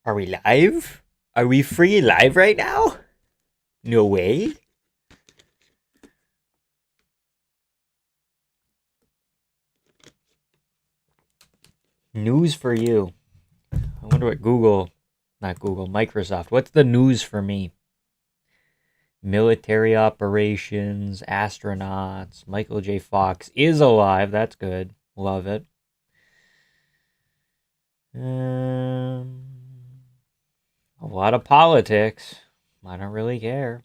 Are we live? Are we free live right now? No way. News for you. I wonder what Microsoft. What's the news for me? Military operations, astronauts, Michael J. Fox is alive. That's good. Love it. A lot of politics. I don't really care.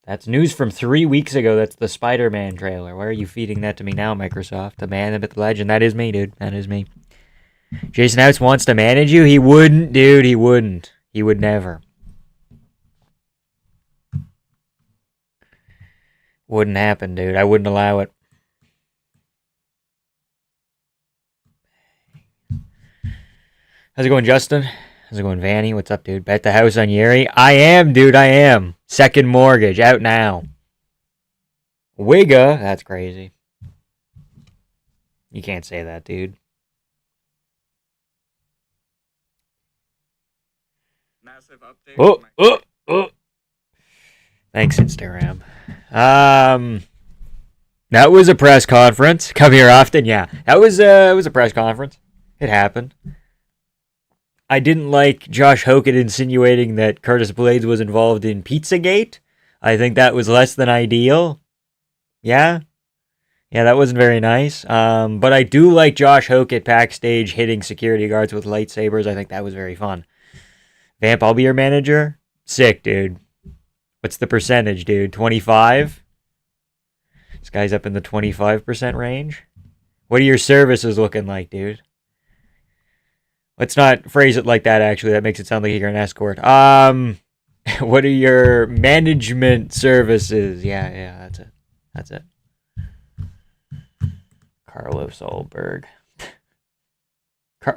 That's news from 3 weeks ago. That's the Spider-Man trailer. Why are you feeding that to me now, Microsoft? The man, the myth, the legend. That is me, dude. That is me. Jason House wants to manage you? He wouldn't, dude. He wouldn't. He would never. Wouldn't happen, dude. I wouldn't allow it. How's it going, Justin? How's it going, Vanny? What's up, dude? Bet the house on Yeri? I am, dude. I am. Second mortgage. Out now. Wigga. That's crazy. You can't say that, dude. Massive update. Oh. Thanks, Instagram. That was a press conference. Come here often, yeah. It was a press conference. It happened. I didn't like Josh Hockett insinuating that Curtis Blades was involved in Pizzagate. I think that was less than ideal. Yeah, that wasn't very nice. But I do like Josh Hockett backstage hitting security guards with lightsabers. I think that was very fun. Vamp, I'll be your manager? Sick, dude. What's the percentage, dude? 25? This guy's up in the 25% range. What are your services looking like, dude? Let's not phrase it like that, actually. That makes it sound like you're an escort. What are your management services? Yeah, that's it. Carlos Oldberg.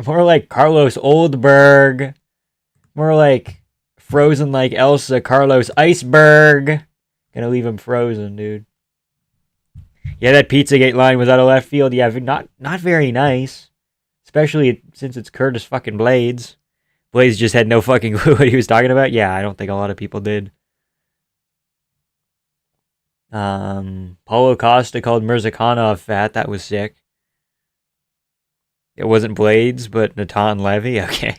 More like Carlos Oldberg. More like frozen like Elsa Carlos Iceberg. Gonna leave him frozen, dude. Yeah, that Pizzagate line was out of left field. Yeah, not very nice. Especially since it's Curtis fucking Blades. Blades just had no fucking clue what he was talking about. Yeah, I don't think a lot of people did. Paulo Costa called Mirzakhanov fat. That was sick. It wasn't Blades, but Natan Levy. Okay.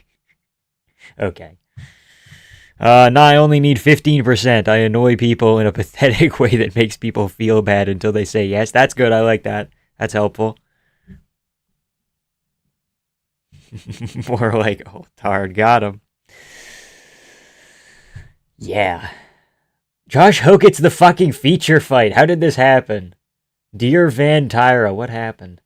I only need 15%. I annoy people in a pathetic way that makes people feel bad until they say yes. That's good. I like that. That's helpful. More like, oh, Tard got him. Yeah. Josh Hockett's the fucking feature fight. How did this happen? Dear Van Tyra, what happened?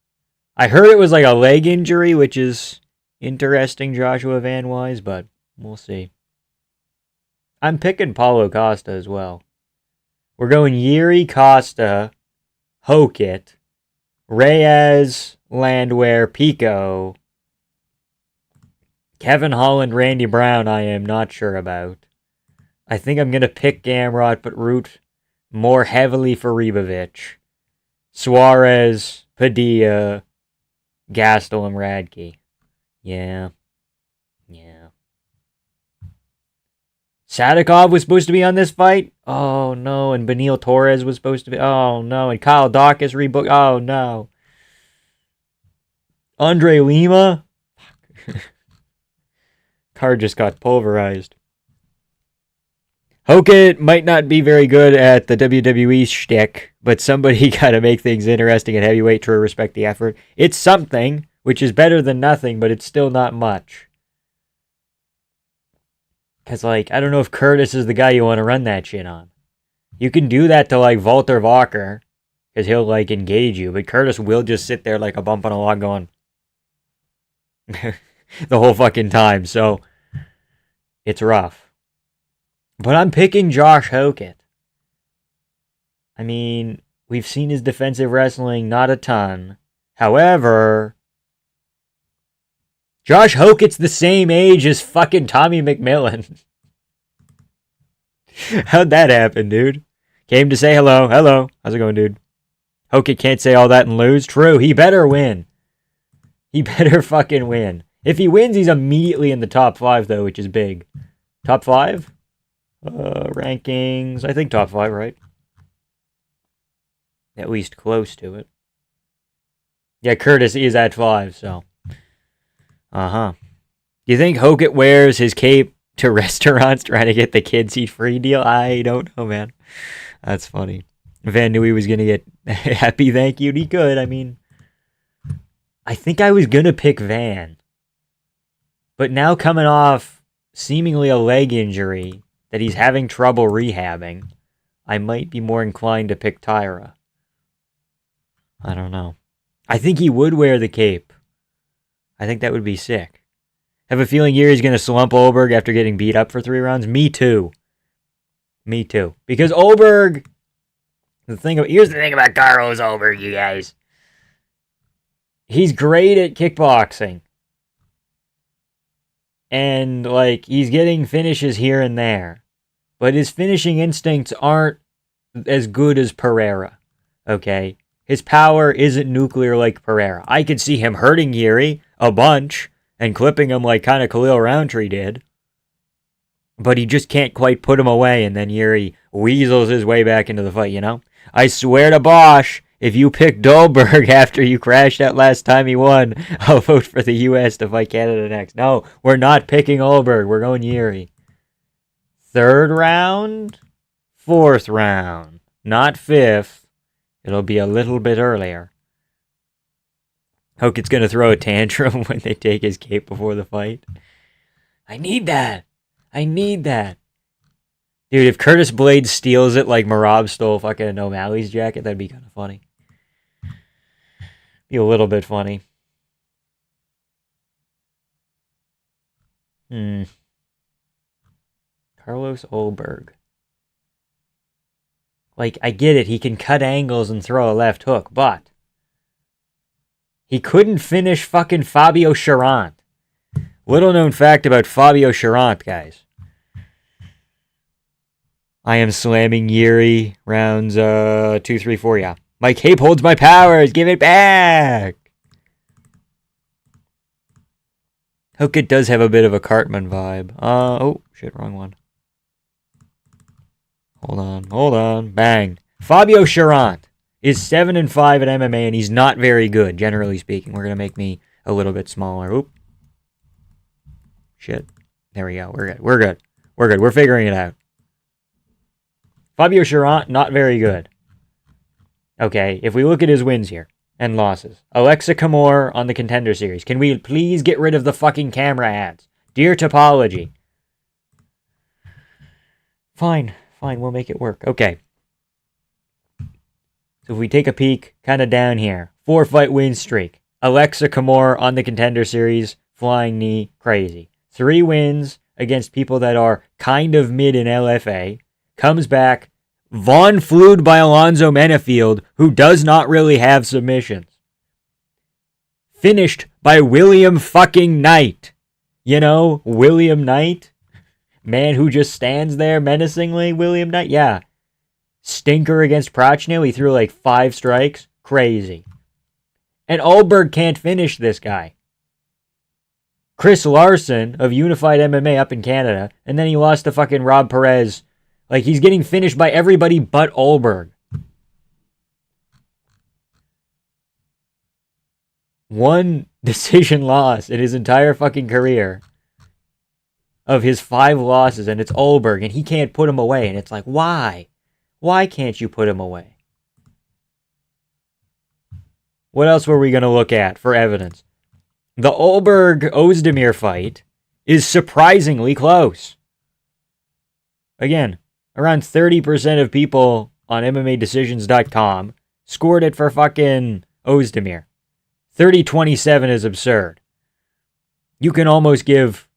I heard it was like a leg injury, which is interesting Joshua Van-wise, but we'll see. I'm picking Paulo Costa as well. We're going Yuri, Costa, Hockett, Reyes, Landwehr, Pico, Kevin Holland, Randy Brown, I am not sure about. I think I'm going to pick Gamrot, but root more heavily for Ribovic. Suarez, Padilla, Gastel, and Radke. Yeah. Sadikov was supposed to be on this fight? Oh, no. And Benil Torres was supposed to be... Oh, no. And Kyle Dawkins rebooked... Oh, no. Andre Lima? Card just got pulverized. Hockett might not be very good at the WWE shtick, but somebody got to make things interesting at heavyweight to respect the effort. It's something, which is better than nothing, but it's still not much. Because, I don't know if Curtis is the guy you want to run that shit on. You can do that to, Walter Walker, because he'll, engage you, but Curtis will just sit there like a bump on a log going the whole fucking time, so it's rough. But I'm picking Josh Hockett. I mean, we've seen his defensive wrestling, not a ton. However, Josh Hockett's the same age as fucking Tommy McMillan. How'd that happen, dude? Came to say hello. Hello. How's it going, dude? Hockett can't say all that and lose. True. He better win. He better fucking win. If he wins, he's immediately in the top 5, though, which is big. Top 5? Rankings. I think top 5, right? At least close to it. Yeah, Curtis is at 5, so. Do you think Hogan wears his cape to restaurants trying to get the kids eat free deal? I don't know, man. That's funny. Van knew he was going to get a happy thank you. He could. I mean, I think I was going to pick Van. But now coming off seemingly a leg injury that he's having trouble rehabbing, I might be more inclined to pick Tyra. I don't know. I think he would wear the cape. I think that would be sick. Have a feeling Yuri's going to slump Olberg after getting beat up for 3 rounds? Me too. Me too. Because Olberg... Here's the thing about Carlos Olberg, you guys. He's great at kickboxing. And, like, he's getting finishes here and there. But his finishing instincts aren't as good as Pereira. Okay? His power isn't nuclear like Pereira. I could see him hurting Yuri a bunch and clipping him like kind of Khalil Roundtree did. But he just can't quite put him away, and then Yuri weasels his way back into the fight, you know? I swear to Bosch, if you pick Dolberg after you crashed out last time he won, I'll vote for the U.S. to fight Canada next. No, we're not picking Olberg. We're going Yuri. 3rd round? 4th round. Not 5th. It'll be a little bit earlier. Hogan's going to throw a tantrum when they take his cape before the fight. I need that. I need that. Dude, if Curtis Blades steals it like Marab stole fucking O'Malley's jacket, that'd be kind of funny. Be a little bit funny. Carlos Olberg. Like, I get it. He can cut angles and throw a left hook, but he couldn't finish fucking Fabio Charant. Little known fact about Fabio Charant, guys. I am slamming Yuri rounds 2, 3, 4, yeah. My cape holds my powers. Give it back. Hook does have a bit of a Cartman vibe. Oh, shit, wrong one. Hold on. Bang. Fabio Charant is 7-5 at MMA, and he's not very good, generally speaking. We're going to make me a little bit smaller. Oop. Shit. There we go. We're good. We're figuring it out. Fabio Charant, not very good. Okay, if we look at his wins here and losses. Alexa Kamor on the Contender Series. Can we please get rid of the fucking camera ads? Dear Topology. Fine, we'll make it work. Okay. So if we take a peek, kind of down here. 4-fight win streak. Alexa Kamor on the Contender Series. Flying knee, crazy. 3 wins against people that are kind of mid in LFA. Comes back, Von Flewed by Alonzo Menefield, who does not really have submissions. Finished by William fucking Knight. You know, William Knight? Man who just stands there menacingly, William Knight? Yeah. Stinker against Prochnow, he threw like 5 strikes. Crazy. And Olberg can't finish this guy. Chris Larson of Unified MMA up in Canada, and then he lost to fucking Rob Perez. Like, he's getting finished by everybody but Olberg. 1 decision loss in his entire fucking career of his 5 losses, and it's Olberg, and he can't put him away. And it's like, why? Why can't you put him away? What else were we going to look at for evidence? The Olberg-Ozdemir fight is surprisingly close. Again, around 30% of people on MMADecisions.com scored it for fucking Ozdemir. 30-27 is absurd. You can almost give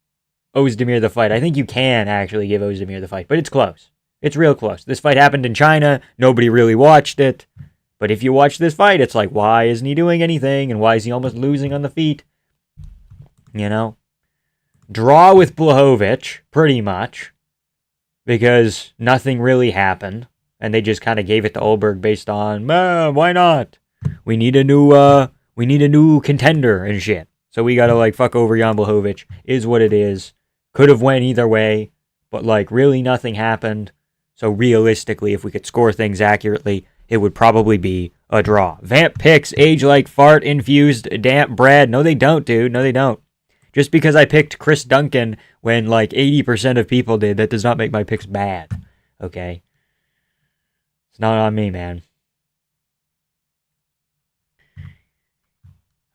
Ozdemir the fight. I think you can actually give Ozdemir the fight, but it's close. It's real close. This fight happened in China. Nobody really watched it. But if you watch this fight, it's like, why isn't he doing anything? And why is he almost losing on the feet? You know? Draw with Blachowicz, pretty much. Because nothing really happened. And they just kind of gave it to Olberg based on, why not? We need a new contender and shit. So we gotta like fuck over Jan Blachowicz. Is what it is. Could have went either way, but like really nothing happened. So realistically, if we could score things accurately, it would probably be a draw. Vamp picks age like fart infused damp bread. No, they don't, dude. No, they don't. Just because I picked Chris Duncan when like 80% of people did, that does not make my picks bad. Okay? It's not on me, man.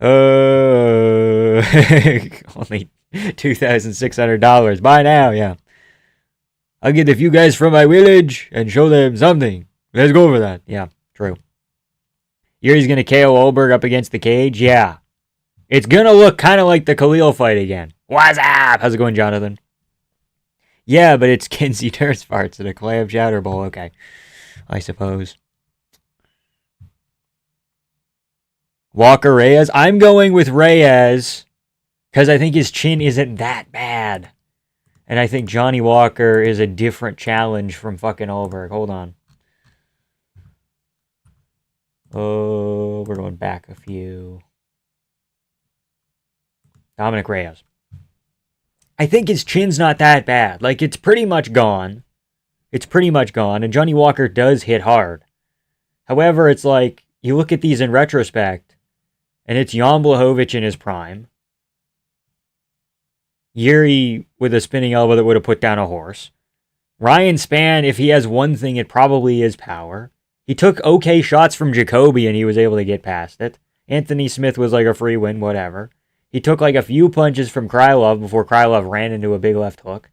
Only $2,600. Buy now, yeah. I'll get a few guys from my village and show them something. Let's go over that. Yeah, true. Yuri's going to KO Olberg up against the cage? Yeah. It's going to look kind of like the Khalil fight again. What's up? How's it going, Jonathan? Yeah, but it's Kinsey Turns farts in a clam chowder bowl. Okay. I suppose. Walker Reyes? I'm going with Reyes because I think his chin isn't that bad. And I think Johnny Walker is a different challenge from fucking Olberg. Hold on. Oh, we're going back a few. Dominic Reyes. I think his chin's not that bad. Like, it's pretty much gone. It's pretty much gone. And Johnny Walker does hit hard. However, it's like, you look at these in retrospect, and it's Jan Blachowicz in his prime. Yuri with a spinning elbow that would have put down a horse. Ryan Spann, if he has one thing, it probably is power. He took okay shots from Jacoby and he was able to get past it. Anthony Smith was like a free win, whatever. He took like a few punches from Krylov before Krylov ran into a big left hook.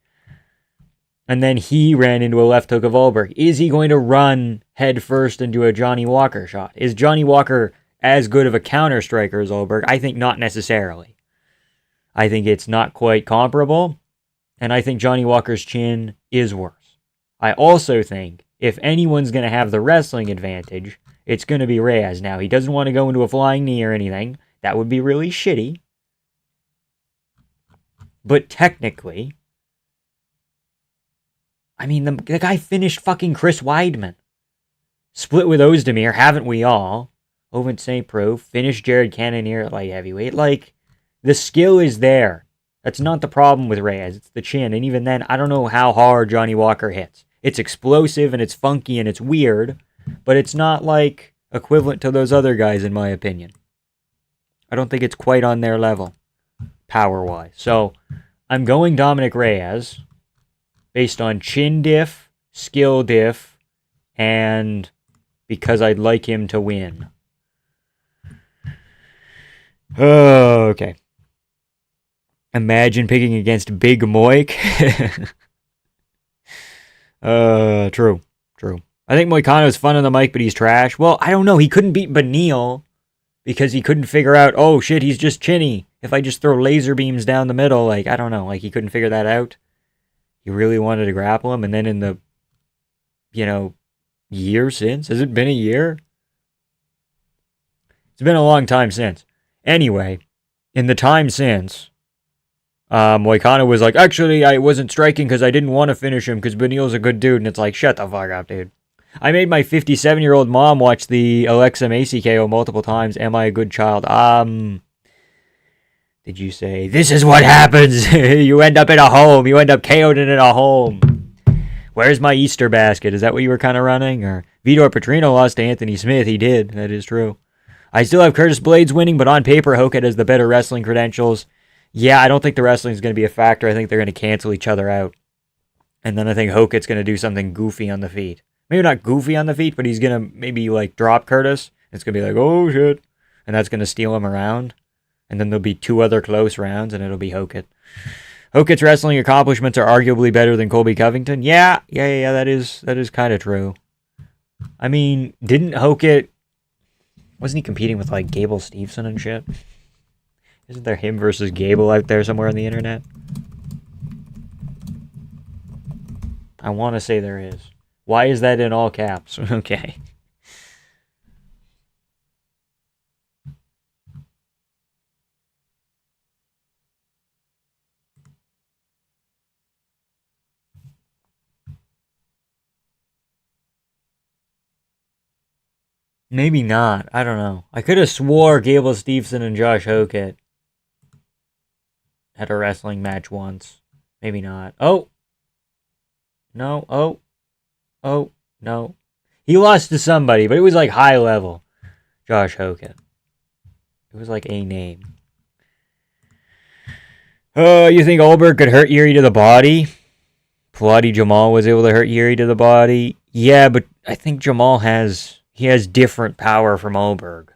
And then he ran into a left hook of Olberg. Is he going to run head first into a Johnny Walker shot? Is Johnny Walker as good of a counter striker as Olberg? I think not necessarily. I think it's not quite comparable. And I think Johnny Walker's chin is worse. I also think if anyone's going to have the wrestling advantage, it's going to be Reyes. Now, he doesn't want to go into a flying knee or anything. That would be really shitty. But technically, I mean, the guy finished fucking Chris Weidman. Split with Ozdemir, haven't we all? Owen St. Preux, finished Jared Cannonier at light heavyweight. Like, the skill is there. That's not the problem with Reyes. It's the chin. And even then, I don't know how hard Johnny Walker hits. It's explosive and it's funky and it's weird, but it's not like equivalent to those other guys, in my opinion. I don't think it's quite on their level, power-wise. So, I'm going Dominic Reyes based on chin diff, skill diff, and because I'd like him to win. Oh, okay. Imagine picking against Big Moik. True. I think Moicano's fun on the mic, but he's trash. Well, I don't know. He couldn't beat Benil because he couldn't figure out, oh shit, he's just chinny. If I just throw laser beams down the middle, like, I don't know. Like, he couldn't figure that out. He really wanted to grapple him. And then in the, year since, has it been a year? It's been a long time since. Anyway, in the time since, Moicano was like, actually, I wasn't striking because I didn't want to finish him because Benil's a good dude. And it's like, shut the fuck up, dude. I made my 57-year-old mom watch the Alexa Macy KO multiple times. Am I a good child? Did you say, this is what happens? You end up in a home. You end up KO'd in a home. Where's my Easter basket? Is that what you were kind of running? Or Vitor Petrino lost to Anthony Smith. He did. That is true. I still have Curtis Blades winning, but on paper, Hoket has the better wrestling credentials. Yeah, I don't think the wrestling is going to be a factor. I think they're going to cancel each other out. And then I think Hoket's going to do something goofy on the feet. Maybe not goofy on the feet, but he's going to maybe like drop Curtis. It's going to be like, oh shit. And that's going to steal him around. And then there'll be two other close rounds, and it'll be Hoket. Hoket's wrestling accomplishments are arguably better than Colby Covington. Yeah, that is kind of true. I mean, didn't Hoket... Wasn't he competing with, like, Gable Steveson and shit? Isn't there him versus Gable out there somewhere on the internet? I want to say there is. Why is that in all caps? Okay. Maybe not. I don't know. I could have swore Gable Steveson and Josh Hoket had a wrestling match once. Maybe not. Oh! No. Oh. Oh. No. He lost to somebody, but it was like high level. Josh Hogan. It was like a name. You think Goldberg could hurt Yuri to the body? Pilates Jamal was able to hurt Yuri to the body. Yeah, but I think Jamal has different power from Goldberg.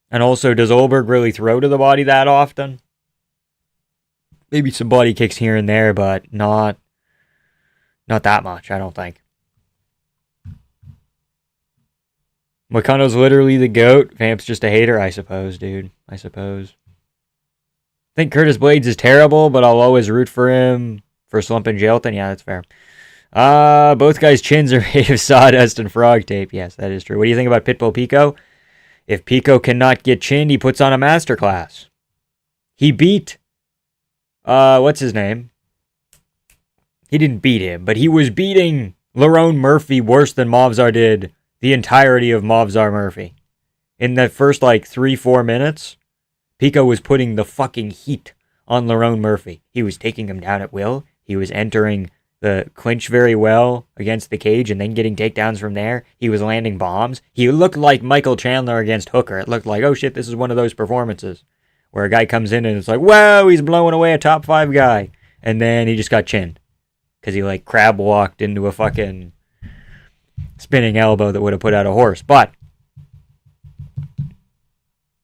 And also, does Goldberg really throw to the body that often? Maybe some body kicks here and there, but not that much, I don't think. Moicano's literally the GOAT. Vamp's just a hater, I suppose, dude. I suppose. I think Curtis Blades is terrible, but I'll always root for him for slumping Jelton. Yeah, that's fair. Both guys' chins are made of sawdust and frog tape. Yes, that is true. What do you think about Pitbull Pico? If Pico cannot get chinned, he puts on a masterclass. He beat, what's his name? He didn't beat him, but he was beating Lerone Murphy worse than Movzar did the entirety of Movzar Murphy. In the first, 3-4 minutes, Pico was putting the fucking heat on Lerone Murphy. He was taking him down at will. He was entering the clinch very well against the cage and then getting takedowns from there. He was landing bombs. He looked like Michael Chandler against Hooker. It looked like, oh shit, this is one of those performances where a guy comes in and it's like, whoa, he's blowing away a top 5 guy. And then he just got chinned because he crab walked into a fucking spinning elbow that would have put out a horse. But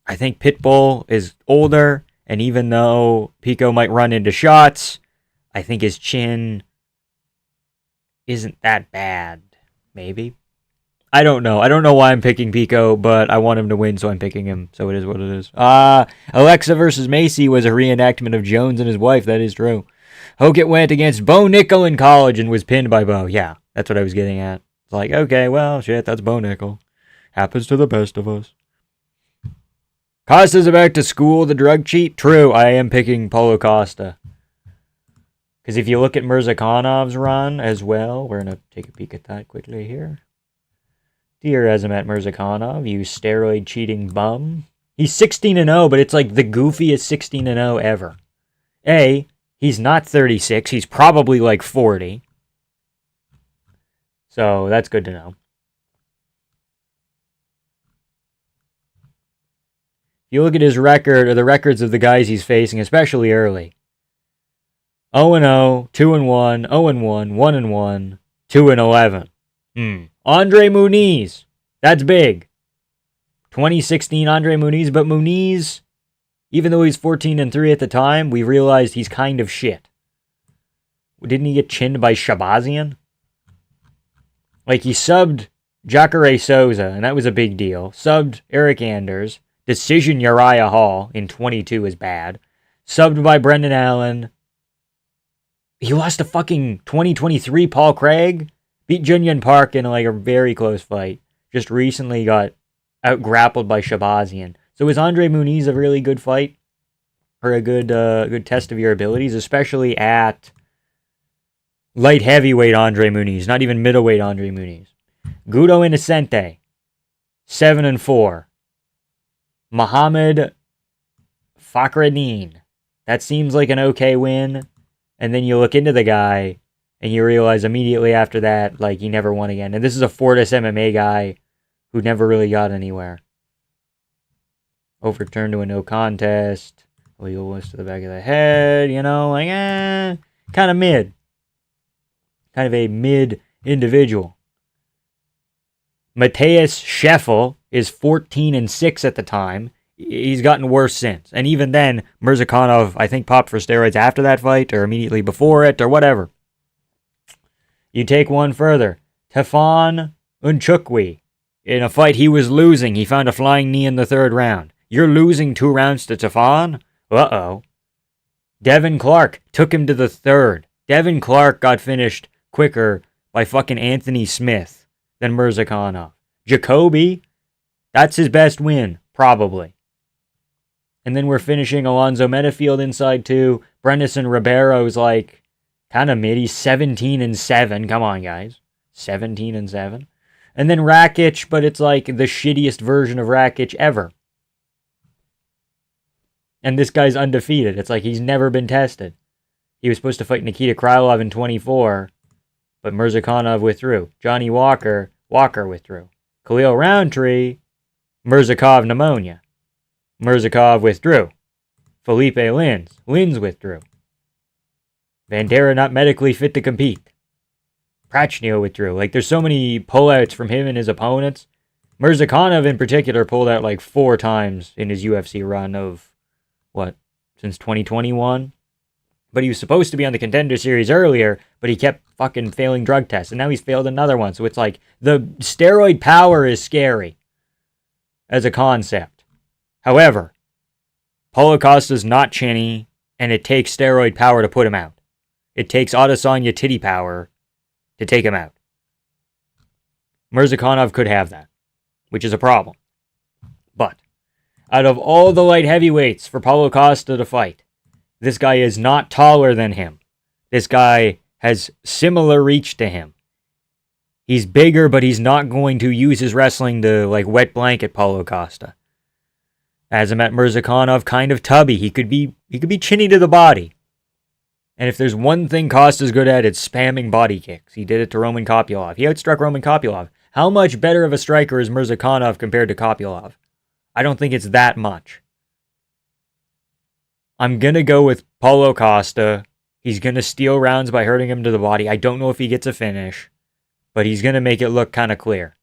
I think Pitbull is older, and even though Pico might run into shots, I think his chin isn't that bad. Maybe. I don't know. I don't know why I'm picking Pico, but I want him to win, so I'm picking him. So it is what it is. Alexa versus Macy was a reenactment of Jones and his wife. That is true. Hogan went against Bo Nickel in college and was pinned by Bo. Yeah, that's what I was getting at. It's like, okay, well, shit, that's Bo Nickel. Happens to the best of us. Costa's about to school the drug cheat. True, I am picking Paulo Costa. Because if you look at Mirzakhanov's run as well, we're going to take a peek at that quickly here. Dear Azamat Mirzakhanov, you steroid cheating bum. He's 16-0, but it's like the goofiest 16-0 ever. A, he's not 36. He's probably 40. So that's good to know. If you look at his record, or the records of the guys he's facing, especially early. 0-0, 2-1, 0-1, 1-1, 2-11. Andre Muniz. That's big. 2016 Andre Muniz, but Muniz, even though he's 14-3 at the time, we realized he's kind of shit. Didn't he get chinned by Shabazian? He subbed Jacare Souza, and that was a big deal. Subbed Eric Anders. Decision Uriah Hall in 22 is bad. Subbed by Brendan Allen. He lost to fucking 2023 Paul Craig. Beat Junyun Park in a very close fight. Just recently got out-grappled by Shabazian. So is Andre Muniz a really good fight? Or a good test of your abilities? Especially at light heavyweight Andre Muniz. Not even middleweight Andre Muniz. Gudo Innocente. 7-4. Mohamed Fakhreddin. That seems like an okay win. And then you look into the guy, and you realize immediately after that, he never won again. And this is a Fortis MMA guy who never really got anywhere. Overturned to a no contest. Legal list to the back of the head, kind of mid. Kind of a mid individual. Matthias Scheffel is 14-6 at the time. He's gotten worse since. And even then, Mirzakhanov, I think, popped for steroids after that fight, or immediately before it, or whatever. You take one further. Tefan Unchukwi. In a fight he was losing, he found a flying knee in the 3rd round. You're losing 2 rounds to Tefan? Uh-oh. Devin Clark took him to the 3rd. Devin Clark got finished quicker by fucking Anthony Smith than Mirzakhanov. Jacoby, that's his best win, probably. And then we're finishing Alonzo Metafield inside 2. Brendison Ribeiro's kind of mid. He's 17-7. Come on, guys. 17-7. And then Rakic, but it's the shittiest version of Rakic ever. And this guy's undefeated. It's like he's never been tested. He was supposed to fight Nikita Krylov in 24, but Mirzakhanov withdrew. Johnny Walker withdrew. Khalil Roundtree, Mirzakov pneumonia. Mirzakov withdrew. Felipe Lins withdrew. Bandera not medically fit to compete. Prachnio withdrew. Like, there's so many pullouts from him and his opponents. Mirzakhanov in particular pulled out like 4 times in his UFC run of, since 2021? But he was supposed to be on the Contender Series earlier, but he kept fucking failing drug tests, and now he's failed another one. So it's like, the steroid power is scary as a concept. However, Paulo Costa's not chinny, and it takes steroid power to put him out. It takes Adesanya titty power to take him out. Mirzakhanov could have that, which is a problem. But out of all the light heavyweights for Paulo Costa to fight, this guy is not taller than him. This guy has similar reach to him. He's bigger, but he's not going to use his wrestling to, like, wet blanket Paulo Costa. Azamat Mirzakhanov, kind of tubby. He could be chinny to the body. And if there's one thing Costa's good at, it's spamming body kicks. He did it to Roman Kopylov. He outstruck Roman Kopylov. How much better of a striker is Mirzakhanov compared to Kopylov? I don't think it's that much. I'm going to go with Paulo Costa. He's going to steal rounds by hurting him to the body. I don't know if he gets a finish, but he's going to make it look kind of clear.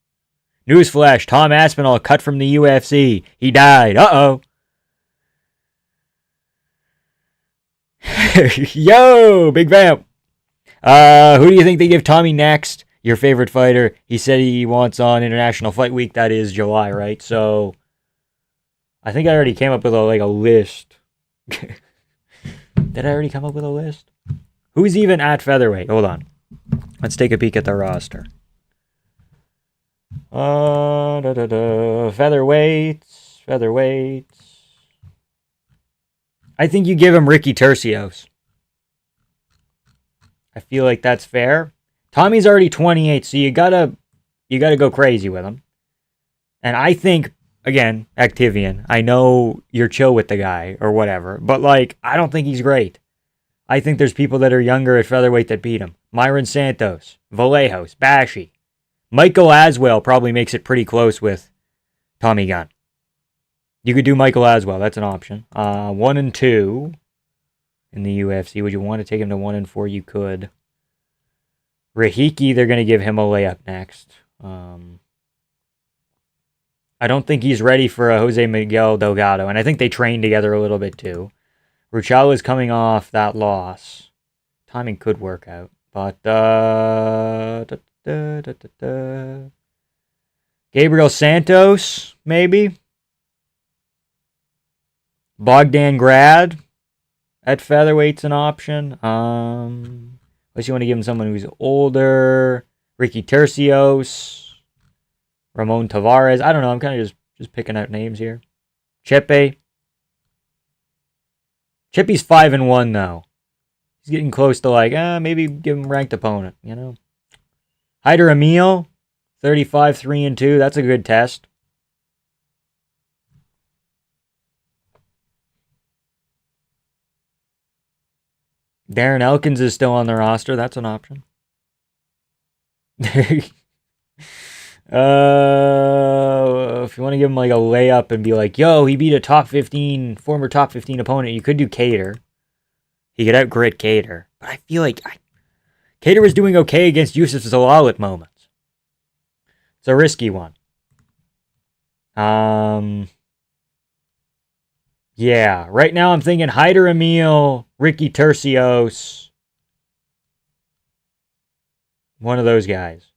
Newsflash, Tom Aspinall cut from the UFC. He died. Uh-oh. Yo, Big Vamp. Who do you think they give Tommy next? Your favorite fighter. He said he wants on International Fight Week. That is July, right? So I think I already came up with a list. Did I already come up with a list? Who's even at featherweight? Hold on. Let's take a peek at the roster. Featherweights. I think you give him Ricky Tercios. I feel like that's fair. Tommy's already 28, so you gotta go crazy with him. And I think, again, Activian, I know you're chill with the guy or whatever, but I don't think he's great. I think there's people that are younger at featherweight that beat him. Myron Santos, Vallejos, Bashi. Michael Aswell probably makes it pretty close with Tommy Gunn. You could do Michael Aswell. That's an option. 1 and 2 in the UFC. Would you want to take him to 1 and 4? You could. Rahiki, they're going to give him a layup next. I don't think he's ready for a Jose Miguel Delgado, and I think they train together a little bit too. Ruchala is coming off that loss. Timing could work out, but Gabriel Santos, maybe. Bogdan Grad at featherweight's an option. Unless you want to give him someone who's older. Ricky Tercios. Ramon Tavares. I don't know. I'm kind of just picking out names here. Chepe. Chepe's 5-1 though. He's getting close to maybe give him ranked opponent, you know. Hyder Emil, 35, 3-2. That's a good test. Darren Elkins is still on the roster. That's an option. If you want to give him a layup and be like, yo, he beat a former top 15 opponent, you could do Cater. He could outgrit Cater. But I feel like Cater was doing okay against Yusuf Zalal at moments. It's a risky one. Yeah, right now I'm thinking Hyder Emil, Ricky Tercios. One of those guys.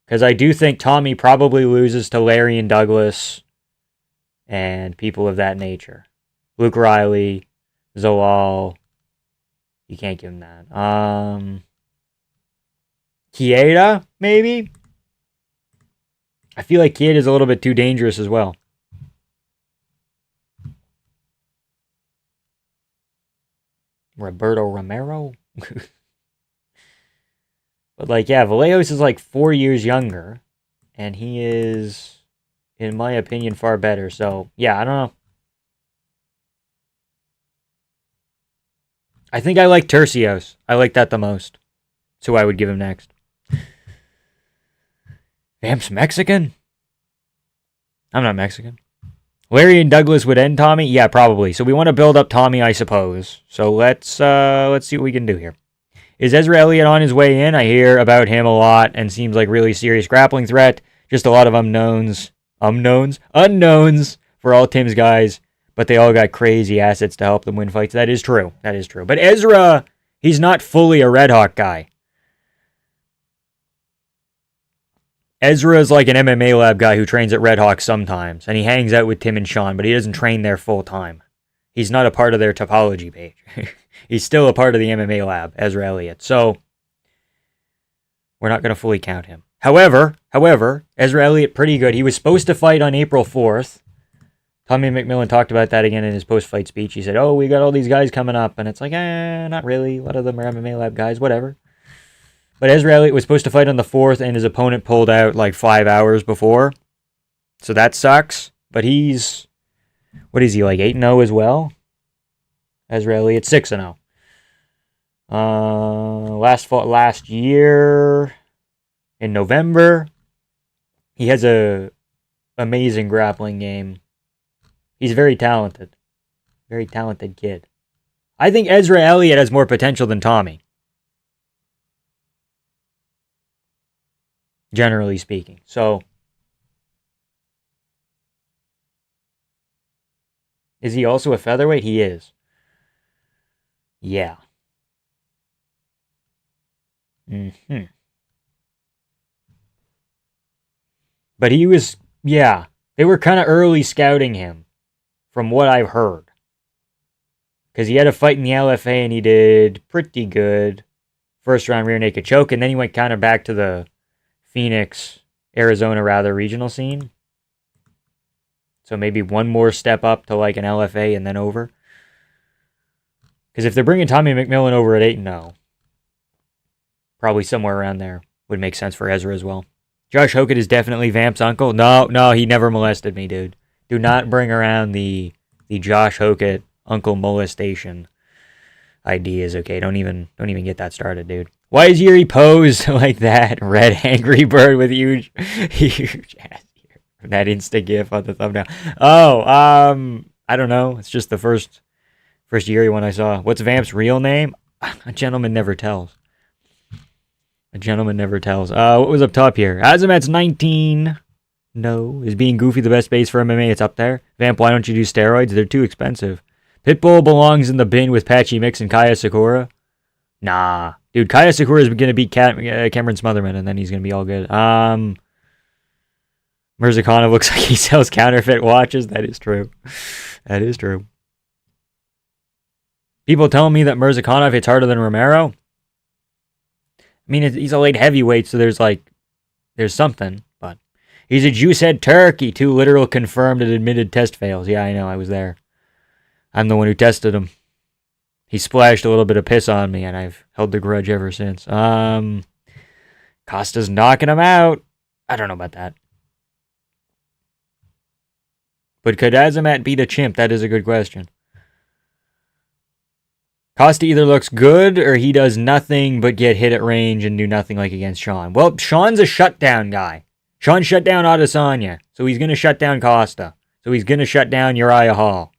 Because I do think Tommy probably loses to Larry and Douglas and people of that nature. Luke Riley, Zalal. You can't give him that. Chieda, maybe? I feel like Chieda's a little bit too dangerous as well. Roberto Romero? But Vallejos is 4 years younger. And he is, in my opinion, far better. So, yeah, I don't know. I think I like Tercios. I like that the most. That's who I would give him next. Vamp's Mexican? I'm not Mexican. Larry and Douglas would end Tommy? Yeah, probably. So we want to build up Tommy, I suppose. So let's see what we can do here. Is Ezra Elliott on his way in? I hear about him a lot and seems like really serious grappling threat. Just a lot of unknowns for all Tim's guys, but they all got crazy assets to help them win fights. That is true. But Ezra, he's not fully a Red Hawk guy. Ezra is like an MMA lab guy who trains at Red Hawk sometimes, and he hangs out with Tim and Sean, but he doesn't train there full time. He's not a part of their topology page. He's still a part of the MMA lab, Ezra Elliott. So, we're not going to fully count him. However, Ezra Elliott, pretty good. He was supposed to fight on April 4th. Tommy McMillan talked about that again in his post-fight speech. He said, oh, we got all these guys coming up. And it's like, not really. A lot of them are MMA lab guys, whatever. But Ezra Elliott was supposed to fight on the 4th, and his opponent pulled out like 5 hours before. So that sucks. But he's, what is he, like 8-0 as well? Ezra Elliott, 6-0. Last year in November, he has a amazing grappling game. He's very talented. Very talented kid. I think Ezra Elliott has more potential than Tommy. Generally speaking. So, is he also a featherweight? He is. Yeah. But he was, yeah, they were kind of early scouting him, from what I've heard. Because he had a fight in the LFA and he did pretty good. First round rear naked choke, and then he went kind of back to the Phoenix, Arizona rather, regional scene. So maybe one more step up to like an LFA and then over. Because if they're bringing Tommy McMillan over at 8-0, probably somewhere around there would make sense for Ezra as well. Josh Hokett is definitely Vamp's uncle. No, he never molested me, dude. Do not bring around the Josh Hokett uncle molestation ideas, okay? Don't even get that started, dude. Why is Yuri posed like that? Red angry bird with huge ass here. That Insta gif on the thumbnail. Oh, I don't know. It's just the first Yuri one I saw. What's Vamp's real name? A gentleman never tells. What was up top here? Azamat's 19. No. Is being goofy the best base for MMA? It's up there. Vamp, why don't you do steroids? They're too expensive. Pitbull belongs in the bin with Patchy Mix and Kaya Sakura. Nah. Dude, Kaya Sakura is going to beat Cameron Smotherman, and then he's going to be all good. Mirzakhanov looks like he sells counterfeit watches. That is true. People telling me that Mirzakhanov hits harder than Romero. I mean, he's a light heavyweight, so there's something, but he's a juice-head turkey. 2 literal confirmed and admitted test fails. Yeah, I know, I was there. I'm the one who tested him. He splashed a little bit of piss on me, and I've held the grudge ever since. Costa's knocking him out. I don't know about that. But could Azamat beat a chimp? That is a good question. Costa either looks good or he does nothing but get hit at range and do nothing like against Sean. Well, Sean's a shutdown guy. Sean shut down Adesanya, so he's going to shut down Costa. So he's going to shut down Uriah Hall.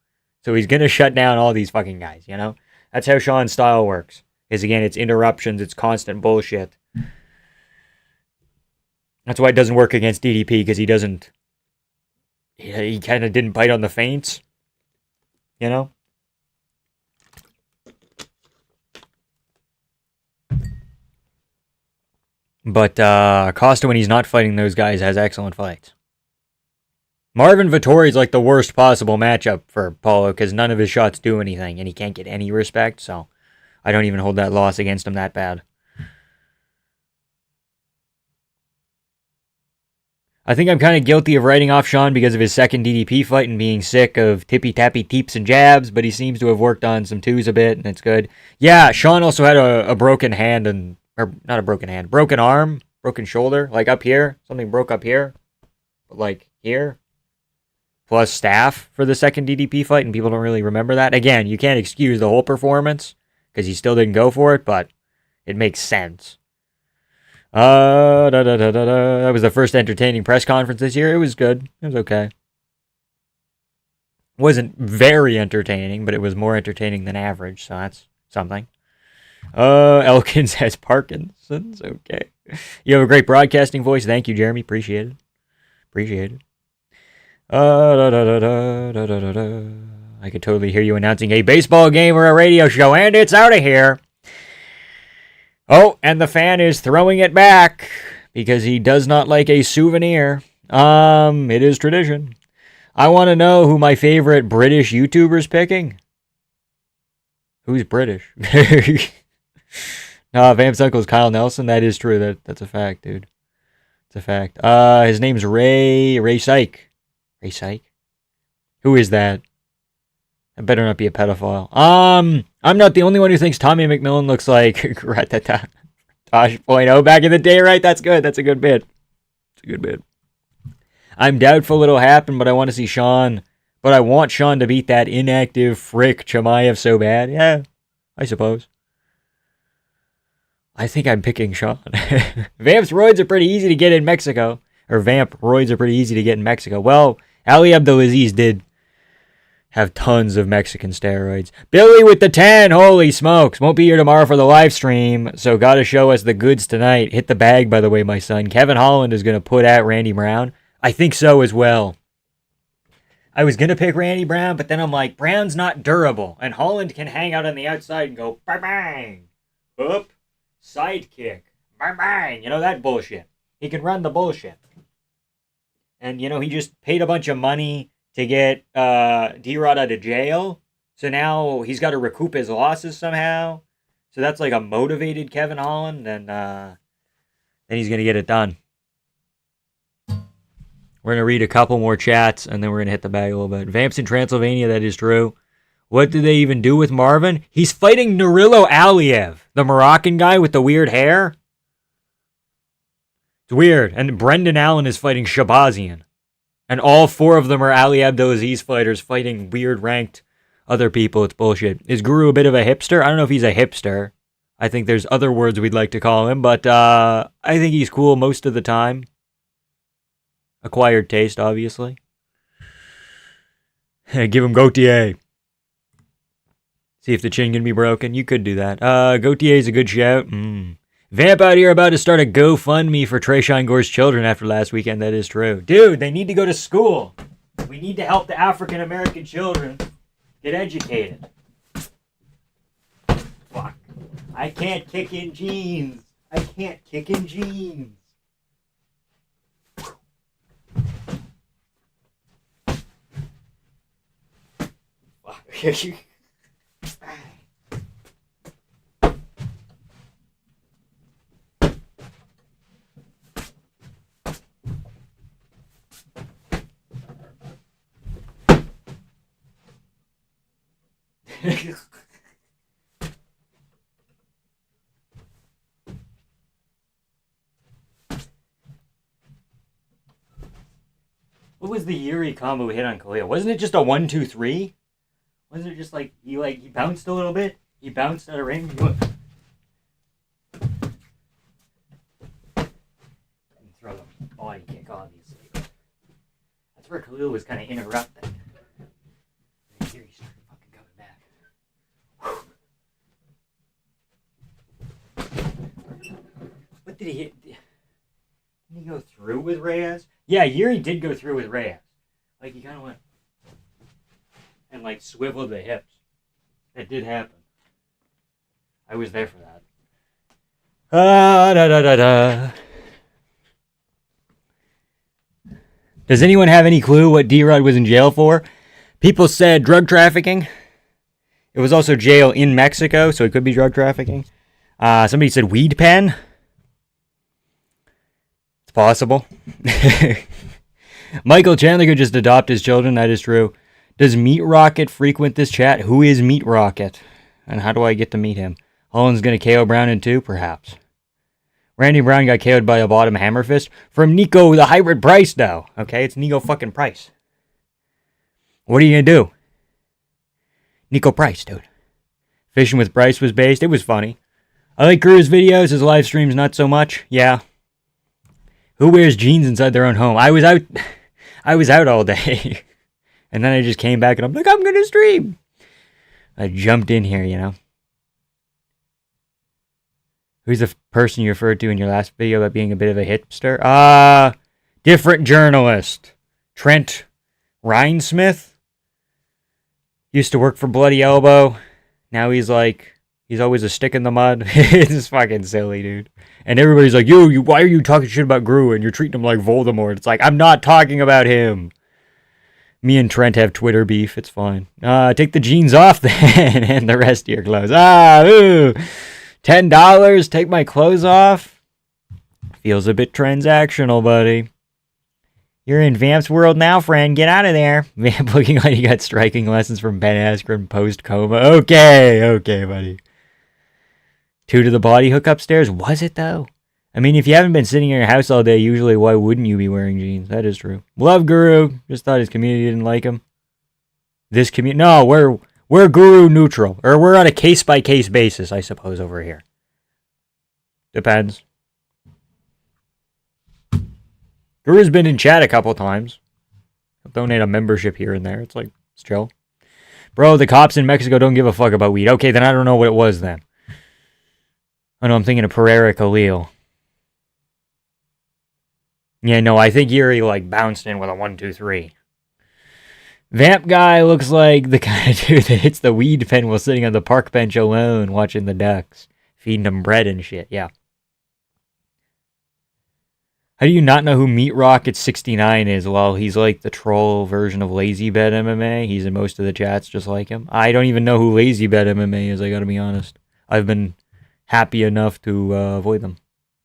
So he's going to shut down all these fucking guys, you know? That's how Sean's style works. Again, it's interruptions, it's constant bullshit. That's why it doesn't work against DDP, because he doesn't... He kind of didn't bite on the feints, you know? But Costa, when he's not fighting those guys, has excellent fights. Marvin Vettori is like the worst possible matchup for Paulo because none of his shots do anything and he can't get any respect, so I don't even hold that loss against him that bad. I think I'm kind of guilty of writing off Sean because of his second DDP fight and being sick of tippy-tappy teeps and jabs, but he seems to have worked on some twos a bit, and it's good. Yeah, Sean also had a broken hand and... Or, not a broken hand. Broken arm. Broken shoulder. Like up here. Something broke up here. But like here. Plus staff for the second DDP fight, and people don't really remember that. Again, you can't excuse the whole performance, because he still didn't go for it, but it makes sense. That was the first entertaining press conference this year. It was good. It was okay. Wasn't very entertaining, but it was more entertaining than average, so that's something. Elkins has Parkinson's. Okay. You have a great broadcasting voice. Thank you, Jeremy. Appreciate it. I could totally hear you announcing a baseball game or a radio show, and it's out of here. Oh, and the fan is throwing it back because he does not like a souvenir. It is tradition. I want to know who my favorite British YouTuber's picking. Who's British? No, Vamp's uncle's Kyle Nelson. That is true. That's a fact, dude. It's a fact. His name's Ray Syke. Ray Syke? Who is that? I better not be a pedophile. I'm not the only one who thinks Tommy McMillan looks like Tosh.0 back in the day, right? That's good. That's a good bit. I'm doubtful it'll happen, but I want to see Sean. But I want Sean to beat that inactive frick Chimaev so bad. Yeah, I suppose. I think I'm picking Sean. Vamp's roids are pretty easy to get in Mexico. Or Vamp roids are pretty easy to get in Mexico. Well, Ali Abdelaziz did have tons of Mexican steroids. Billy with the 10. Holy smokes. Won't be here tomorrow for the live stream, so gotta show us the goods tonight. Hit the bag, by the way, my son. Kevin Holland is going to put out Randy Brown. I think so as well. I was going to pick Randy Brown, but then I'm like, Brown's not durable, and Holland can hang out on the outside and go bang, up, sidekick, bang, you know, that bullshit. He can run the bullshit. And, you know, he just paid a bunch of money to get D-Rod out of jail, so now he's got to recoup his losses somehow. So that's like a motivated Kevin Holland, and then he's going to get it done. We're going to read a couple more chats, and then we're going to hit the bag a little bit. Vamps in Transylvania, that is true. What did they even do with Marvin? He's fighting Nurilo Aliev, the Moroccan guy with the weird hair. It's weird. And Brendan Allen is fighting Shabazian. And all four of them are Ali Abdelaziz fighters fighting weird ranked other people. It's bullshit. Is Guru a bit of a hipster? I don't know if he's a hipster. I think there's other words we'd like to call him, but I think he's cool most of the time. Acquired taste, obviously. Give him Gautier. See if the chin can be broken. You could do that. Gautier's a good shout. Vamp out here about to start a GoFundMe for Trayshawn Gore's children after last weekend. That is true. Dude, they need to go to school. We need to help the African-American children get educated. Fuck. I can't kick in jeans. What was the Yuri combo we hit on Khalil? Wasn't it just a 1-2-3? Wasn't it just like he bounced a little bit? He bounced out of range. He went... And throw the body kick, obviously. That's where Khalil was kind of interrupted. And Yuri started fucking coming back. What did he hit? Didn't he go through with Reyes? Yeah, Yuri did go through with Reyes. Like, he kind of went and, like, swiveled the hips. That did happen. I was there for that. Does anyone have any clue what D-Rod was in jail for? People said drug trafficking. It was also jail in Mexico, so it could be drug trafficking. Somebody said weed pen. It's possible. Michael Chandler could just adopt his children. That is true. Does Meat Rocket frequent this chat? Who is Meat Rocket? And how do I get to meet him? Holland's going to KO Brown in 2? Perhaps. Randy Brown got KO'd by a bottom hammer fist from Nico the Hybrid Price, though. Okay, it's Nico fucking Price. What are you going to do? Nico Price, dude. Fishing with Bryce was based. It was funny. I like Guru's videos. His live streams not so much. Yeah. Who wears jeans inside their own home? I was out. I was out all day. And then I just came back and I'm like, I'm going to stream. I jumped in here, you know. Who's the person you referred to in your last video about being a bit of a hipster? Different journalist. Trent Rhinesmith. Used to work for Bloody Elbow. Now he's always a stick in the mud. It's fucking silly, dude. And everybody's like, yo, why are you talking shit about Gru and you're treating him like Voldemort? It's like, I'm not talking about him. Me and Trent have Twitter beef. It's fine. Take the jeans off then and the rest of your clothes. $10, take my clothes off. Feels a bit transactional, buddy. You're in Vamp's world now, friend. Get out of there. Vamp looking like you got striking lessons from Ben Askren post-coma. Okay, buddy. 2 to the body hook upstairs. Was it, though? I mean, if you haven't been sitting in your house all day, usually why wouldn't you be wearing jeans? That is true. Love Guru. Just thought his community didn't like him. This community... No, we're Guru neutral. Or we're on a case-by-case basis, I suppose, over here. Depends. Guru's been in chat a couple times. He'll donate a membership here and there. It's like, it's chill. Bro, the cops in Mexico don't give a fuck about weed. Okay, then I don't know what it was then. I know I'm thinking of Pereira Khalil. Yeah, no, I think Yuri, like, bounced in with a 1, 2, 3. Vamp guy looks like the kind of dude that hits the weed pen while sitting on the park bench alone watching the ducks. Feeding them bread and shit, yeah. How do you not know who Meat Rocket 69 is? Well, he's like the troll version of Lazy Bed MMA. He's in most of the chats just like him. I don't even know who Lazy Bed MMA is, I gotta be honest. I've been happy enough to avoid them.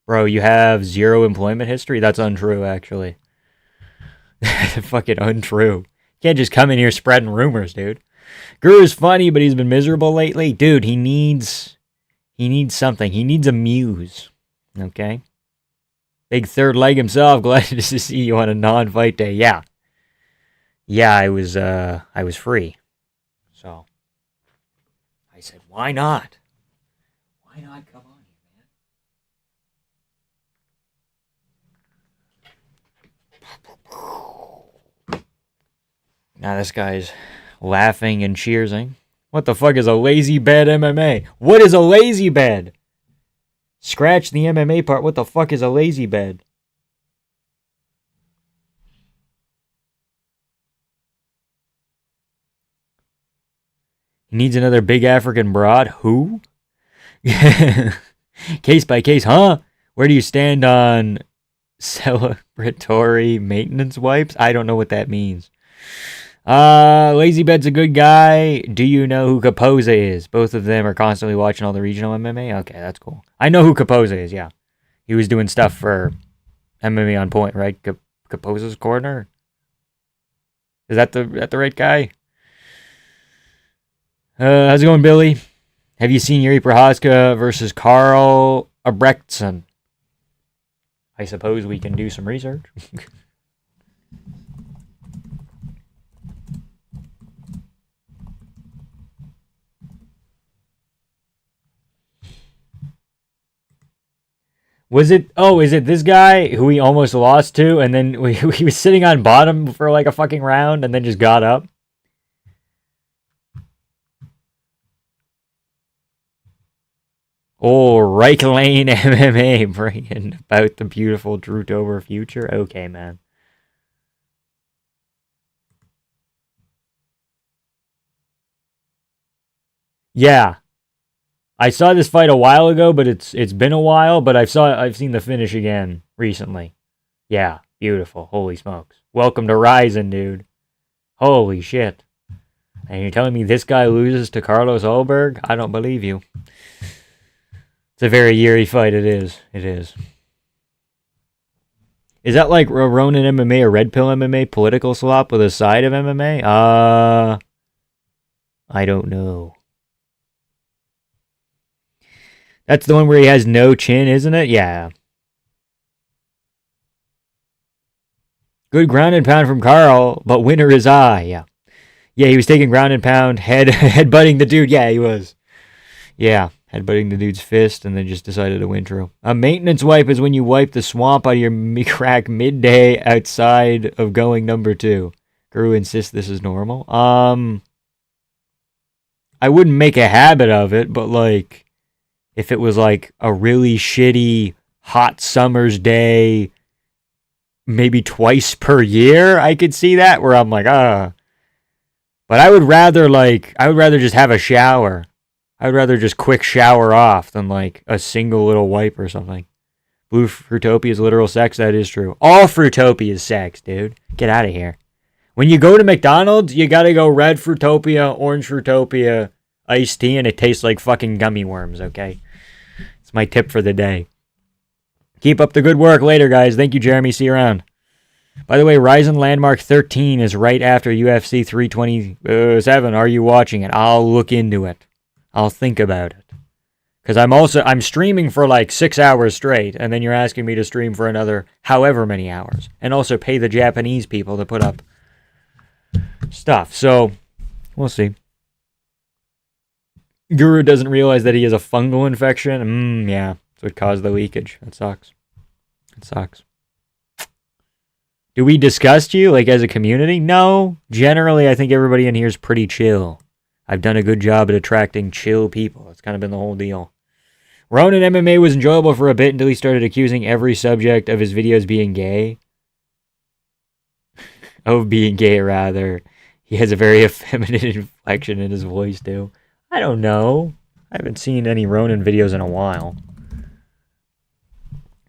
Bro, you have 0 employment history? That's untrue, actually. Fucking untrue. You can't just come in here spreading rumors, dude. Guru's funny, but he's been miserable lately. Dude, he needs something. He needs a muse. Okay? Big third leg himself. Glad to see you on a non-fight day. Yeah. Yeah, I was free. So I said, why not? Why not come on here, man? Now this guy's laughing and cheersing. What the fuck is a lazy bed MMA? What is a lazy bed? Scratch the MMA part. What the fuck is a lazy bed? He needs another big African broad. Who? Case by case, huh? Where do you stand on celebratory maintenance wipes? I don't know what that means. Lazy Bed's a good guy. Do you know who Capoza is? Both of them are constantly watching all the regional MMA. Okay, that's cool. I know who Capoza is, yeah. He was doing stuff for MMA on Point, right? Capoza's Corner? Is that the right guy? How's it going, Billy? Have you seen Yuri Prohaska versus Carl Abrechtson? I suppose we can do some research. Was it, is it this guy who we almost lost to, and then he was sitting on bottom for like a fucking round, and then just got up? Oh, Reich Lane MMA, bringing about the beautiful Drew Dober future? Okay, man. Yeah. I saw this fight a while ago, but it's been a while, but I've seen the finish again recently. Yeah, beautiful. Holy smokes. Welcome to Ryzen, dude. Holy shit. And you're telling me this guy loses to Carlos Ulberg? I don't believe you. It's a very Yuri fight, it is. It is. Is that like Ronin MMA or Red Pill MMA political slop with a side of MMA? I don't know. That's the one where he has no chin, isn't it? Yeah. Good ground and pound from Carl, but winner is I. Yeah. Yeah, he was taking ground and pound, headbutting the dude. Yeah, he was. Yeah, headbutting the dude's fist and then just decided to intro. A maintenance wipe is when you wipe the swamp out of your crack midday outside of going number 2. Guru insists this is normal. I wouldn't make a habit of it, but like, if it was like a really shitty hot summer's day, maybe twice per year, I could see that where I'm like, But I would rather just have a shower. I would rather just quick shower off than like a single little wipe or something. Blue Fruitopia is literal sex, that is true. All Fruitopia is sex, dude. Get out of here. When you go to McDonald's, you gotta go red Fruitopia, orange Fruitopia, iced tea, and it tastes like fucking gummy worms, okay? It's my tip for the day. Keep up the good work later, guys. Thank you, Jeremy. See you around. By the way, Ryzen Landmark 13 is right after UFC 327. Are you watching it? I'll look into it. I'll think about it. Because I'm streaming for like 6 hours straight, and then you're asking me to stream for another however many hours. And also pay the Japanese people to put up stuff. So, we'll see. Guru doesn't realize that he has a fungal infection. Yeah. That's what caused the leakage. That sucks. It sucks. Do we disgust you, like, as a community? No. Generally, I think everybody in here is pretty chill. I've done a good job at attracting chill people. That's kind of been the whole deal. Ronin MMA was enjoyable for a bit until he started accusing every subject of his videos being gay. Of being gay, rather. He has a very effeminate inflection in his voice, too. I don't know. I haven't seen any Ronin videos in a while.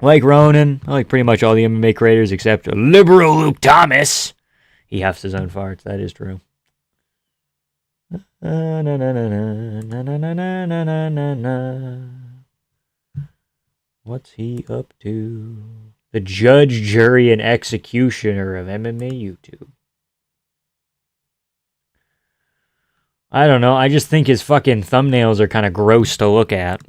I like Ronin. I like pretty much all the MMA creators except liberal Luke Thomas. He huffs his own farts. That is true. What's he up to? The judge, jury, and executioner of MMA YouTube. I don't know. I just think his fucking thumbnails are kind of gross to look at.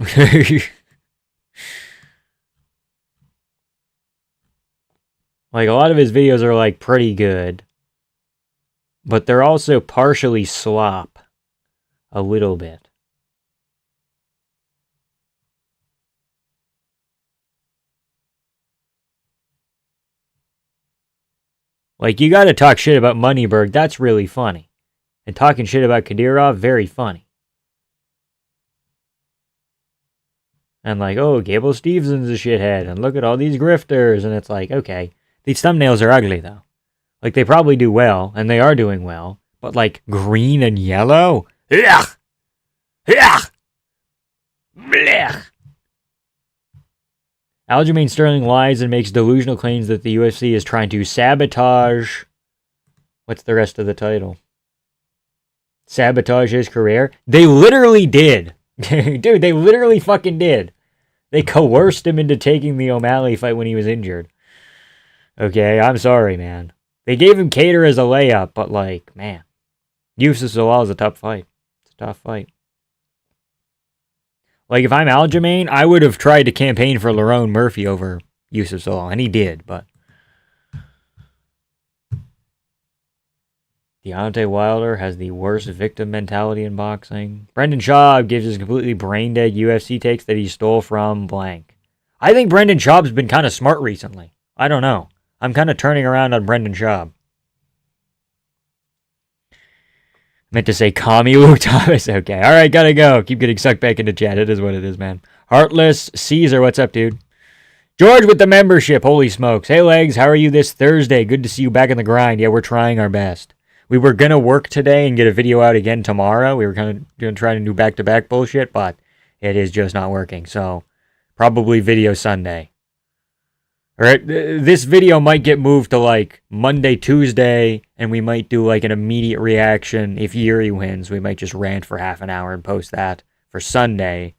Like, a lot of his videos are, like, pretty good. But they're also partially slop. A little bit. Like, you gotta talk shit about Moneyberg. That's really funny. And talking shit about Kadyrov, very funny. And like, oh, Gable Stevenson's a shithead. And look at all these grifters. And it's like, okay. These thumbnails are ugly, though. Like, they probably do well. And they are doing well. But, like, green and yellow? Ugh! Ugh! Blech! Aljamain Sterling lies and makes delusional claims that the UFC is trying to sabotage... What's the rest of the title? Sabotage his career? They literally did. Dude, they literally fucking did. They coerced him into taking the O'Malley fight when he was injured. Okay, I'm sorry, man. They gave him Cater as a layup, but like, man. Yusuf Zalal is a tough fight. It's a tough fight. Like, if I'm Aljamain, I would have tried to campaign for Lerone Murphy over Yusuf Zalal, and he did, but... Deontay Wilder has the worst victim mentality in boxing. Brendan Schaub gives his completely brain-dead UFC takes that he stole from blank. I think Brendan Schaub's been kind of smart recently. I don't know. I'm kind of turning around on Brendan Schaub. Meant to say commie Luke Thomas. Okay, alright, gotta go. Keep getting sucked back into chat. It is what it is, man. Heartless Caesar, what's up, dude? George with the membership. Holy smokes. Hey, Legs, how are you this Thursday? Good to see you back in the grind. Yeah, we're trying our best. We were going to work today and get a video out again tomorrow. We were kind of going to try to do back-to-back bullshit, but it is just not working. So, probably video Sunday. Alright, this video might get moved to like Monday, Tuesday, and we might do like an immediate reaction. If Yuri wins, we might just rant for half an hour and post that for Sunday,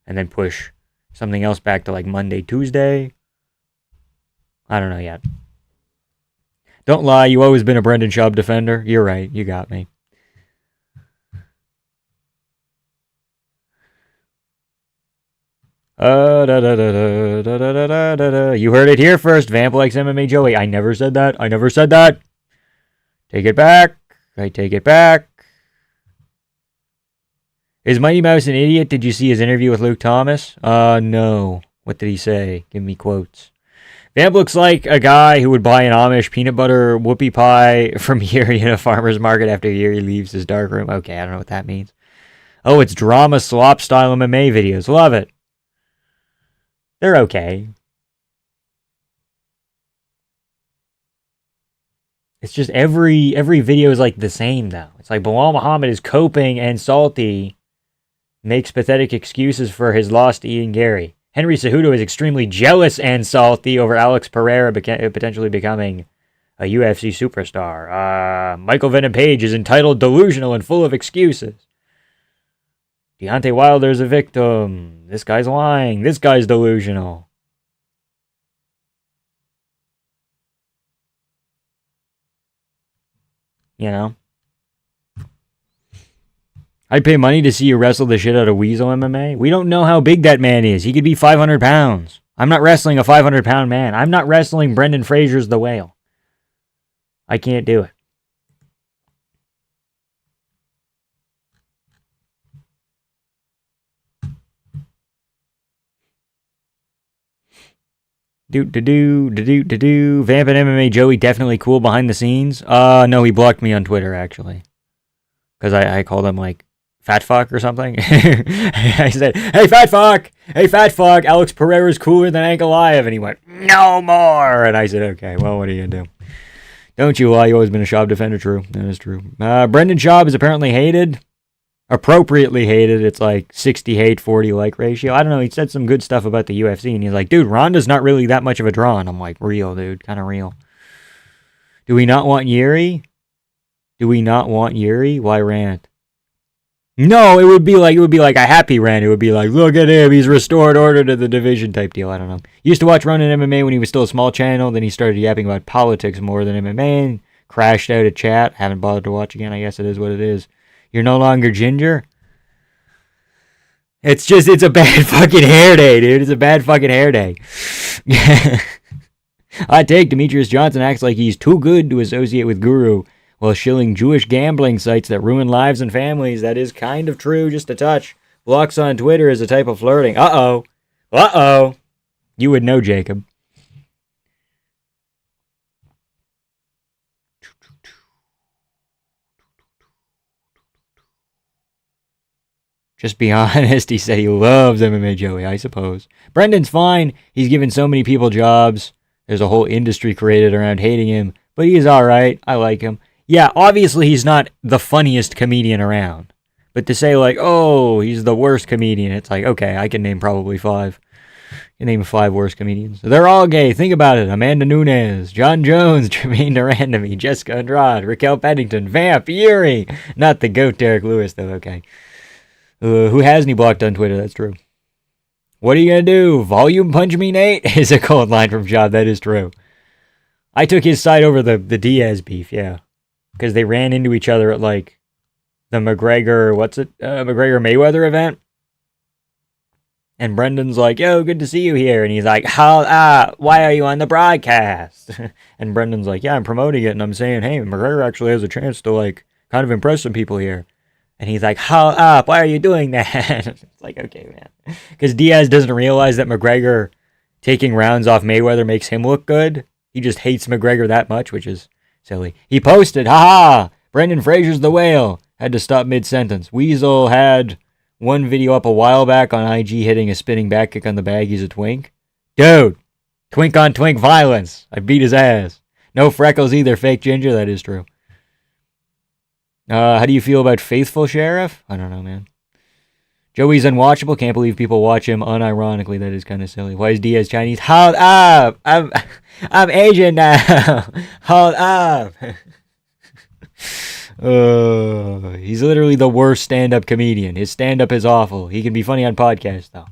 and then push something else back to like Monday, Tuesday. I don't know yet. Don't lie, you've always been a Brendan Schaub defender. You're right, you got me. You heard it here first. Vamp likes MMA Joey. I never said that. I never said that. Take it back. I take it back. Is Mighty Mouse an idiot? Did you see his interview with Luke Thomas? No. What did he say? Give me quotes. Vamp looks like a guy who would buy an Amish peanut butter whoopie pie from Yuri in a farmer's market after Yuri leaves his darkroom. Okay, I don't know what that means. Oh, it's drama slop style MMA videos. Love it. They're okay. It's just every video is like the same though. It's like Bilal Muhammad is coping and salty, makes pathetic excuses for his loss to Ian Gary. Henry Cejudo is extremely jealous and salty over Alex Pereira potentially becoming a UFC superstar. Michael Venom Page is entitled, delusional, and full of excuses. Deontay Wilder's a victim. This guy's lying. This guy's delusional. You know? I'd pay money to see you wrestle the shit out of Weasel MMA. We don't know how big that man is. He could be 500 pounds. I'm not wrestling a 500-pound man. I'm not wrestling Brendan Fraser's The Whale. I can't do it. Vamp and MMA Joey definitely cool behind the scenes. No, he blocked me on Twitter actually, because I called him like fat fuck or something. I said, "Hey fat fuck, Alex Pereira's cooler than Ankalaev," and he went, "No more." And I said, "Okay, well, what are you gonna do? Don't you lie? You've always been a Schaub defender." True, that is true. Brendan Schaub is apparently hated. Appropriately hated. It's like 60 hate, 40 like ratio. I don't know. He said some good stuff about the UFC, and he's like, dude, Ronda's not really that much of a draw. And I'm like, real, dude. Kind of real. Do we not want Yuri? Why rant? No, it would be like a happy rant. It would be like, look at him, he's restored order to the division type deal. I don't know. Used to watch Ronin MMA when he was still a small channel. Then he started yapping about politics more than MMA and crashed out of chat. Haven't bothered to watch again. I guess it is what it is. You're no longer ginger? It's a bad fucking hair day, dude. It's a bad fucking hair day. I take Demetrius Johnson acts like he's too good to associate with Guru while shilling Jewish gambling sites that ruin lives and families. That is kind of true, just a touch. Blocks on Twitter is a type of flirting. Uh-oh. You would know, Jacob. Just be honest, he said he loves MMA Joey, I suppose. Brendan's fine. He's given so many people jobs. There's a whole industry created around hating him, but he is alright. I like him. Yeah, obviously he's not the funniest comedian around. But to say like, oh, he's the worst comedian, it's like, okay, I can name probably 5. I can name 5 worst comedians. They're all gay. Think about it. Amanda Nunes, John Jones, Jermaine Durandamy, Jessica Andrade, Raquel Pennington, Vamp, Yuri. Not the GOAT Derek Lewis, though, okay. Who hasn't he blocked on Twitter? That's true. What are you going to do? Volume punch me, Nate? Is a cold line from Job. That is true. I took his side over the Diaz beef, yeah. Because they ran into each other at, like, the McGregor-Mayweather event. And Brendan's like, yo, good to see you here. And he's like, why are you on the broadcast? And Brendan's like, yeah, I'm promoting it. And I'm saying, hey, McGregor actually has a chance to, like, kind of impress some people here. And he's like, hold up, why are you doing that? It's like, okay, man. Because Diaz doesn't realize that McGregor taking rounds off Mayweather makes him look good. He just hates McGregor that much, which is silly. He posted, Brendan Fraser's the whale. Had to stop mid-sentence. Weasel had one video up a while back on IG hitting a spinning back kick on the bag. He's a twink. Dude, twink on twink violence. I beat his ass. No freckles either, fake ginger. That is true. How do you feel about Faithful Sheriff? I don't know, man. Joey's unwatchable. Can't believe people watch him unironically. That is kind of silly. Why is Diaz Chinese? Hold up. I'm Asian now. Hold up. He's literally the worst stand-up comedian. His stand-up is awful. He can be funny on podcasts, though.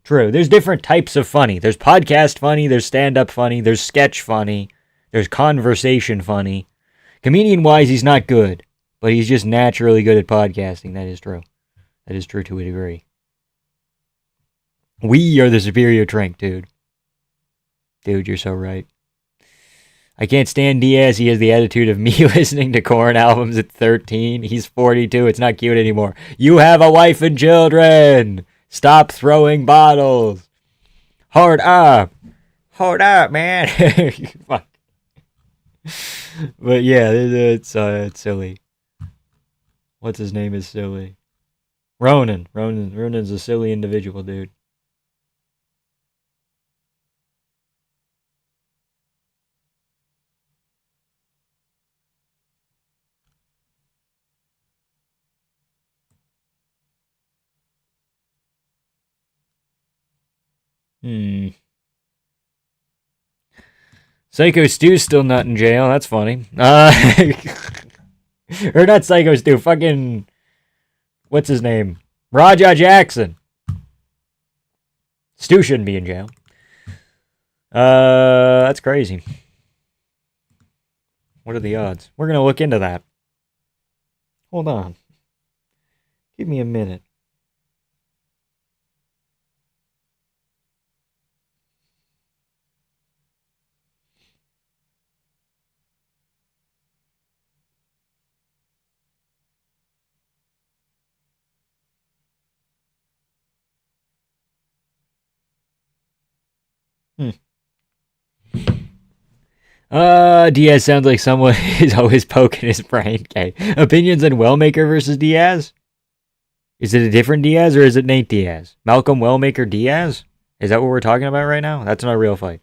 True. There's different types of funny. There's podcast funny. There's stand-up funny. There's sketch funny. There's conversation funny. Comedian-wise, he's not good. But he's just naturally good at podcasting. That is true. That is true to a degree. We are the superior drink, dude. Dude, you're so right. I can't stand Diaz. He has the attitude of me listening to Korn albums at 13. He's 42. It's not cute anymore. You have a wife and children. Stop throwing bottles. Hold up. Hold up, man. Fuck. But yeah, it's silly. What's his name is silly. Ronan's a silly individual, dude. Psycho Stu's still not in jail. That's funny. Or not Psycho Stu. Fucking... What's his name? Raja Jackson. Stu shouldn't be in jail. That's crazy. What are the odds? We're going to look into that. Hold on. Give me a minute. Diaz sounds like someone is always poking his brain. Okay. Opinions on Wellmaker versus Diaz? Is it a different Diaz or is it Nate Diaz? Malcolm Wellmaker Diaz? Is that what we're talking about right now? That's not a real fight.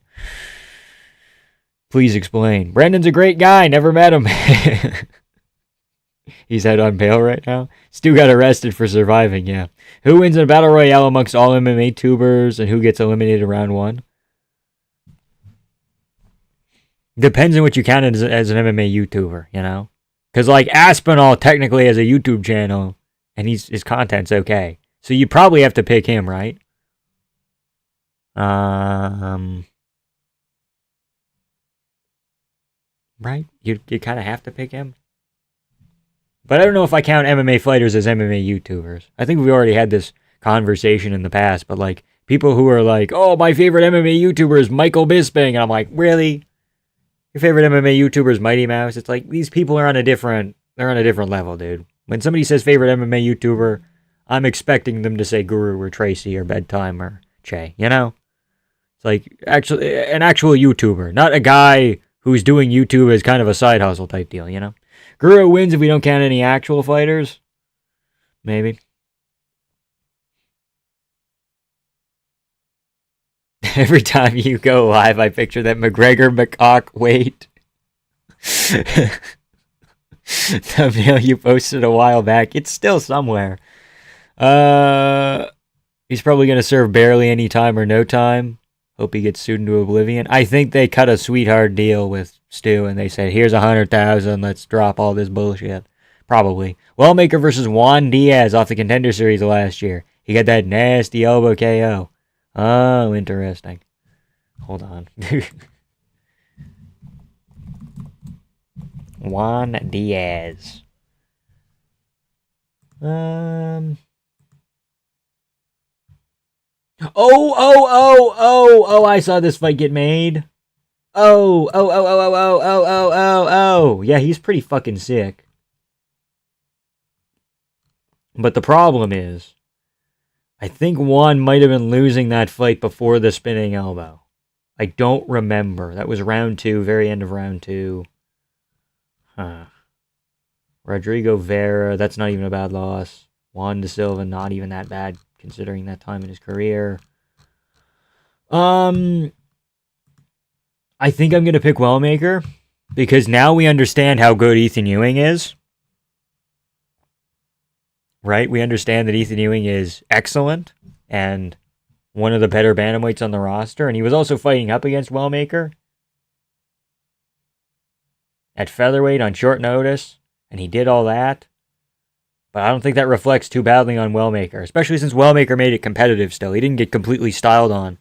Please explain. Brandon's a great guy. Never met him. He's out on bail right now. Stu got arrested for surviving, yeah. Who wins in a battle royale amongst all MMA tubers and who gets eliminated in round one? Depends on what you count as an MMA YouTuber, you know? Because, like, Aspinall technically has a YouTube channel, and his content's okay. So you probably have to pick him, right? Right? You kind of have to pick him. But I don't know if I count MMA fighters as MMA YouTubers. I think we already had this conversation in the past, but, like, people who are like, oh, my favorite MMA YouTuber is Michael Bisping, and I'm like, really? Your favorite MMA YouTuber is Mighty Mouse? It's like, these people are on a different level, dude. When somebody says favorite MMA YouTuber, I'm expecting them to say Guru or Tracy or Bedtime or Che, you know? It's like, actually, an actual YouTuber, not a guy who's doing YouTube as kind of a side hustle type deal, you know? Guru wins if we don't count any actual fighters. Maybe. Every time you go live, I picture that McGregor McCock weight thumbnail you posted a while back. It's still somewhere. He's probably going to serve barely any time or no time. Hope he gets sued into oblivion. I think they cut a sweetheart deal with Stu and they said, here's 100,000. Let's drop all this bullshit. Probably. Wellmaker versus Juan Diaz off the Contender Series last year. He got that nasty elbow KO. Oh, interesting. Hold on. Juan Diaz. Oh, I saw this fight get made. Oh. Yeah, he's pretty fucking sick. But the problem is, I think Juan might have been losing that fight before the spinning elbow. I don't remember. That was round 2, very end of round 2. Rodrigo Vera, that's not even a bad loss. Juan De Silva, not even that bad considering that time in his career. I think I'm going to pick Wellmaker because now we understand how good Ethan Ewing is. Right? We understand that Ethan Ewing is excellent and one of the better bantamweights on the roster. And he was also fighting up against Wellmaker at featherweight on short notice. And he did all that. But I don't think that reflects too badly on Wellmaker, especially since Wellmaker made it competitive still. He didn't get completely styled on.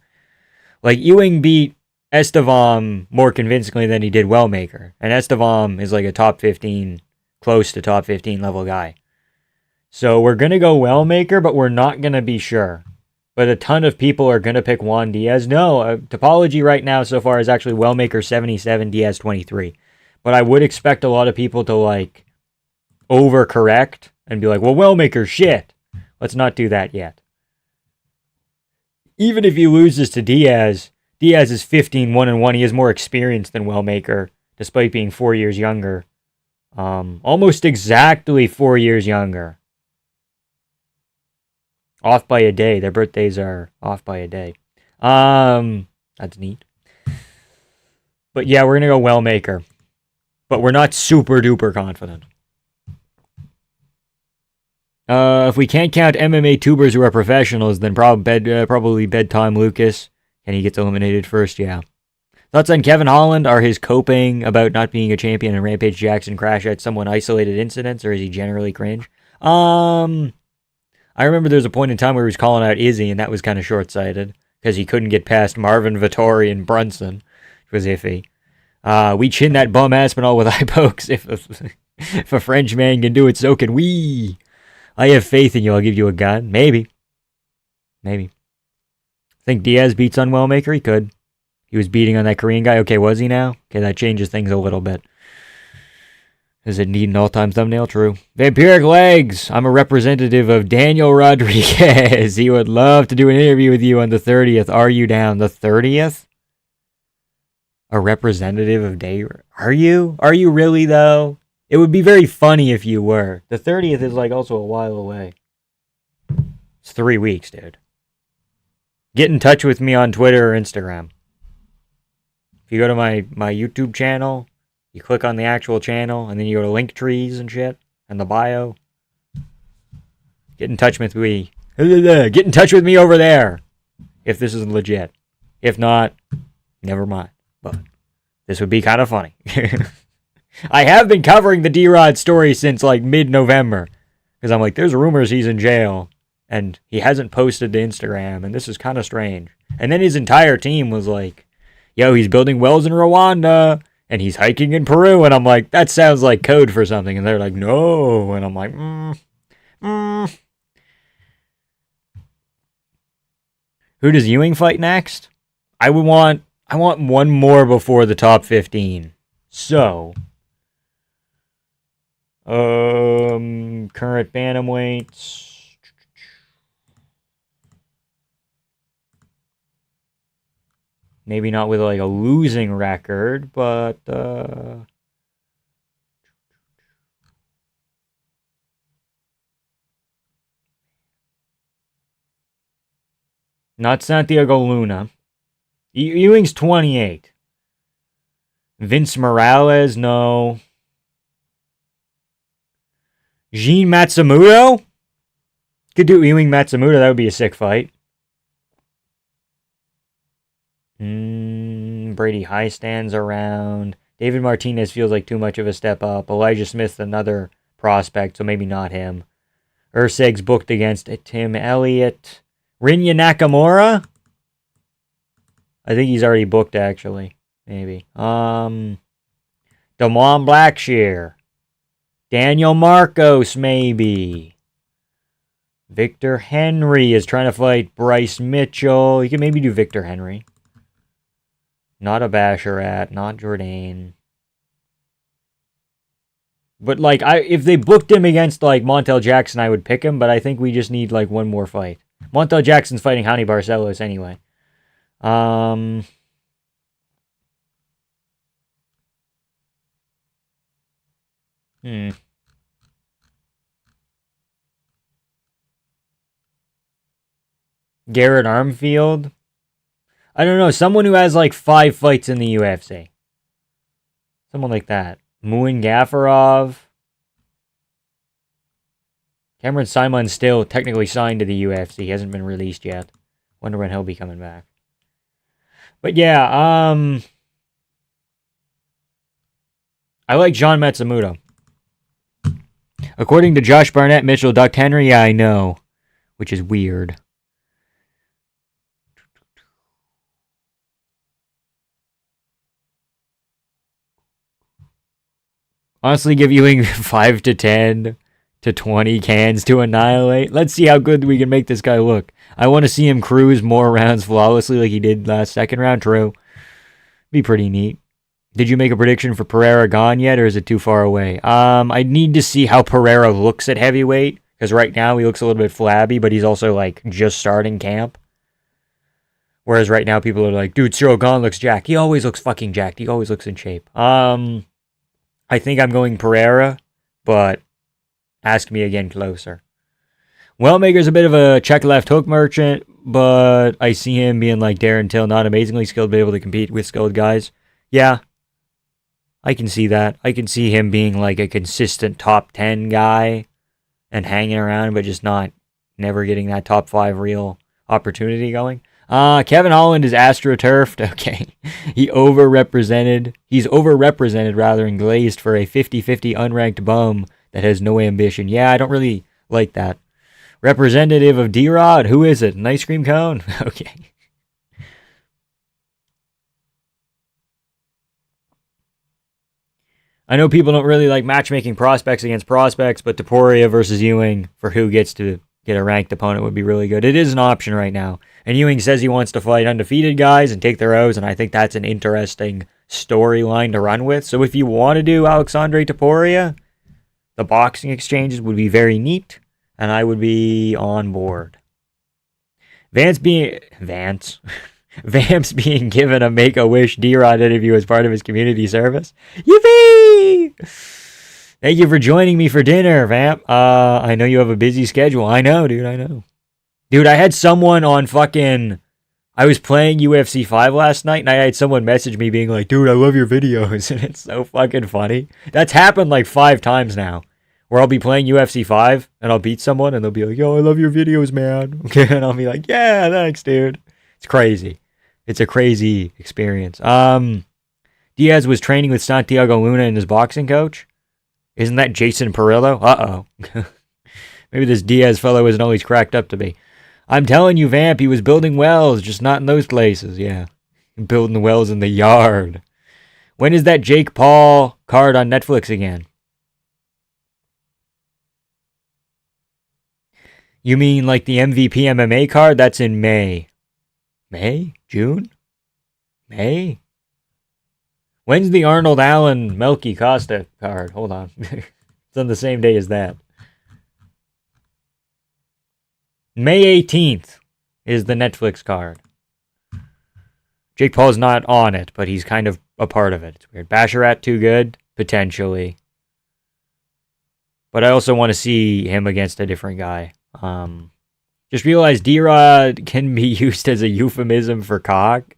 Like, Ewing beat Estevam more convincingly than he did Wellmaker. And Estevam is like a top 15, close to top 15 level guy. So we're going to go Wellmaker, but we're not going to be sure. But a ton of people are going to pick Juan Diaz. No, Topology right now so far is actually Wellmaker 77, Diaz 23. But I would expect a lot of people to, like, overcorrect and be like, well, Wellmaker, shit. Let's not do that yet. Even if he loses to Diaz, Diaz is 15-1-1. He has more experience than Wellmaker, despite being 4 years younger. Almost exactly 4 years younger. Off by a day. Their birthdays are off by a day. That's neat. But yeah, we're gonna go Wellmaker. But we're not super duper confident. If we can't count MMA tubers who are professionals, then probably Bedtime Lucas. And he gets eliminated first, yeah. Thoughts on Kevin Holland? Are his coping about not being a champion and Rampage Jackson crash at someone isolated incidents, or is he generally cringe? I remember there was a point in time where he was calling out Izzy, and that was kind of short-sighted, because he couldn't get past Marvin Vettori and Brunson, which was iffy. We chin that bum Aspinall with eye pokes. If a French man can do it, so can we. I have faith in you. I'll give you a gun. Maybe. Think Diaz beats on Wellmaker? He could. He was beating on that Korean guy. Okay, was he now? Okay, that changes things a little bit. Does it need an all-time thumbnail? True. Vampiric Legs. I'm a representative of Daniel Rodriguez. He would love to do an interview with you on the 30th. Are you down? The 30th? A representative of Day? Are you? Are you really, though? It would be very funny if you were. The 30th is, like, also a while away. It's 3 weeks, dude. Get in touch with me on Twitter or Instagram. If you go to my YouTube channel, you click on the actual channel, and then you go to link trees and shit, and the bio. Get in touch with me. Get in touch with me over there, if this is legit. If not, never mind. But this would be kind of funny. I have been covering the D-Rod story since, like, mid-November. Because I'm like, there's rumors he's in jail. And he hasn't posted to Instagram, and this is kind of strange. And then his entire team was like, yo, he's building wells in Rwanda, and he's hiking in Peru. And I'm like, that sounds like code for something. And they're like, no. And I'm like, Who does Ewing fight next? I want one more before the top 15. So, current bantamweights. Maybe not with, like, a losing record, but, not Santiago Luna. Ewing's 28. Vince Morales, no. Jean Matsumoto? Could do Ewing Matsumoto, that would be a sick fight. Brady Highstand's around. David Martinez feels like too much of a step up. Elijah Smith's another prospect, so maybe not him. Urseg's booked against Tim Elliott. Rinya Nakamura? I think he's already booked, actually. Maybe. Damon Blackshear. Daniel Marcos, maybe. Victor Henry is trying to fight Bryce Mitchell. You can maybe do Victor Henry. Not a Basharat, not Jourdain. But, like, if they booked him against, like, Montel Jackson, I would pick him, but I think we just need, like, one more fight. Montel Jackson's fighting Hani Barcelos anyway. Garrett Armfield? I don't know, someone who has like 5 fights in the UFC. Someone like that. Muin Gafarov. Cameron Simon's still technically signed to the UFC. He hasn't been released yet. Wonder when he'll be coming back. But yeah, I like John Matsumoto. According to Josh Barnett, Mitchell ducked Henry, yeah, I know. Which is weird. Honestly, give Ewing 5 to 10 to 20 cans to annihilate. Let's see how good we can make this guy look. I want to see him cruise more rounds flawlessly like he did last second round. True. Be pretty neat. Did you make a prediction for Pereira gone yet, or is it too far away? I need to see how Pereira looks at heavyweight, because right now he looks a little bit flabby, but he's also like just starting camp. Whereas right now people are like, dude, Cyril Gahn looks jacked. He always looks fucking jacked. He always looks in shape. I think I'm going Pereira, but ask me again closer. Wellmaker's a bit of a check left hook merchant, but I see him being like Darren Till, not amazingly skilled, but able to compete with skilled guys. Yeah, I can see that. I can see him being like a consistent top 10 guy and hanging around, but just never getting that top 5 real opportunity going. Kevin Holland is astroturfed. Okay. He's overrepresented rather and glazed for a 50-50 unranked bum that has no ambition. Yeah, I don't really like that. Representative of D-Rod? Who is it? An ice cream cone? Okay. I know people don't really like matchmaking prospects against prospects, but Topuria versus Ewing for who gets to get a ranked opponent would be really good. It is an option right now. And Ewing says he wants to fight undefeated guys and take their O's, and I think that's an interesting storyline to run with. So if you want to do Alexandre Topuria, the boxing exchanges would be very neat, and I would be on board. Vamps being given a Make-A-Wish D-Rod interview as part of his community service. Yippee! Thank you for joining me for dinner, Vamp. I know you have a busy schedule. I know, dude, I know. Dude, I had someone on fucking... I was playing UFC 5 last night, and I had someone message me being like, dude, I love your videos, and it's so fucking funny. That's happened like 5 times now, where I'll be playing UFC 5, and I'll beat someone, and they'll be like, yo, I love your videos, man. Okay, and I'll be like, yeah, thanks, dude. It's crazy. It's a crazy experience. Diaz was training with Santiago Luna and his boxing coach. Isn't that Jason Perillo? Uh-oh. Maybe this Diaz fellow isn't always cracked up to be. I'm telling you, Vamp, he was building wells, just not in those places, yeah. Building wells in the yard. When is that Jake Paul card on Netflix again? You mean like the MVP MMA card? That's in May. May? June? May? When's the Arnold Allen Melky Costa card? Hold on. It's on the same day as that. May 18th is the Netflix card. Jake Paul's not on it, but he's kind of a part of it. It's weird. Basharat too good? Potentially. But I also want to see him against a different guy. Just realized D-Rod can be used as a euphemism for cock.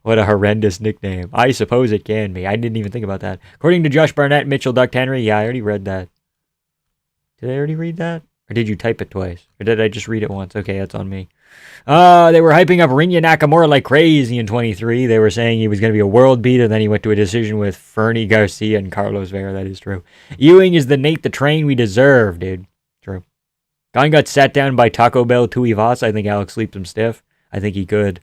What a horrendous nickname. I suppose it can be. I didn't even think about that. According to Josh Barnett, Mitchell Duck Henry. Yeah, I already read that. Did I already read that? Or did you type it twice? Or did I just read it once? Okay, that's on me. They were hyping up Rinya Nakamura like crazy in 23. They were saying he was going to be a world beater. Then he went to a decision with Fernie Garcia and Carlos Vera. That is true. Ewing is the Nate the Train we deserve, dude. True. Guy got sat down by Taco Bell Tuivasa. I think Alex sleeps him stiff. I think he could.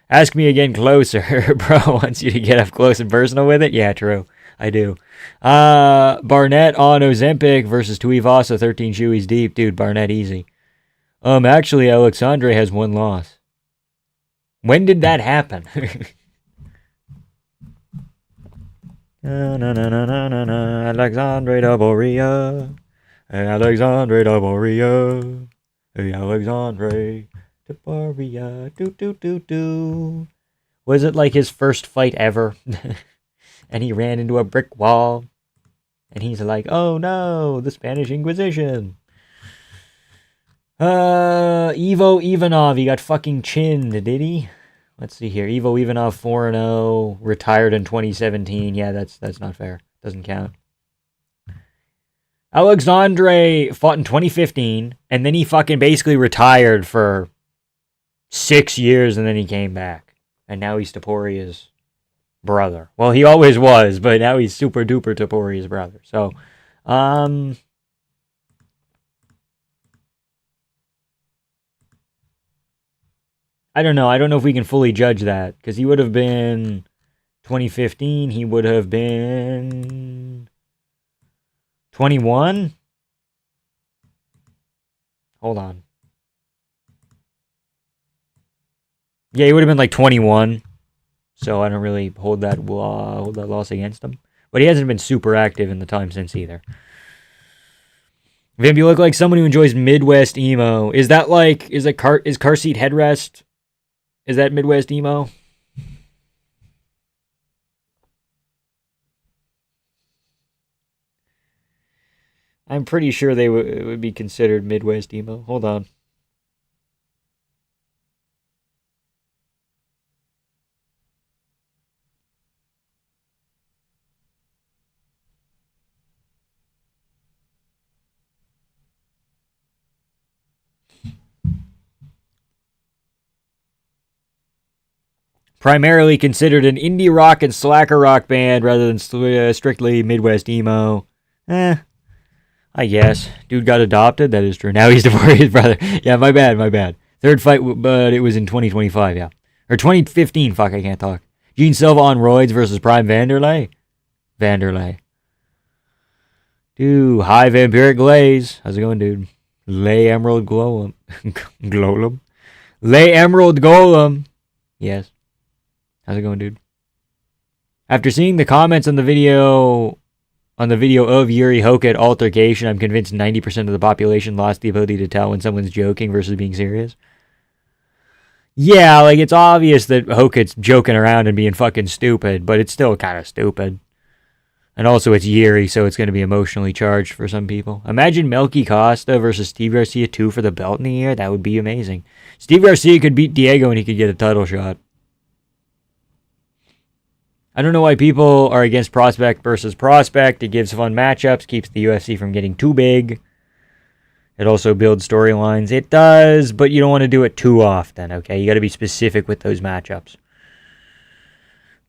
Ask me again closer. Bro wants you to get up close and personal with it. Yeah, true. I do. Barnett on Ozempic versus Tuivasa, 13 shoeies deep. Dude, Barnett easy. Actually, Alexandre has 1 loss. When did that happen? Alexandre Topuria. Alexandre Topuria. Alexandre Topuria. Do. Was it like his first fight ever? And he ran into a brick wall. And he's like, oh no, the Spanish Inquisition. Ivo Ivanov, he got fucking chinned, did he? Let's see here. Ivo Ivanov 4-0, retired in 2017. Yeah, that's not fair. Doesn't count. Alexandre fought in 2015, and then he fucking basically retired for 6 years, and then he came back. And now he's Topuria's brother. Well, he always was, but now he's super duper Topuria's brother. So, I don't know. I don't know if we can fully judge that, because he would have been 2015. He would have been 21. Hold on. Yeah, he would have been like 21, so I don't really hold that loss against him. But he hasn't been super active in the time since either. Vimp, you look like someone who enjoys Midwest emo. Is that like is car seat headrest? Is that Midwest emo? I'm pretty sure they would be considered Midwest emo. Hold on. Primarily considered an indie rock and slacker rock band rather than strictly Midwest emo. I guess. Dude got adopted. That is true. Now he's divorced his brother. Yeah, my bad. Third fight, but it was in 2025, yeah. Or 2015, fuck, I can't talk. Gene Silva on roids versus Prime Vanderlei. Dude, high vampiric glaze. How's it going, dude? Lay Emerald Golem. Golem? Lay Emerald Golem. Yes. How's it going, dude? After seeing the comments on the video of Yuri Hokat altercation, I'm convinced 90% of the population lost the ability to tell when someone's joking versus being serious. Yeah, like it's obvious that Hokat's joking around and being fucking stupid, but it's still kind of stupid. And also it's Yuri, so it's going to be emotionally charged for some people. Imagine Melky Costa versus Steve Garcia 2 for the belt in the year. That would be amazing. Steve Garcia could beat Diego and he could get a title shot. I don't know why people are against prospect versus prospect. It gives fun matchups, keeps the UFC from getting too big. It also builds storylines. It does, but you don't want to do it too often, okay? You got to be specific with those matchups.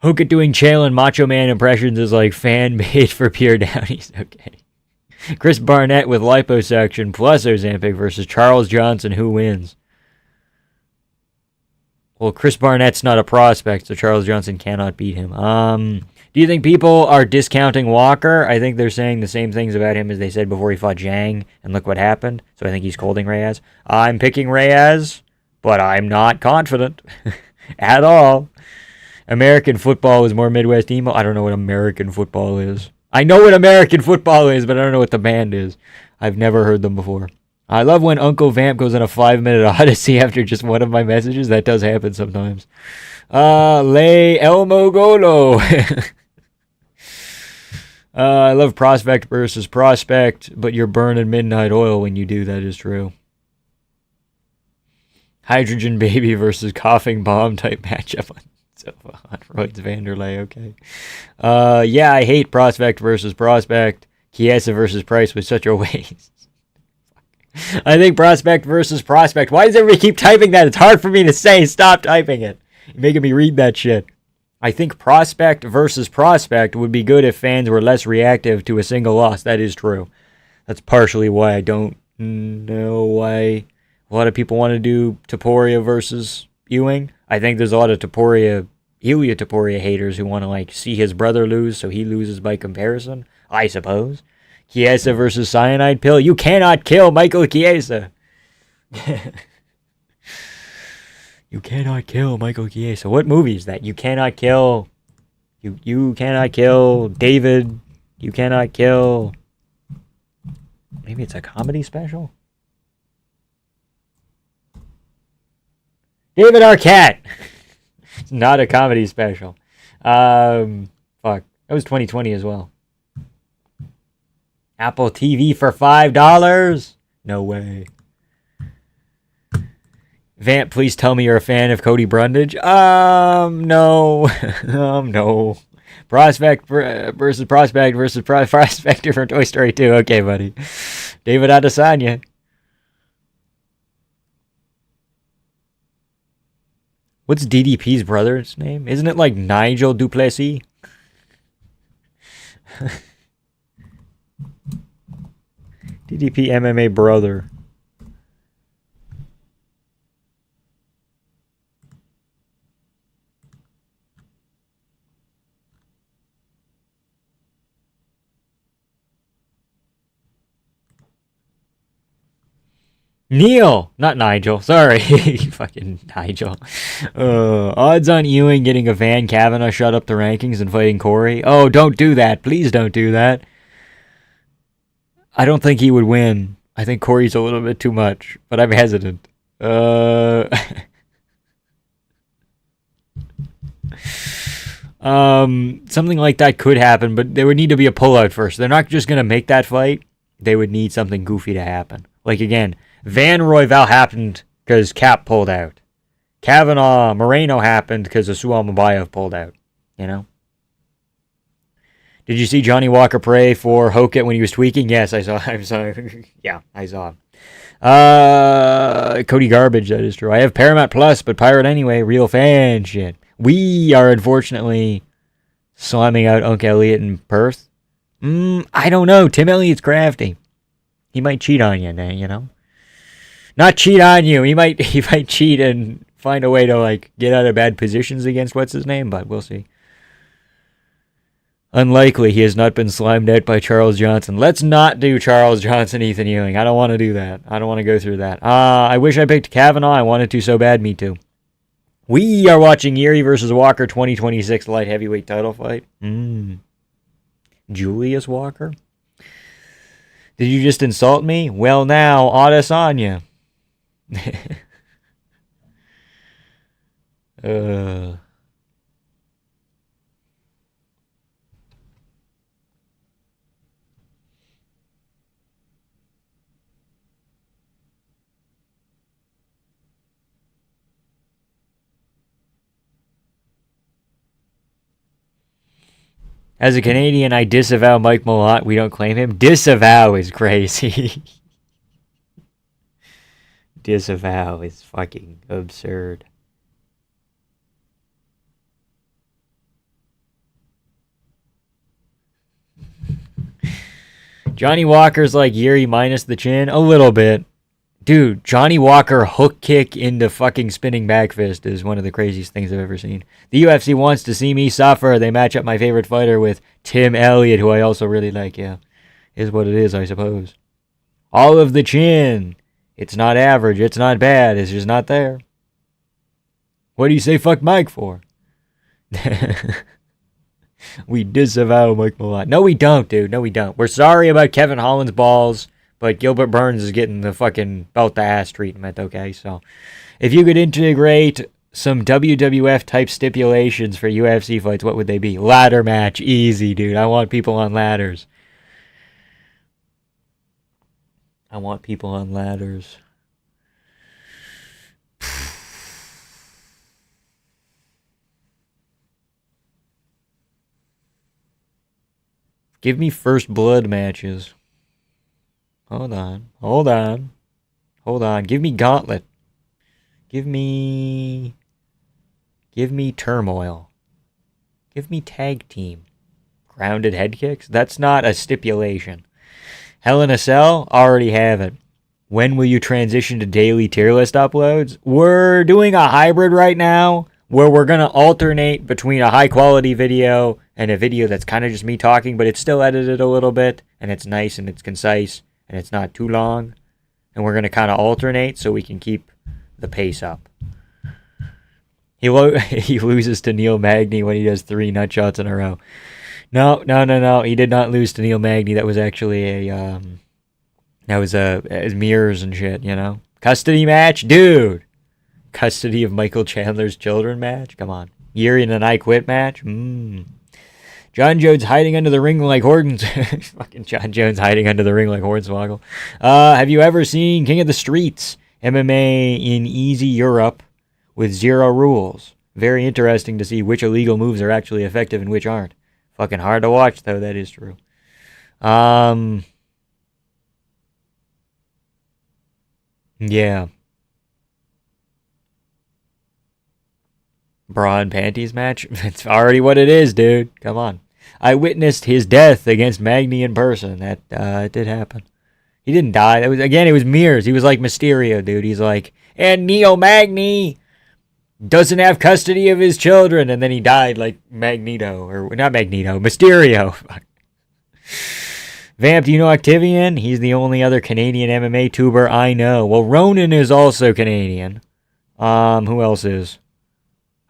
Hokat doing Chael and Macho Man impressions is like fan made for pure downies, okay? Chris Barnett with liposuction plus Ozempic versus Charles Johnson. Who wins? Well, Chris Barnett's not a prospect, so Charles Johnson cannot beat him. Do you think people are discounting Walker? I think they're saying the same things about him as they said before he fought Zhang, and look what happened. So I think he's holding Reyes. I'm picking Reyes, but I'm not confident at all. American football is more Midwest emo. I don't know what American football is. I know what American football is, but I don't know what the band is. I've never heard them before. I love when Uncle Vamp goes on a 5-minute odyssey after just one of my messages. That does happen sometimes. Le Elmo Golo. I love prospect versus prospect, but you're burning midnight oil when you do. That is true. Hydrogen baby versus coughing bomb type matchup on Royds Vanderlei. Okay. Yeah, I hate prospect versus prospect. Chiesa versus Price was such a waste. I think prospect versus prospect. Why does everybody keep typing that? It's hard for me to say. Stop typing it. You're making me read that shit. I think prospect versus prospect would be good if fans were less reactive to a single loss. That is true. That's partially why I don't know why a lot of people want to do Topuria versus Ewing. I think there's a lot of Ilya Topuria haters who want to like see his brother lose so he loses by comparison, I suppose. Chiesa versus Cyanide Pill. You cannot kill Michael Chiesa. You cannot kill Michael Chiesa. What movie is that? You cannot kill. You cannot kill David. You cannot kill. Maybe it's a comedy special. David Arquette. It's not a comedy special. Fuck. That was 2020 as well. Apple TV for $5? No way. Vamp, please tell me you're a fan of Cody Brundage. No. No. Prospect versus Prospect versus Prospector from Toy Story 2. Okay, buddy. David Adesanya. What's DDP's brother's name? Isn't it like Nigel Duplessis? DDP MMA brother. Neil, not Nigel. Sorry, fucking Nigel. Odds on Ewing getting a Van Kavanaugh shut up the rankings and fighting Corey. Oh, don't do that. Please don't do that. I don't think he would win. I think Corey's a little bit too much, but I'm hesitant. Something like that could happen, but there would need to be a pullout first. They're not just gonna make that fight. They would need something goofy to happen. Like again, Van Royval happened because Cap pulled out. Kavanaugh Moreno happened because Asual Mabayev pulled out. You know. Did you see Johnny Walker pray for Hokett when he was tweaking? Yes, I saw. I'm sorry. Yeah, I saw. Cody Garbage. That is true. I have Paramount Plus, but pirate anyway. Real fan shit. We are unfortunately slamming out Unc Elliott in Perth. I don't know. Tim Elliott's crafty. He might cheat on you, you know. Not cheat on you. He might cheat and find a way to like get out of bad positions against what's his name, but we'll see. Unlikely he has not been slimed out by Charles Johnson. Let's not do Charles Johnson, Ethan Ewing. I don't want to do that. I don't want to go through that. I wish I picked Kavanaugh. I wanted to so bad. Me too. We are watching Yuri versus Walker 2026 light heavyweight title fight. Julius Walker? Did you just insult me? Well, now, Adesanya. As a Canadian, I disavow Mike Malott. We don't claim him. Disavow is crazy. Disavow is fucking absurd. Johnny Walker's like Yuri minus the chin. A little bit. Dude, Johnny Walker hook kick into fucking spinning back fist is one of the craziest things I've ever seen. The UFC wants to see me suffer. They match up my favorite fighter with Tim Elliott, who I also really like. Yeah, is what it is, I suppose. All of the chin. It's not average. It's not bad. It's just not there. What do you say fuck Mike for? We disavow Mike Malott. No, we don't, dude. No, we don't. We're sorry about Kevin Holland's balls. But Gilbert Burns is getting the fucking belt-to-ass treatment, okay? So, if you could integrate some WWF type stipulations for UFC fights, what would they be? Ladder match, easy, dude. I want people on ladders. I want people on ladders. Give me first blood matches. Hold on. Give me Gauntlet. Give me Turmoil. Give me Tag Team. Grounded head kicks? That's not a stipulation. Hell in a Cell? Already have it. When will you transition to daily tier list uploads? We're doing a hybrid right now where we're going to alternate between a high quality video and a video that's kind of just me talking, but it's still edited a little bit and it's nice and it's concise. And it's not too long. And we're going to kind of alternate so we can keep the pace up. He loses to Neil Magny when he does 3 nut shots in a row. No. He did not lose to Neil Magny. That was actually mirrors and shit, you know. Custody match? Dude. Custody of Michael Chandler's children match? Come on. Yuri and an I Quit match? John Jones hiding under the ring like Hortons. Fucking John Jones hiding under the ring like Hornswoggle. Have you ever seen King of the Streets? MMA in easy Europe with 0 rules. Very interesting to see which illegal moves are actually effective and which aren't. Fucking hard to watch, though. That is true. Yeah. Bra and panties match? It's already what it is, dude. Come on. I witnessed his death against Magny in person. That did happen. He didn't die. It was mirrors. He was like Mysterio, dude. He's like, and Neo Magny doesn't have custody of his children. And then he died like Magneto. Or not Magneto, Mysterio. Vamp, do you know Activian? He's the only other Canadian MMA tuber I know. Well, Ronan is also Canadian. Who else is?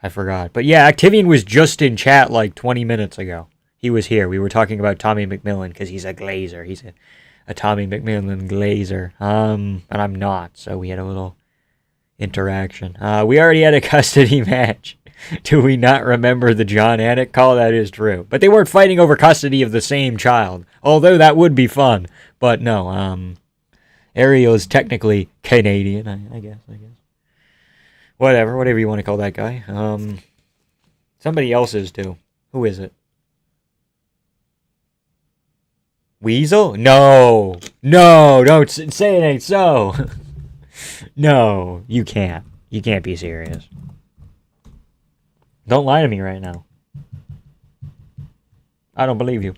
I forgot. But yeah, Activian was just in chat like 20 minutes ago. He was here. We were talking about Tommy McMillan because he's a glazer. He's a Tommy McMillan glazer. And I'm not, so we had a little interaction. We already had a custody match. Do we not remember the John Anik call? That is true. But they weren't fighting over custody of the same child. Although that would be fun. But no, Ariel is technically Canadian, I guess. Whatever you want to call that guy. Somebody else is too. Who is it? Weasel? No, don't say it ain't so. No, you can't. You can't be serious. Don't lie to me right now. I don't believe you.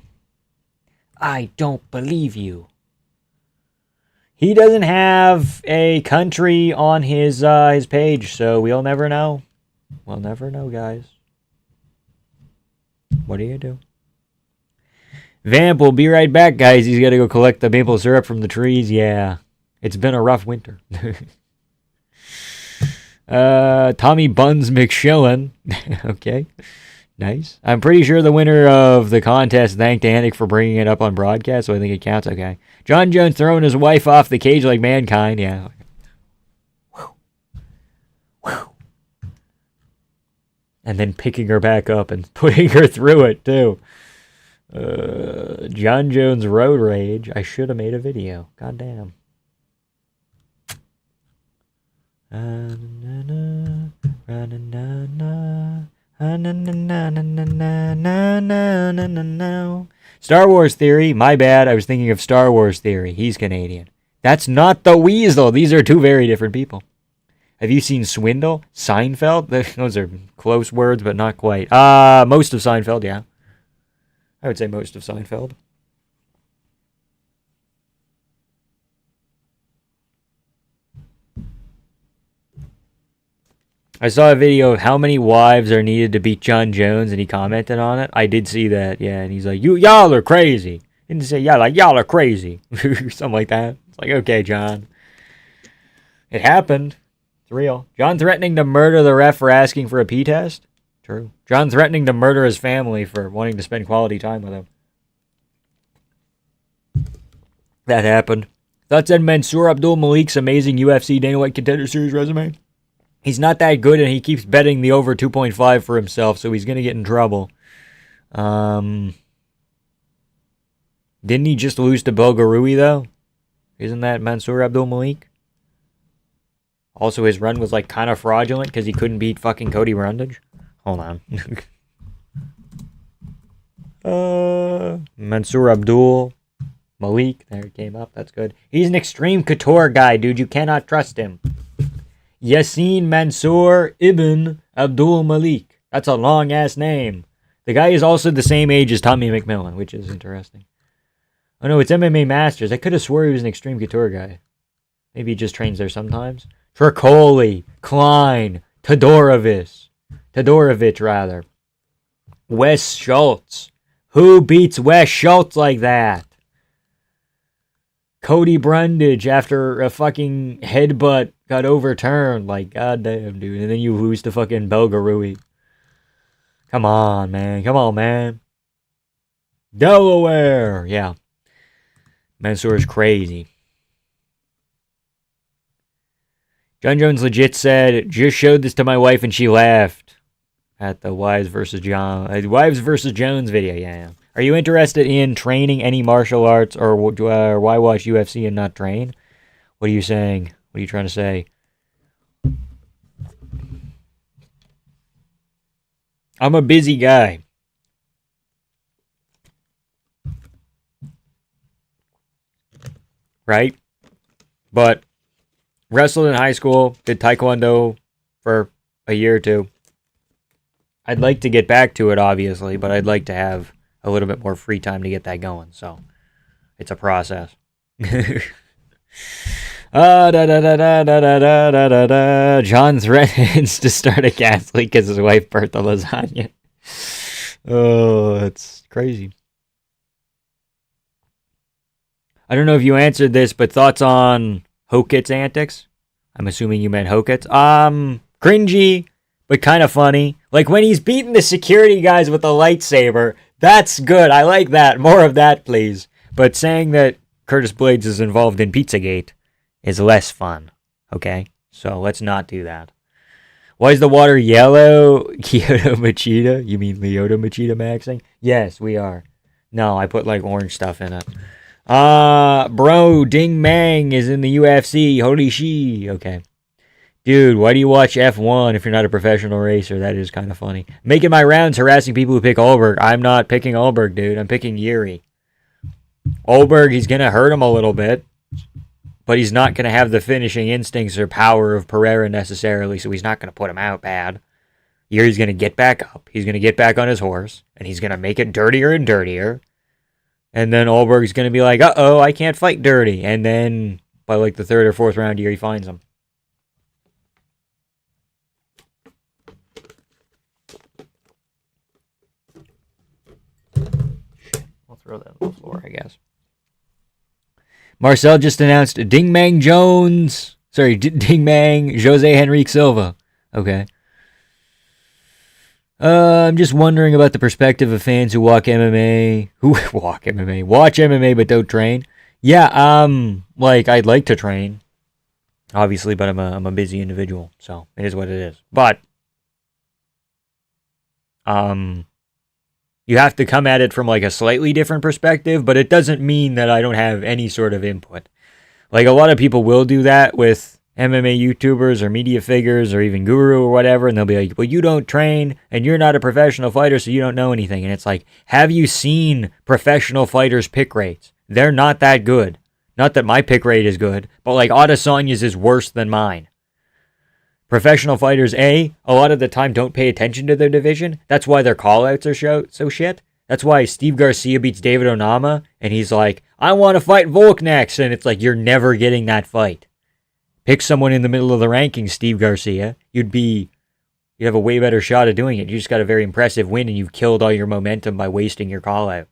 I don't believe you. He doesn't have a country on his page, so we'll never know. We'll never know, guys. What do you do? Vamp will be right back, guys. He's got to go collect the maple syrup from the trees. Yeah, it's been a rough winter. Tommy Buns McShillen. Okay, nice. I'm pretty sure the winner of the contest thanked Anik for bringing it up on broadcast, so I think it counts. Okay. John Jones throwing his wife off the cage like Mankind. Yeah. And then picking her back up and putting her through it, too. John Jones Road Rage. I should have made a video. God damn. Star Wars Theory. My bad. I was thinking of Star Wars Theory. He's Canadian. That's not the Weasel. These are two very different people. Have you seen Swindle? Seinfeld? Those are close words, but not quite. Most of Seinfeld, yeah. I would say most of Seinfeld. I saw a video of how many wives are needed to beat John Jones, and he commented on it. I did see that, yeah, and he's like, y'all are crazy. He didn't say, yeah, like, y'all are crazy. Something like that. It's like, okay, John. It happened. It's real. John threatening to murder the ref for asking for a pee test? True. John threatening to murder his family for wanting to spend quality time with him. That happened. Thoughts on Mansoor Abdul Malik's amazing UFC Dana White Contender Series resume? He's not that good, and he keeps betting the over 2.5 for himself, so he's going to get in trouble. Didn't he just lose to Belgarui, though? Isn't that Mansoor Abdul Malik? Also, his run was, like, kind of fraudulent because he couldn't beat fucking Cody Rundage. Hold on. Mansoor Abdul Malik. There it came up. That's good. He's an extreme couture guy, dude. You cannot trust him. Yassine Mansour Ibn Abdul Malik. That's a long-ass name. The guy is also the same age as Tommy McMillan, which is interesting. Oh, no, it's MMA Masters. I could have swore he was an extreme couture guy. Maybe he just trains there sometimes. Tricoli, Klein, Todorovich, rather. Wes Schultz. Who beats Wes Schultz like that? Cody Brundage after a fucking headbutt got overturned. Like, goddamn, dude. And then you lose to fucking Belgarui. Come on, man. Delaware. Yeah. Mansoor is crazy. John Jones legit said, just showed this to my wife and she laughed at the Wives versus Jones video. Yeah. Are you interested in training any martial arts, or why watch UFC and not train? What are you saying? What are you trying to say? I'm a busy guy. Right? But wrestled in high school, did taekwondo for a year or two. I'd like to get back to it, obviously, but I'd like to have a little bit more free time to get that going. So it's a process. John threatens to start a gas leak because his wife burnt the lasagna. Oh, that's crazy. I don't know if you answered this, but thoughts on Hokit's antics? I'm assuming you meant Hokit's. Cringy, but kind of funny. Like when he's beating the security guys with a lightsaber, that's good. I like that. More of that, please. But saying that Curtis Blades is involved in Pizzagate is less fun. Okay? So let's not do that. Why is the water yellow? Kyoto Machida? You mean Leota Machida maxing? Yes, we are. No, I put like orange stuff in it. Bro, Ding Mang is in the UFC. Holy she. Okay. Dude, why do you watch F1 if you're not a professional racer? That is kind of funny. Making my rounds harassing people who pick Ulberg. I'm not picking Ulberg, dude. I'm picking Yuri. Ulberg, he's going to hurt him a little bit. But he's not going to have the finishing instincts or power of Pereira necessarily, so he's not going to put him out bad. Yuri's going to get back up. He's going to get back on his horse, and he's going to make it dirtier and dirtier. And then Ulberg's going to be like, uh-oh, I can't fight dirty. And then by like the third or fourth round, Yuri finds him. I'll throw that on the floor, I guess. Marcel just announced Ding Mang Jones. Sorry, Ding Mang Jose Henrique Silva. Okay. I'm just wondering about the perspective of fans who watch MMA but don't train. Yeah, like I'd like to train, obviously, but I'm a busy individual, so it is what it is. But you have to come at it from like a slightly different perspective, but it doesn't mean that I don't have any sort of input. Like a lot of people will do that with MMA YouTubers or media figures or even Guru or whatever, and they'll be like, well, you don't train and you're not a professional fighter, so you don't know anything. And it's like, have you seen professional fighters' pick rates? They're not that good. Not that my pick rate is good, but like Adesanya's is worse than mine. Professional fighters, a lot of the time don't pay attention to their division. That's why their call-outs are so shit. That's why Steve Garcia beats David Onama, and he's like, I want to fight Volk next. And it's like, you're never getting that fight. Pick someone in the middle of the rankings, Steve Garcia. You'd have a way better shot at doing it. You just got a very impressive win, and you've killed all your momentum by wasting your call-out.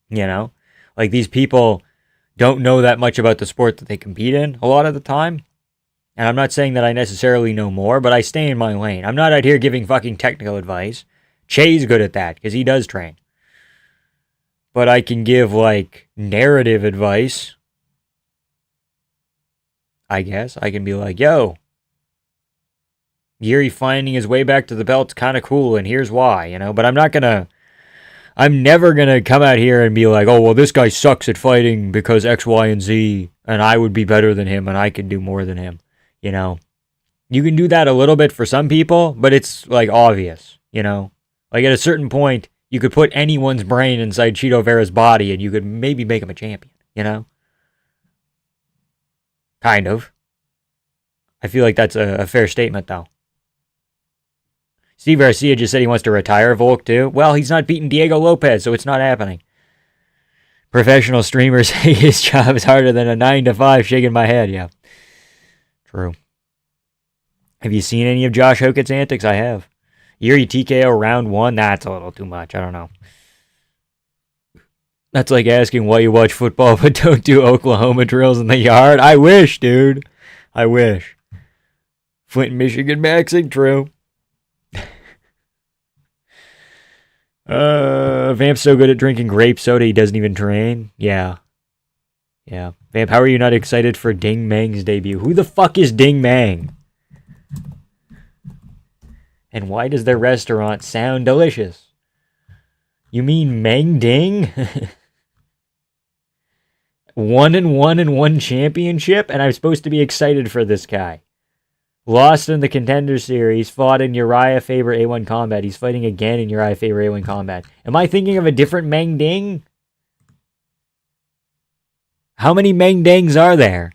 You know? Like, these people don't know that much about the sport that they compete in a lot of the time. And I'm not saying that I necessarily know more, but I stay in my lane. I'm not out here giving fucking technical advice. Che's good at that, because he does train. But I can give, like, narrative advice. I guess. I can be like, yo, Yuri finding his way back to the belt's kind of cool, and here's why, you know? But I'm never gonna come out here and be like, oh, well, this guy sucks at fighting because X, Y, and Z, and I would be better than him, and I could do more than him. You know, you can do that a little bit for some people, but it's like obvious, you know, like at a certain point, you could put anyone's brain inside Chito Vera's body and you could maybe make him a champion, you know, kind of. I feel like that's a fair statement, though. Steve Garcia just said he wants to retire Volk, too. Well, he's not beating Diego Lopez, so it's not happening. Professional streamers say his job is harder than a 9 to 5, shaking my head, yeah. True. Have you seen any of Josh Hokit's antics? I have. Yuri TKO round 1? That's a little too much. I don't know. That's like asking why you watch football but don't do Oklahoma drills in the yard. I wish, dude. I wish. Flint, Michigan maxing? True. Vamp's so good at drinking grape soda he doesn't even train. Yeah. Yeah. Vamp, how are you not excited for Ding Mang's debut? Who the fuck is Ding Mang? And why does their restaurant sound delicious? You mean Mang Ding? 1-1 in one championship? And I'm supposed to be excited for this guy. Lost in the Contender Series, fought in Uriah Faber A1 Combat. He's fighting again in Uriah Faber A1 Combat. Am I thinking of a different Mang Ding? How many Mang Dings are there?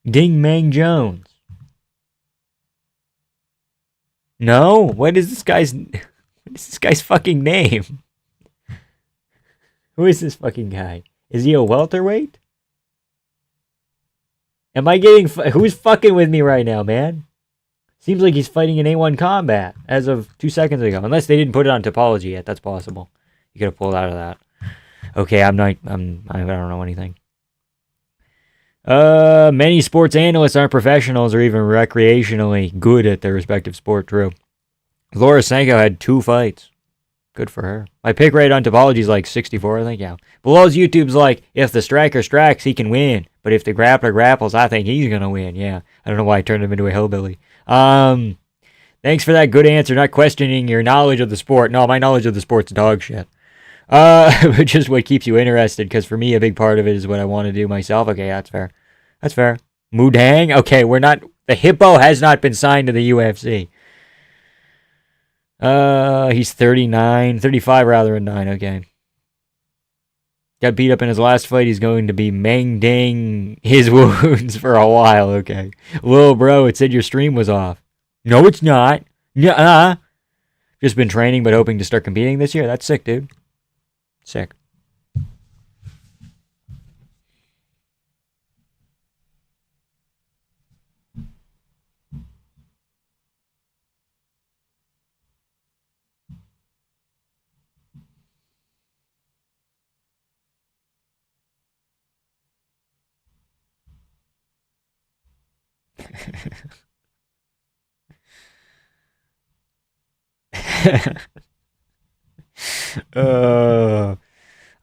Ding Mang Jones. No? What is this guy's fucking name? Who is this fucking guy? Is he a welterweight? Am I getting... Who's fucking with me right now, man? Seems like he's fighting in A1 Combat as of 2 seconds ago. Unless they didn't put it on Topology yet. That's possible. You could have pulled out of that. Okay, I don't know anything. Many sports analysts aren't professionals or even recreationally good at their respective sport. True. Laura Sanko had 2 fights. Good for her. My pick rate on topology is like 64, I think, yeah. Below's YouTube's like, if the striker strikes, he can win. But if the grappler grapples, I think he's gonna win, yeah. I don't know why I turned him into a hillbilly. Thanks for that good answer, not questioning your knowledge of the sport. No, my knowledge of the sport's dog shit. Which is what keeps you interested, because for me, a big part of it is what I want to do myself. Okay, that's fair. That's fair. Mudang? Okay, the Hippo has not been signed to the UFC. He's 35 rather than 9, okay. Got beat up in his last fight, he's going to be mending his wounds for a while, okay. Lil bro, it said your stream was off. No, it's not. Nuh-uh. Just been training but hoping to start competing this year. That's sick, dude. Sick.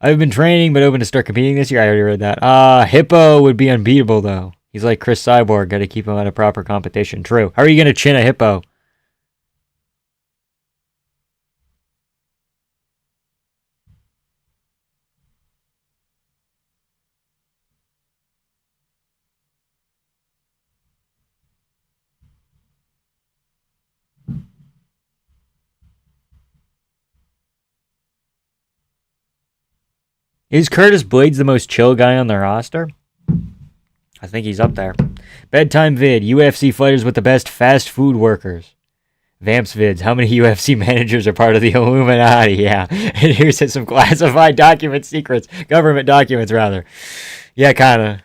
I've been training but open to start competing this year. I already read that. Hippo would be unbeatable though. He's like Chris Cyborg. Got to keep him out of proper competition. True. How are you gonna chin a Hippo? Is Curtis Blades the most chill guy on the roster? I think he's up there. Bedtime vid. UFC fighters with the best fast food workers. Vamps vids. How many UFC managers are part of the Illuminati? Yeah. And here's some classified document secrets. Government documents, rather. Yeah, kind of.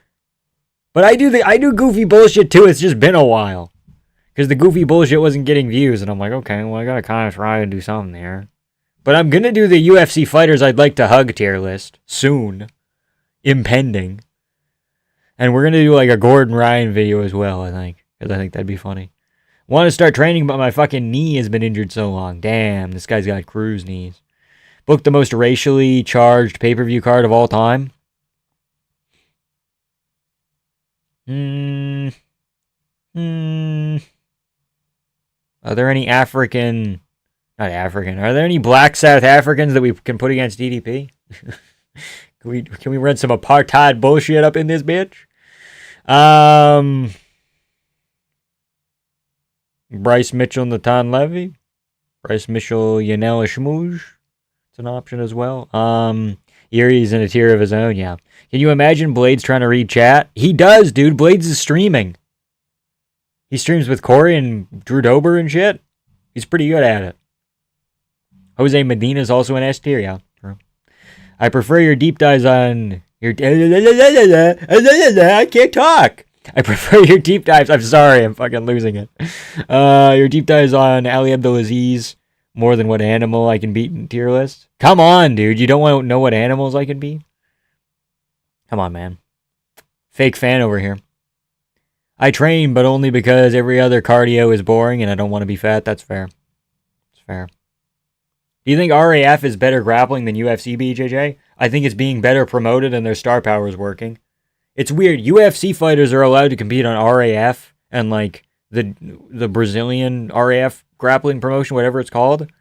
But I do goofy bullshit too. It's just been a while. Because the goofy bullshit wasn't getting views. And I'm like, okay, well, I gotta kind of try and do something there. But I'm gonna do the UFC fighters I'd like to hug tier list. Soon. Impending. And we're gonna do like a Gordon Ryan video as well, I think. Because I think that'd be funny. Want to start training, but my fucking knee has been injured so long. Damn, this guy's got cruise knees. Booked the most racially charged pay-per-view card of all time. Are there any are there any black South Africans that we can put against DDP? Can we run some apartheid bullshit up in this bitch? Bryce Mitchell, Natan Levy. Bryce Mitchell, Yanela Shmoosh. It's an option as well. Erie's in a tier of his own, yeah. Can you imagine Blades trying to read chat? He does, dude. Blades is streaming. He streams with Corey and Drew Dober and shit. He's pretty good at it. Jose Medina's also an S tier, yeah. True. I prefer your deep dives on your... I can't talk. I prefer your deep dives. I'm sorry, I'm fucking losing it. Your deep dives on Ali Abdulaziz more than what animal I can beat in tier list. Come on, dude. You don't want to know what animals I can beat? Come on, man. Fake fan over here. I train, but only because every other cardio is boring and I don't want to be fat. That's fair. It's fair. Do you think RAF is better grappling than UFC BJJ? I think it's being better promoted and their star power is working. It's weird. UFC fighters are allowed to compete on RAF and like the Brazilian RAF grappling promotion, whatever it's called.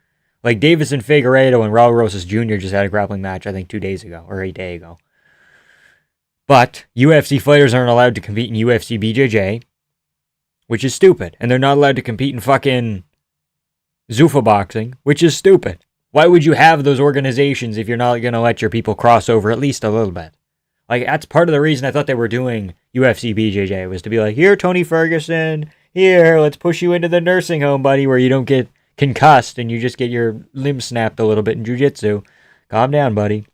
Like Davison Figueiredo and Raul Rosas Jr. just had a grappling match, I think 2 days ago or a day ago. But UFC fighters aren't allowed to compete in UFC BJJ, which is stupid. And they're not allowed to compete in fucking Zuffa boxing, which is stupid. Why would you have those organizations if you're not going to let your people cross over at least a little bit? Like, that's part of the reason I thought they were doing UFC BJJ, was to be like, here, Tony Ferguson, here, let's push you into the nursing home, buddy, where you don't get concussed and you just get your limb snapped a little bit in jiu-jitsu. Calm down, buddy.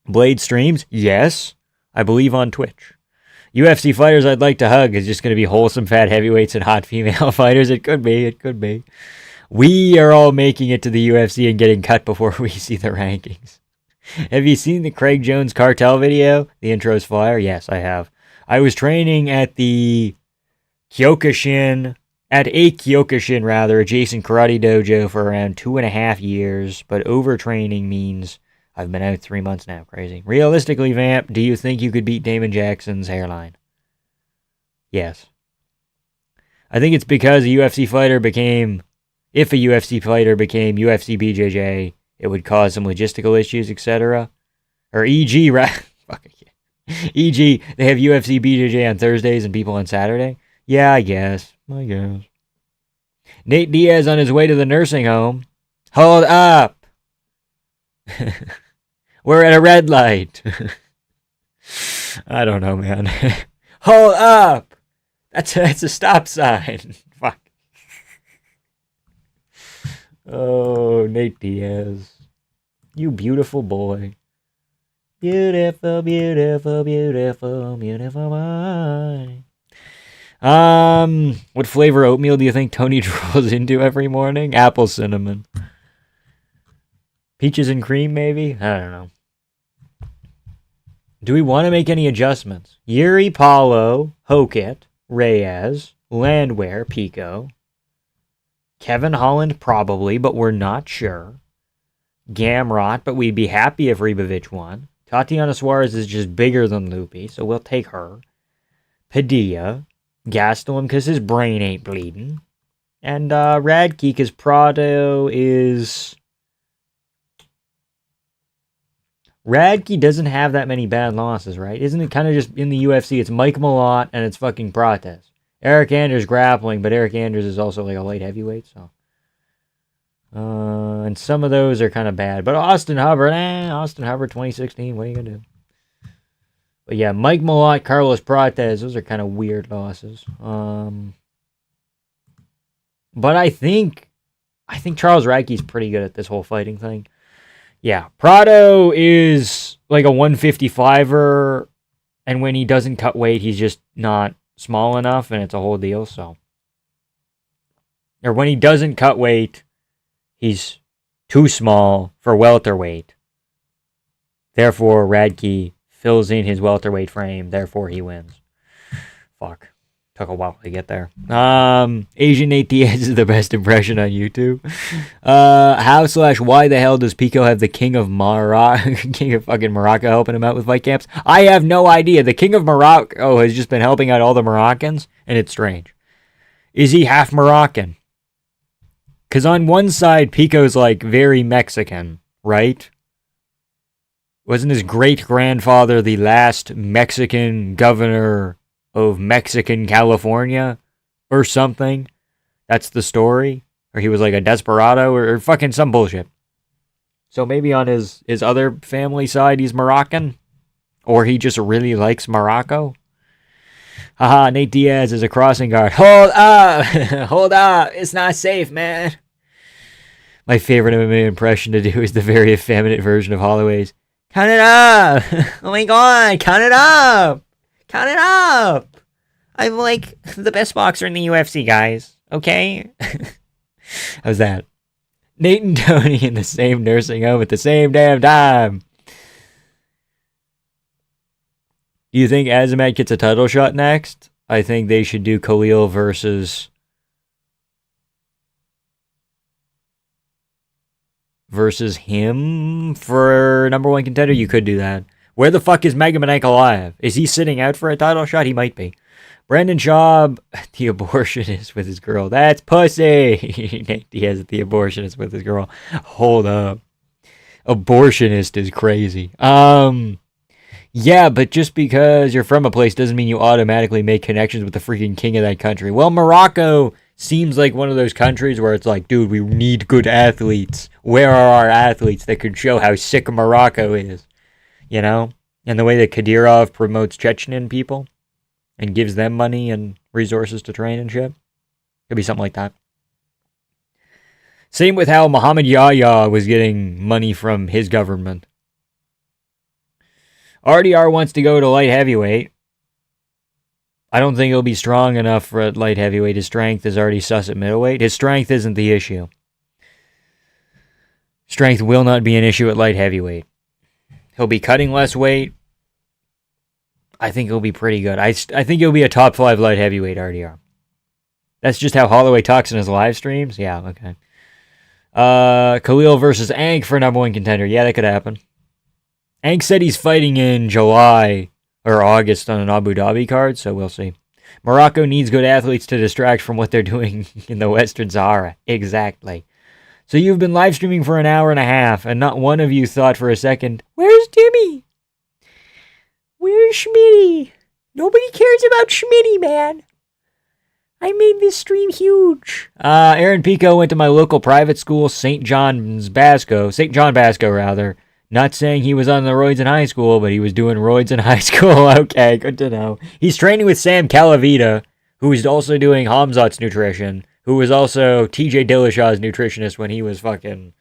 Blade streams? Yes. I believe on Twitch. UFC fighters I'd like to hug is just going to be wholesome fat heavyweights and hot female fighters. It could be. It could be. We are all making it to the UFC and getting cut before we see the rankings. Have you seen the Craig Jones cartel video? The intro's fire? Yes, I have. I was training at a Kyokushin adjacent karate dojo for around 2.5 years, but overtraining means I've been out 3 months now. Crazy. Realistically, Vamp, do you think you could beat Damon Jackson's hairline? Yes. I think it's because if a UFC fighter became UFC BJJ, it would cause some logistical issues, etc. Or e.g., e.g., they have UFC BJJ on Thursdays and people on Saturday. Yeah, I guess. Nate Diaz on his way to the nursing home. Hold up. We're at a red light. I don't know, man. Hold up. That's a stop sign. Fuck. Oh, Nate Diaz. You beautiful boy. Beautiful, beautiful, beautiful, beautiful boy. What flavor oatmeal do you think Tony drools into every morning? Apple cinnamon. Peaches and cream, maybe? I don't know. Do we want to make any adjustments? Yuri, Paulo, Hokit, Reyes, Landwehr, Pico. Kevin Holland, probably, but we're not sure. Gamrot, but we'd be happy if Ribovic won. Tatiana Suarez is just bigger than Loopy, so we'll take her. Padilla. Gastelum because his brain ain't bleeding. And Radke because Prado is... Radke doesn't have that many bad losses, right? Isn't it kind of just in the UFC? It's Mike Malott and it's fucking Prates. Eric Anders grappling, but Eric Anders is also like a light heavyweight, so... and some of those are kind of bad. But Austin Hubbard 2016, what are you going to do? But yeah, Mike Malott, Carlos Prates, those are kind of weird losses. But I think Charles Radke's pretty good at this whole fighting thing. Yeah, Prado is like a 155er, and when he doesn't cut weight, he's just not small enough, and it's a whole deal, so. Or when he doesn't cut weight, he's too small for welterweight. Therefore, Radke fills in his welterweight frame, therefore he wins. Fuck. Took a while to get there. Asian Nate Diaz is the best impression on YouTube. How/why the hell does Pico have the King of fucking Morocco helping him out with fight camps? I have no idea. The King of Morocco has just been helping out all the Moroccans, and it's strange. Is he half Moroccan? Because on one side, Pico's like very Mexican, right? Wasn't his great-grandfather the last Mexican governor of Mexican California or something? That's the story? Or he was like a desperado or fucking some bullshit. So maybe on his other family side he's Moroccan? Or he just really likes Morocco? Haha, Nate Diaz is a crossing guard. Hold up! Hold up! It's not safe, man! My favorite MMA impression to do is the very effeminate version of Holloway's. Count it up! Oh my god, count it up! Count it up! I'm like the best boxer in the UFC, guys. Okay? How's that? Nate and Tony in the same nursing home at the same damn time. Do you think Azamat gets a title shot next? I think they should do Khalil versus him for number one contender. You could do that. Where the fuck is Magomed Ankalaev? Is he sitting out for a title shot? He might be. Brandon Schaub, the abortionist with his girl. That's pussy. Nate Diaz, the abortionist with his girl. Hold up. Abortionist is crazy. Yeah, but just because you're from a place doesn't mean you automatically make connections with the freaking king of that country. Well, Morocco seems like one of those countries where it's like, dude, we need good athletes. Where are our athletes that could show how sick Morocco is? You know? And the way that Kadyrov promotes Chechen people and gives them money and resources to train and shit. Could be something like that. Same with how Muhammad Yahya was getting money from his government. RDR wants to go to light heavyweight. I don't think he'll be strong enough for light heavyweight. His strength is already sus at middleweight. His strength isn't the issue. Strength will not be an issue at light heavyweight. He'll be cutting less weight. I think he'll be pretty good. I think he'll be a top 5 light heavyweight RDR. That's just how Holloway talks in his live streams? Yeah, okay. Khalil versus Ank for number 1 contender. Yeah, that could happen. Ank said he's fighting in July or August on an Abu Dhabi card, so we'll see. Morocco needs good athletes to distract from what they're doing in the Western Sahara. Exactly. So you've been live streaming for an hour and a half, and not one of you thought for a second, where's Timmy? Where's Schmitty? Nobody cares about Schmitty, man. I made this stream huge. Aaron Pico went to my local private school, St. John Basco, rather. Not saying he was on the roids in high school, but he was doing roids in high school. Okay, good to know. He's training with Sam Calavita, who is also doing Hamzat's nutrition, who was also TJ Dillashaw's nutritionist when he was fucking...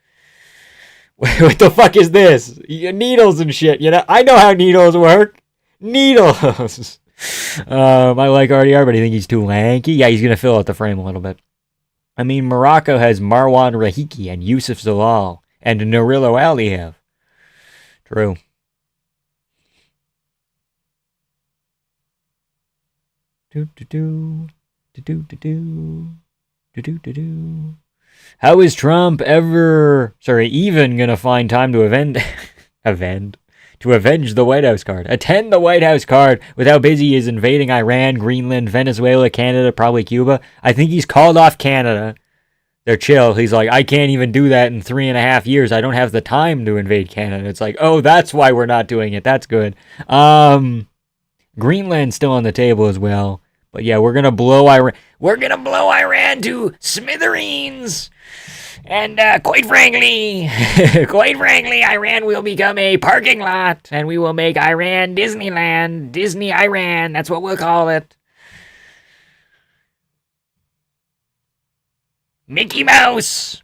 What the fuck is this? Needles and shit, you know? I know how needles work. Needles. I like RDR, but I think he's too lanky. Yeah, he's going to fill out the frame a little bit. I mean, Morocco has Marwan Rahiki and Yusuf Zalal and Nurillo Aliyev. True. How is Trump even gonna find time to avenge the White House card? Attend the White House card with how busy he is invading Iran, Greenland, Venezuela, Canada, probably Cuba. I think he's called off Canada. They're chill. He's like, I can't even do that in 3.5 years. I don't have the time to invade Canada. It's like, oh, that's why we're not doing it. That's good. Greenland's still on the table as well. But yeah, we're gonna blow Iran. We're gonna blow Iran to smithereens. And quite frankly, Iran will become a parking lot, and we will make Iran Disneyland, Disney Iran. That's what we'll call it. Mickey Mouse.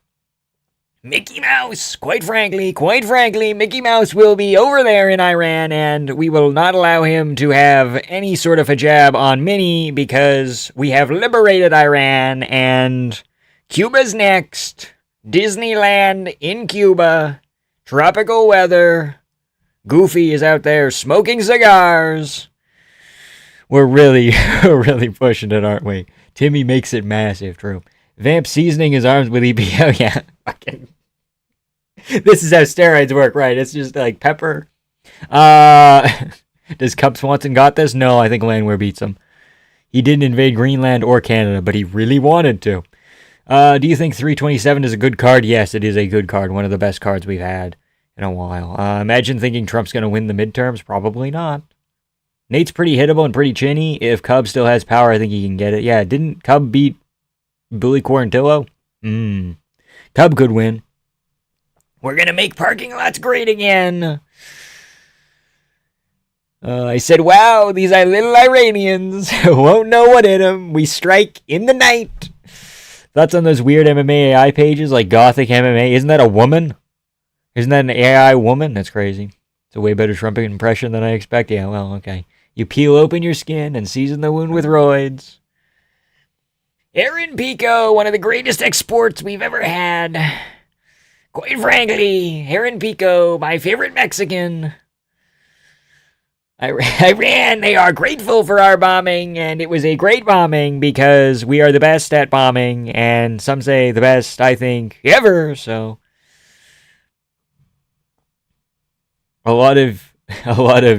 Quite frankly, Mickey Mouse will be over there in Iran, and we will not allow him to have any sort of hijab on Minnie because we have liberated Iran, and Cuba's next. Disneyland in Cuba. Tropical weather. Goofy is out there smoking cigars. We're really pushing it, aren't we? Timmy makes it massive, true. Vamp seasoning his arms with EPO. Yeah, fucking. This is how steroids work, right? It's just like pepper. Does Cub Swanson got this? No, I think Landwehr beats him. He didn't invade Greenland or Canada, but he really wanted to. Do you think 327 is a good card? Yes, it is a good card. One of the best cards we've had in a while. Imagine thinking Trump's going to win the midterms. Probably not. Nate's pretty hittable and pretty chinny. If Cub still has power, I think he can get it. Yeah, didn't Cub beat Billy Quarantillo? Cub could win. We're going to make parking lots great again. I said, wow, these are little Iranians. Won't know what hit them. We strike in the night. Thoughts on those weird MMA AI pages like Gothic MMA? Isn't that a woman? Isn't that an AI woman? That's crazy. It's a way better Trump impression than I expect. Yeah, well, okay. You peel open your skin and season the wound with roids. Aaron Pico, one of the greatest exports we've ever had. Quite frankly, Aaron Pico, my favorite Mexican. Iran, they are grateful for our bombing, and it was a great bombing because we are the best at bombing, and some say the best, I think, ever, so. A lot of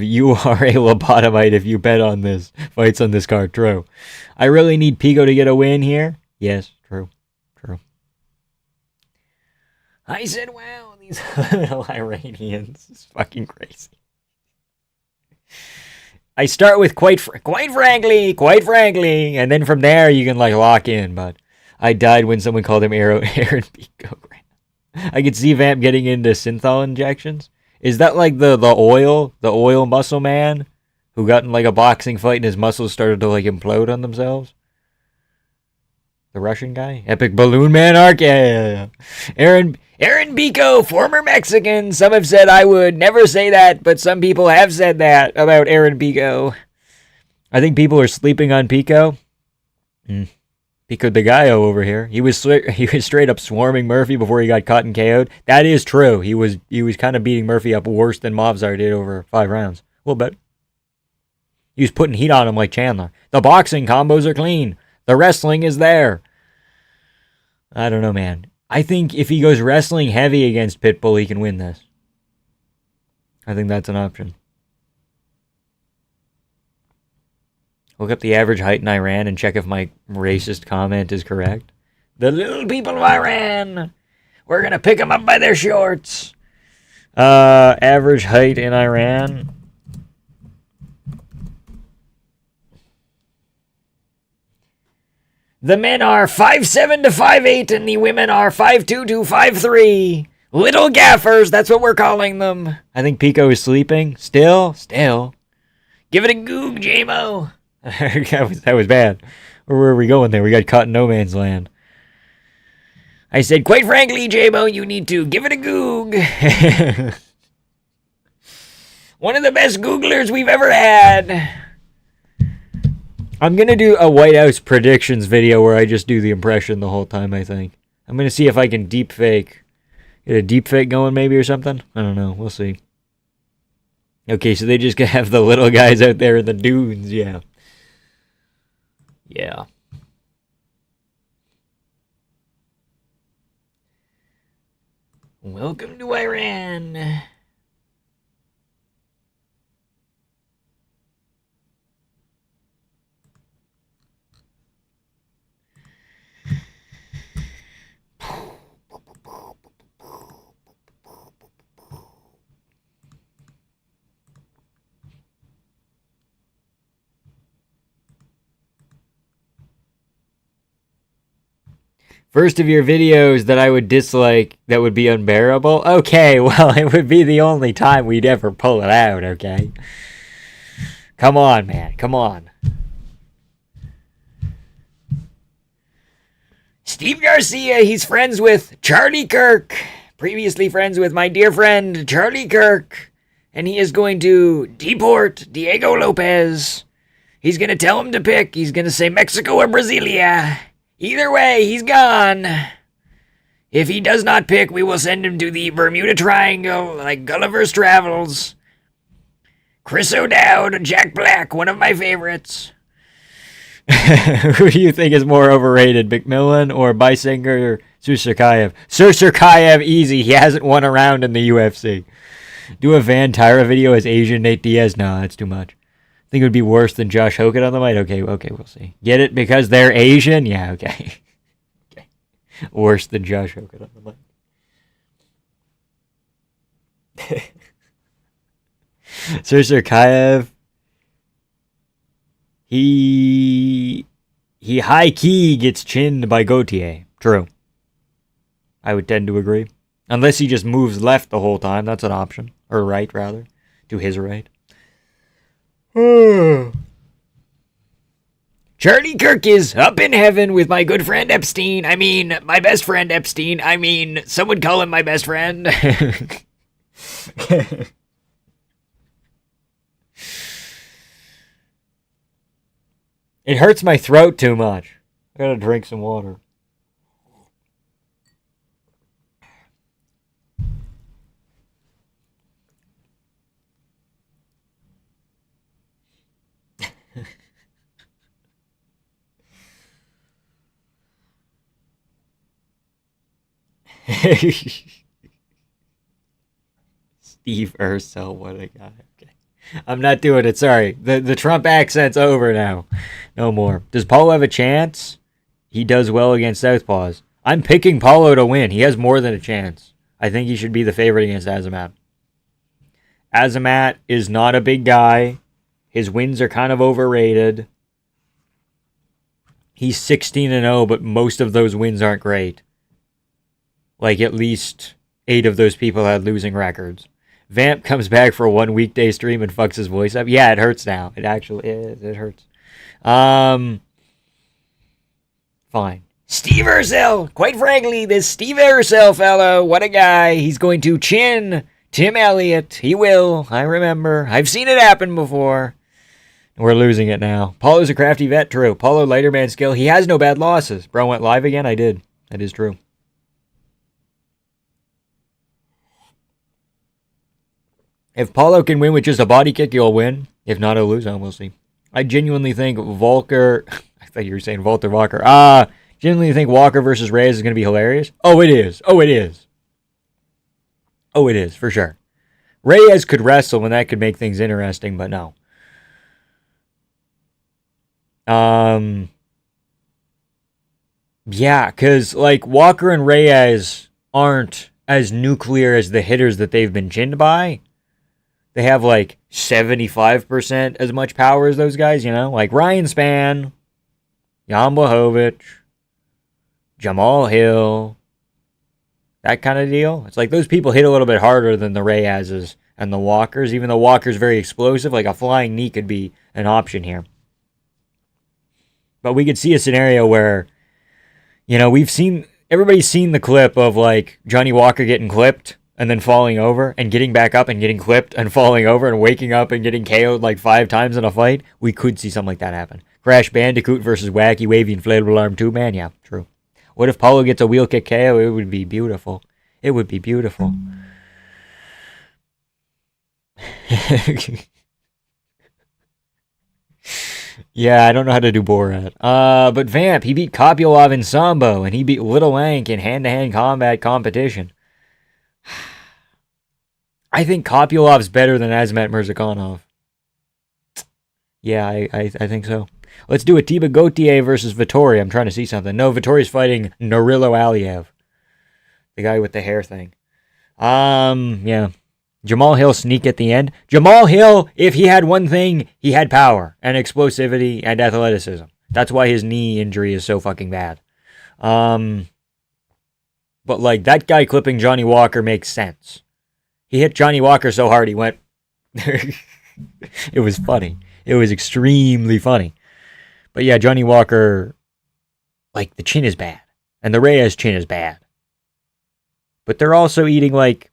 you are a lobotomite if you bet on this, fights on this card, true. I really need Pico to get a win here. Yes, true. I said, wow, these little Iranians is fucking crazy. I start with quite frankly, and then from there you can like lock in, but I died when someone called him Aaron Pico. I could see Vamp getting into synthol injections. Is that like the oil muscle man who got in like a boxing fight and his muscles started to like implode on themselves? The Russian guy? Epic Balloon Man arc? Yeah. Aaron Pico, former Mexican. Some have said I would never say that, but some people have said that about Aaron Pico. I think people are sleeping on Pico. Pico de Gallo over here. He was straight up swarming Murphy before he got cut and KO'd. That is true. He was kind of beating Murphy up worse than Mobzar did over 5 rounds. A little bit. He was putting heat on him like Chandler. The boxing combos are clean. The wrestling is there. I don't know, man. I think if he goes wrestling heavy against Pitbull, he can win this. I think that's an option. Look up the average height in Iran and check if my racist comment is correct. The little people of Iran. We're going to pick them up by their shorts. Average height in Iran. The men are 5'7" to 5'8", and the women are 5'2" to 5'3". Little gaffers, that's what we're calling them. I think Pico is sleeping. Still. Give it a goog, J-Mo. that was bad. Where were we going there? We got caught in no man's land. I said, quite frankly, J-Mo, you need to give it a goog. One of the best googlers we've ever had. I'm going to do a White House predictions video where I just do the impression the whole time, I think. I'm going to see if I can get a deep fake going maybe or something. I don't know. We'll see. Okay, so they just have the little guys out there in the dunes, yeah. Yeah. Welcome to Iran. First of your videos that I would dislike that would be unbearable? Okay, well, it would be the only time we'd ever pull it out, okay? Come on, man. Come on. Steve Garcia, he's friends with Charlie Kirk. Previously friends with my dear friend Charlie Kirk. And he is going to deport Diego Lopez. He's going to tell him to pick. He's going to say Mexico or Brasilia. Either way, he's gone. If he does not pick, we will send him to the Bermuda Triangle, like Gulliver's Travels. Chris O'Dowd, Jack Black, one of my favorites. Who do you think is more overrated, McMillan or Bysinger or Sursurkayev? Sursurkayev, easy. He hasn't won a round in the UFC. Do a Van Tyra video as Asian Nate Diaz? No, that's too much. Think it would be worse than Josh Hogan on the mic? Okay, we'll see. Get it? Because they're Asian? Yeah, okay. Okay. Worse than Josh Hogan on the mic. Sursurkayev. He high-key gets chinned by Gauthier. True. I would tend to agree. Unless he just moves left the whole time. That's an option. Or right, rather. To his right. Charlie Kirk is up in heaven with my good friend Epstein. I mean, my best friend Epstein. I mean, some would call him my best friend. It hurts my throat too much. I gotta drink some water. Steve Urkel, what a guy. Okay. I'm not doing it, sorry. The Trump accent's over now. No more. Does Paulo have a chance? He does well against Southpaws. I'm picking Paulo to win. He has more than a chance. I think he should be the favorite against Azamat. Azamat is not a big guy. His wins are kind of overrated. He's 16-0, but most of those wins aren't great. Like, at least 8 of those people had losing records. Vamp comes back for one weekday stream and fucks his voice up. Yeah, it hurts now. It actually is. It hurts. Fine. Steve Urkel. Quite frankly, this Steve Urkel fellow, what a guy. He's going to chin Tim Elliott. He will. I remember. I've seen it happen before. We're losing it now. Paulo's a crafty vet, true. Paulo, lighter man skill. He has no bad losses. Bro went live again? I did. That is true. If Paulo can win with just a body kick, he'll win. If not, he'll lose. We'll see. I genuinely think Volker... I thought you were saying Walter Walker. Genuinely think Walker versus Reyes is going to be hilarious. Oh, it is. Oh, it is. Oh, it is, for sure. Reyes could wrestle, and that could make things interesting, but no. Yeah, because, like, Walker and Reyes aren't as nuclear as the hitters that they've been chinned by. They have, like, 75% as much power as those guys, you know? Like, Ryan Spann, Jan Blachowicz, Jamal Hill, that kind of deal. It's like those people hit a little bit harder than the Reyes and the Walkers, even though Walker's very explosive. Like, a flying knee could be an option here. But we could see a scenario where, you know, everybody's seen the clip of, like, Johnny Walker getting clipped and then falling over and getting back up and getting clipped and falling over and waking up and getting KO'd like 5 times in a fight. We could see something like that happen. Crash Bandicoot versus Wacky Wavy Inflatable Arm 2 Man. Yeah, true. What if Paulo gets a wheel kick KO? It would be beautiful. It would be beautiful. Yeah, I don't know how to do Borat. But Vamp, he beat Kopylov in Sambo, and he beat Little Lank in hand-to-hand combat competition. I think Kopylov's better than Azmat Mirzakhanov. Yeah, I think so. Let's do a Tiba Gautier versus Vittori. I'm trying to see something. No, Vittori's fighting Norilo Aliev. The guy with the hair thing. Yeah. Jamal Hill sneak at the end. Jamal Hill, if he had one thing, he had power and explosivity and athleticism. That's why his knee injury is so fucking bad. But like that guy clipping Johnny Walker makes sense. He hit Johnny Walker so hard he went. It was funny. It was extremely funny. But yeah, Johnny Walker, like the chin is bad. And the Reyes chin is bad. But they're also eating like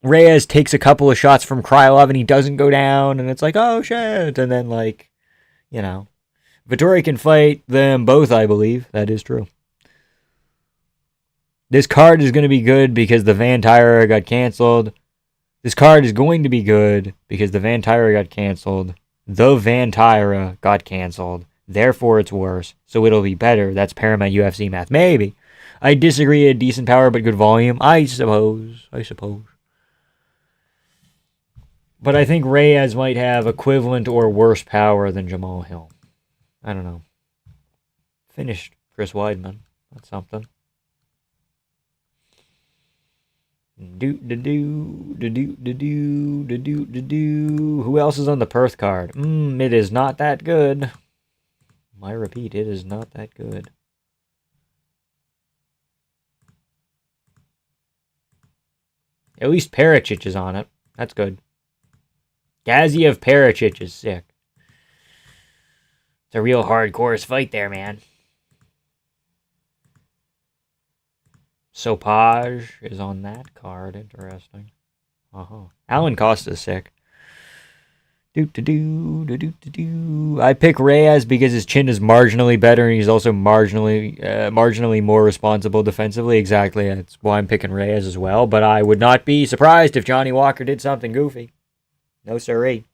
Reyes takes a couple of shots from Krylov and he doesn't go down, and it's like, oh shit. And then, like, you know, Vittori can fight them both, I believe. That is true. This card is going to be good because the Van Tyra got canceled. This card is going to be good because the Van Tyra got canceled. The Van Tyra got canceled. Therefore, it's worse. So it'll be better. That's Paramount UFC math. Maybe. I disagree. A decent power but good volume. I suppose. But I think Reyes might have equivalent or worse power than Jamal Hill. I don't know. Finished Chris Weidman. That's something. Who else is on the Perth card? It is not that good. I repeat, it is not that good. At least Perisic is on it. That's good. Gaziev Perisic is sick. It's a real hardcore fight there, man. Sopage is on that card. Interesting. Alan Costa's sick. I pick Reyes because his chin is marginally better and he's also marginally more responsible defensively. Exactly. That's why I'm picking Reyes as well. But I would not be surprised if Johnny Walker did something goofy. No siree.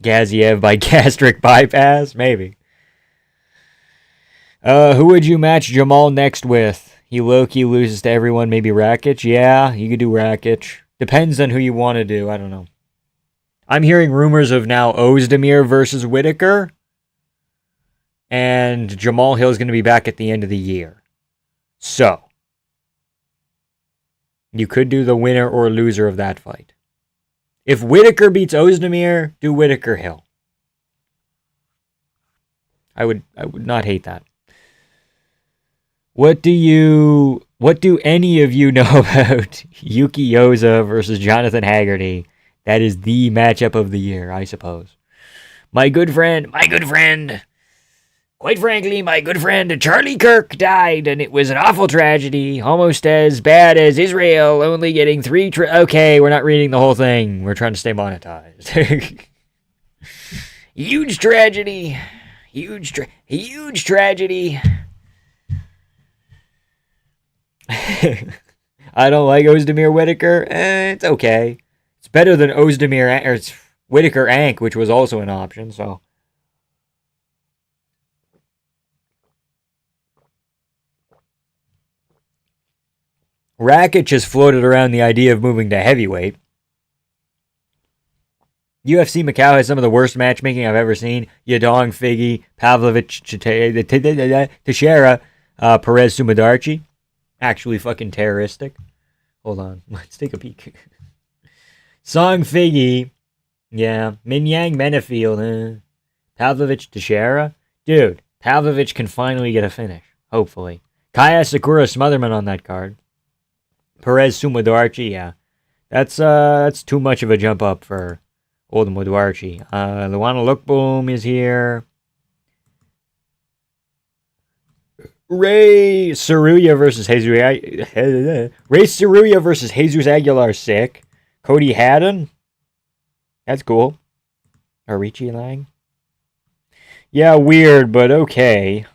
Gaziev by gastric bypass? Maybe. Who would you match Jamal next with? He low-key loses to everyone, maybe Rakic? Yeah, you could do Rakic. Depends on who you want to do, I don't know. I'm hearing rumors of now Ozdemir versus Whitaker. And Jamal Hill is going to be back at the end of the year. So, you could do the winner or loser of that fight. If Whitaker beats Ozdemir, do Whitaker Hill. I would not hate that. What do any of you know about Yuki Yoza versus Jonathan Haggerty? That is the matchup of the year, I suppose. My good friend, Quite frankly, my good friend Charlie Kirk died, and it was an awful tragedy, almost as bad as Israel only getting 3 Okay, we're not reading the whole thing. We're trying to stay monetized. Huge tragedy. Huge tragedy. I don't like Ozdemir Whitaker. It's okay. It's better than Ozdemir or it's Whitaker Ank, which was also an option, so. Rakic has floated around the idea of moving to heavyweight. UFC Macau has some of the worst matchmaking I've ever seen. Yadong, Figgy, Pavlovich, Teixeira, Perez Sumadarchi. Actually fucking terroristic. Hold on. Let's take a peek. Song Figgy. Yeah. Minyang Menefield. Pavlovich Teixeira. Dude, Pavlovich can finally get a finish. Hopefully. Kaya Sakura Smotherman on that card. Perez Sumadarchi, yeah. That's too much of a jump up for old Mudarchi. Luana Lookboom is here. Ray Saruya versus Jesus Aguilar, sick. Cody Haddon, that's cool. Arichi Lang, yeah, weird, but okay.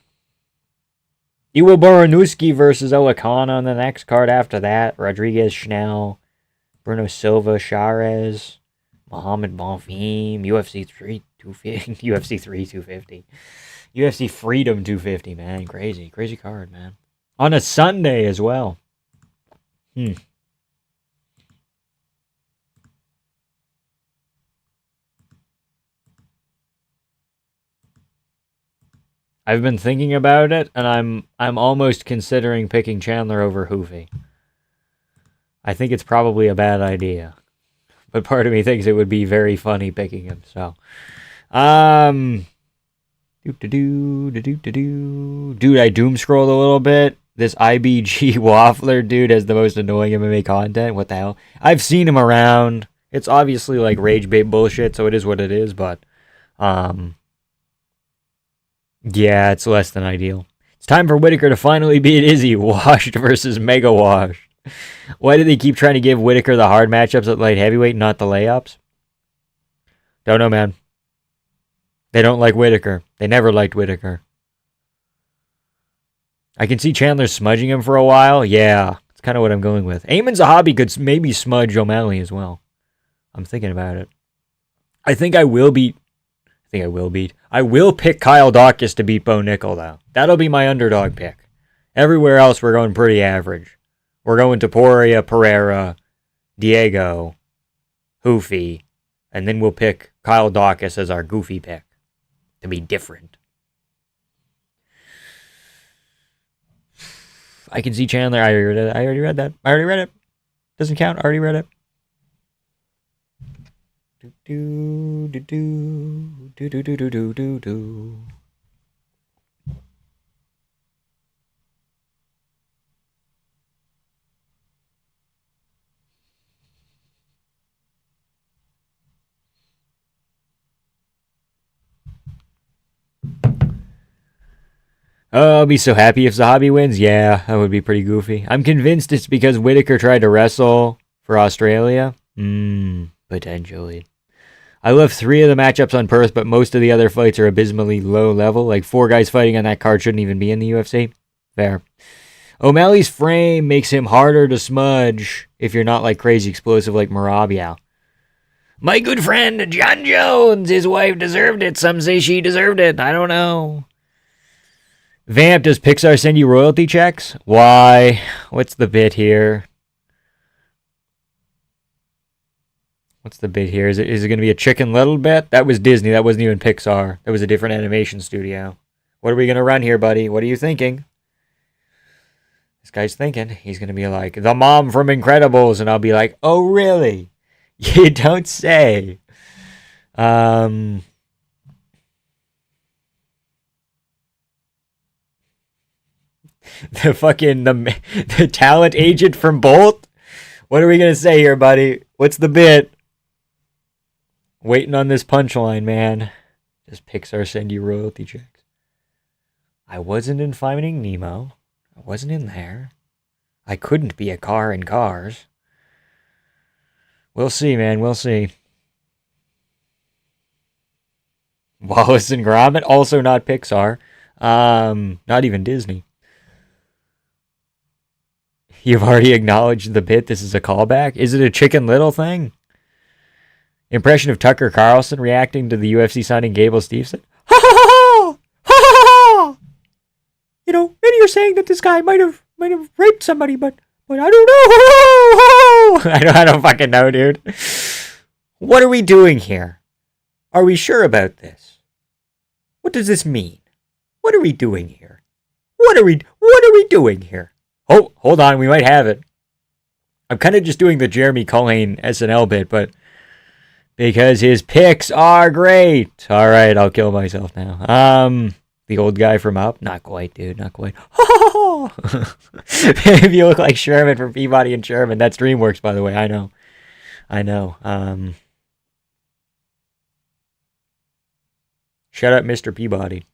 Iwo Boronuski versus Olicana on the next card after that. Rodriguez, Schnell, Bruno Silva, Charez, Muhammad Bonfim, UFC 3, 250, UFC 3, 250. UFC Freedom 250, man. Crazy card, man. On a Sunday as well. I've been thinking about it, and I'm almost considering picking Chandler over Hoofy. I think it's probably a bad idea, but part of me thinks it would be very funny picking him. So, dude, I doom scrolled a little bit. This IBG Waffler dude has the most annoying MMA content. What the hell? I've seen him around. It's obviously like rage bait bullshit, so it is what it is. But, yeah, it's less than ideal. It's time for Whitaker to finally beat Izzy. Washed versus Mega Washed. Why do they keep trying to give Whitaker the hard matchups at light heavyweight, not the layups? Don't know, man. They don't like Whitaker. They never liked Whitaker. I can see Chandler smudging him for a while. Yeah, that's kind of what I'm going with. Eamon Zahabi could maybe smudge O'Malley as well. I'm thinking about it. I will pick Kyle Dawkins to beat Bo Nickel, though. That'll be my underdog pick. Everywhere else, we're going pretty average. We're going to Poria, Pereira, Diego, Hoofy, and then we'll pick Kyle Dawkins as our goofy pick to be different. I can see Chandler. I already read that. Doesn't count. I already read it. Oh, I'll be so happy if Zahabi wins. Yeah, that would be pretty goofy. I'm convinced it's because Whitaker tried to wrestle for Australia. Potentially. I love 3 of the matchups on Perth, but most of the other fights are abysmally low level. Like 4 guys fighting on that card shouldn't even be in the UFC. Fair. O'Malley's frame makes him harder to smudge if you're not like crazy explosive like Marabia. My good friend John Jones, his wife deserved it. Some say she deserved it. I don't know. Vamp, does Pixar send you royalty checks? Why? What's the bit here? Is it going to be a Chicken Little bit? That was Disney. That wasn't even Pixar. That was a different animation studio. What are we going to run here, buddy? What are you thinking? This guy's thinking. He's going to be like, the mom from Incredibles. And I'll be like, oh, really? You don't say. The talent agent from Bolt? What are we going to say here, buddy? What's the bit? Waiting on this punchline, man. Does Pixar send you royalty checks? I wasn't in Finding Nemo. I wasn't in there. I couldn't be a car in Cars. We'll see, man. We'll see. Wallace and Gromit, also not Pixar. Not even Disney. You've already acknowledged the bit. This is a callback. Is it a Chicken Little thing? Impression of Tucker Carlson reacting to the UFC signing Gable Steveson. Ha ha ha! Ha ha ha! You know, maybe you're saying that this guy might have raped somebody, but I don't know. I don't fucking know, dude. What are we doing here? Are we sure about this? What does this mean? What are we doing here? What are we doing here? Oh, hold on, we might have it. I'm kind of just doing the Jeremy Culhane SNL bit, but because his picks are great. All right, I'll kill myself now. The old guy from Up? Not quite, dude, not quite. If you look like Sherman from Peabody and Sherman, that's DreamWorks, by the way. I know. Shut up, Mr. Peabody.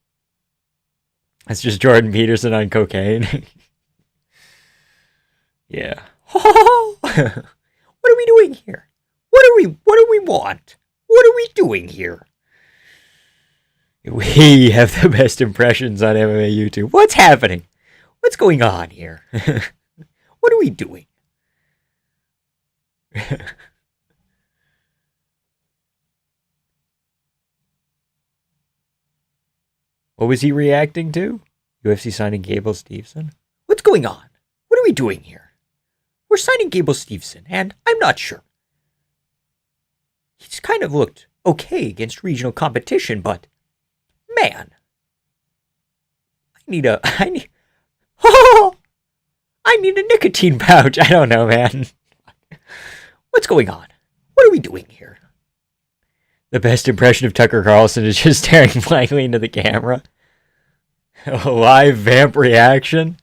That's just Jordan Peterson on cocaine. Yeah. What are we doing here? What do we want? What are we doing here? We have the best impressions on MMA YouTube. What's happening? What's going on here? What are we doing? What was he reacting to? UFC signing Gable Steveson? What's going on? What are we doing here? We're signing Gable Steveson, and I'm not sure. He's kind of looked okay against regional competition, but man, I need a nicotine pouch. I don't know, man. What's going on? What are we doing here? The best impression of Tucker Carlson is just staring blankly into the camera. A live vamp reaction.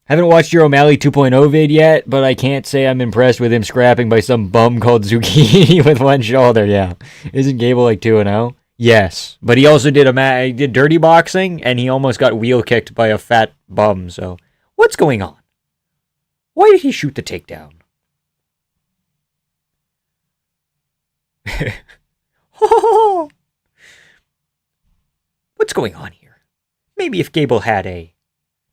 Haven't watched your O'Malley 2.0 vid yet, but I can't say I'm impressed with him scrapping by some bum called Zucchini with one shoulder. Yeah. Isn't Gable like 2-0? Yes. But he also did dirty boxing, and he almost got wheel kicked by a fat bum, so what's going on? Why did he shoot the takedown? What's going on here? Maybe if Gable had a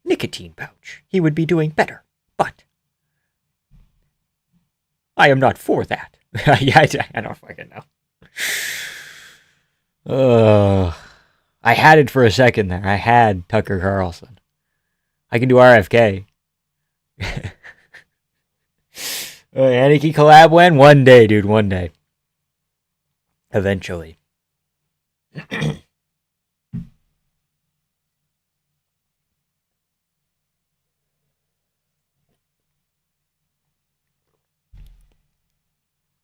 nicotine pouch, he would be doing better, but I am not for that. Yeah, I don't fucking know. I had it for a second there. I had Tucker Carlson. I can do RFK. Anarchy collab when? One day, dude, one day. Eventually.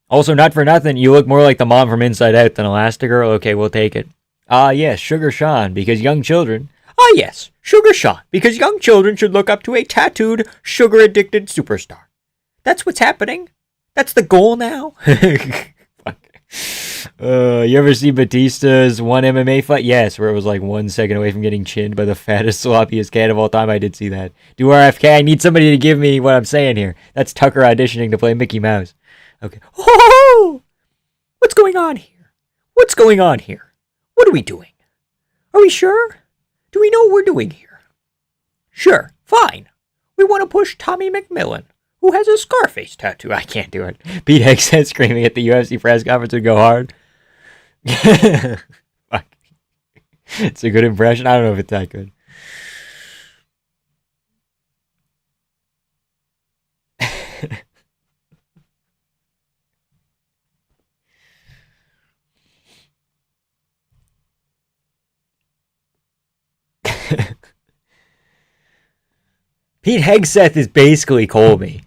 Also, not for nothing, you look more like the mom from Inside Out than Elastigirl. Okay, we'll take it. Yes, Sugar Sean, because young children... yes, Sugar Sean, because young children should look up to a tattooed, sugar-addicted superstar. That's what's happening. That's the goal now. Fuck. You ever see Batista's one MMA fight? Yes, where it was like 1 second away from getting chinned by the fattest, sloppiest cat of all time. I did see that. Do RFK. I need somebody to give me what I'm saying here. That's Tucker auditioning to play Mickey Mouse. Okay. Oh! What's going on here? What's going on here? What are we doing? Are we sure? Do we know what we're doing here? Sure. Fine. We want to push Tommy McMillan, who has a Scarface tattoo. I can't do it. Pete Hexhead screaming at the UFC press conference would go hard. Fuck. It's a good impression. I don't know if it's that good. Pete Hegseth is basically Colby.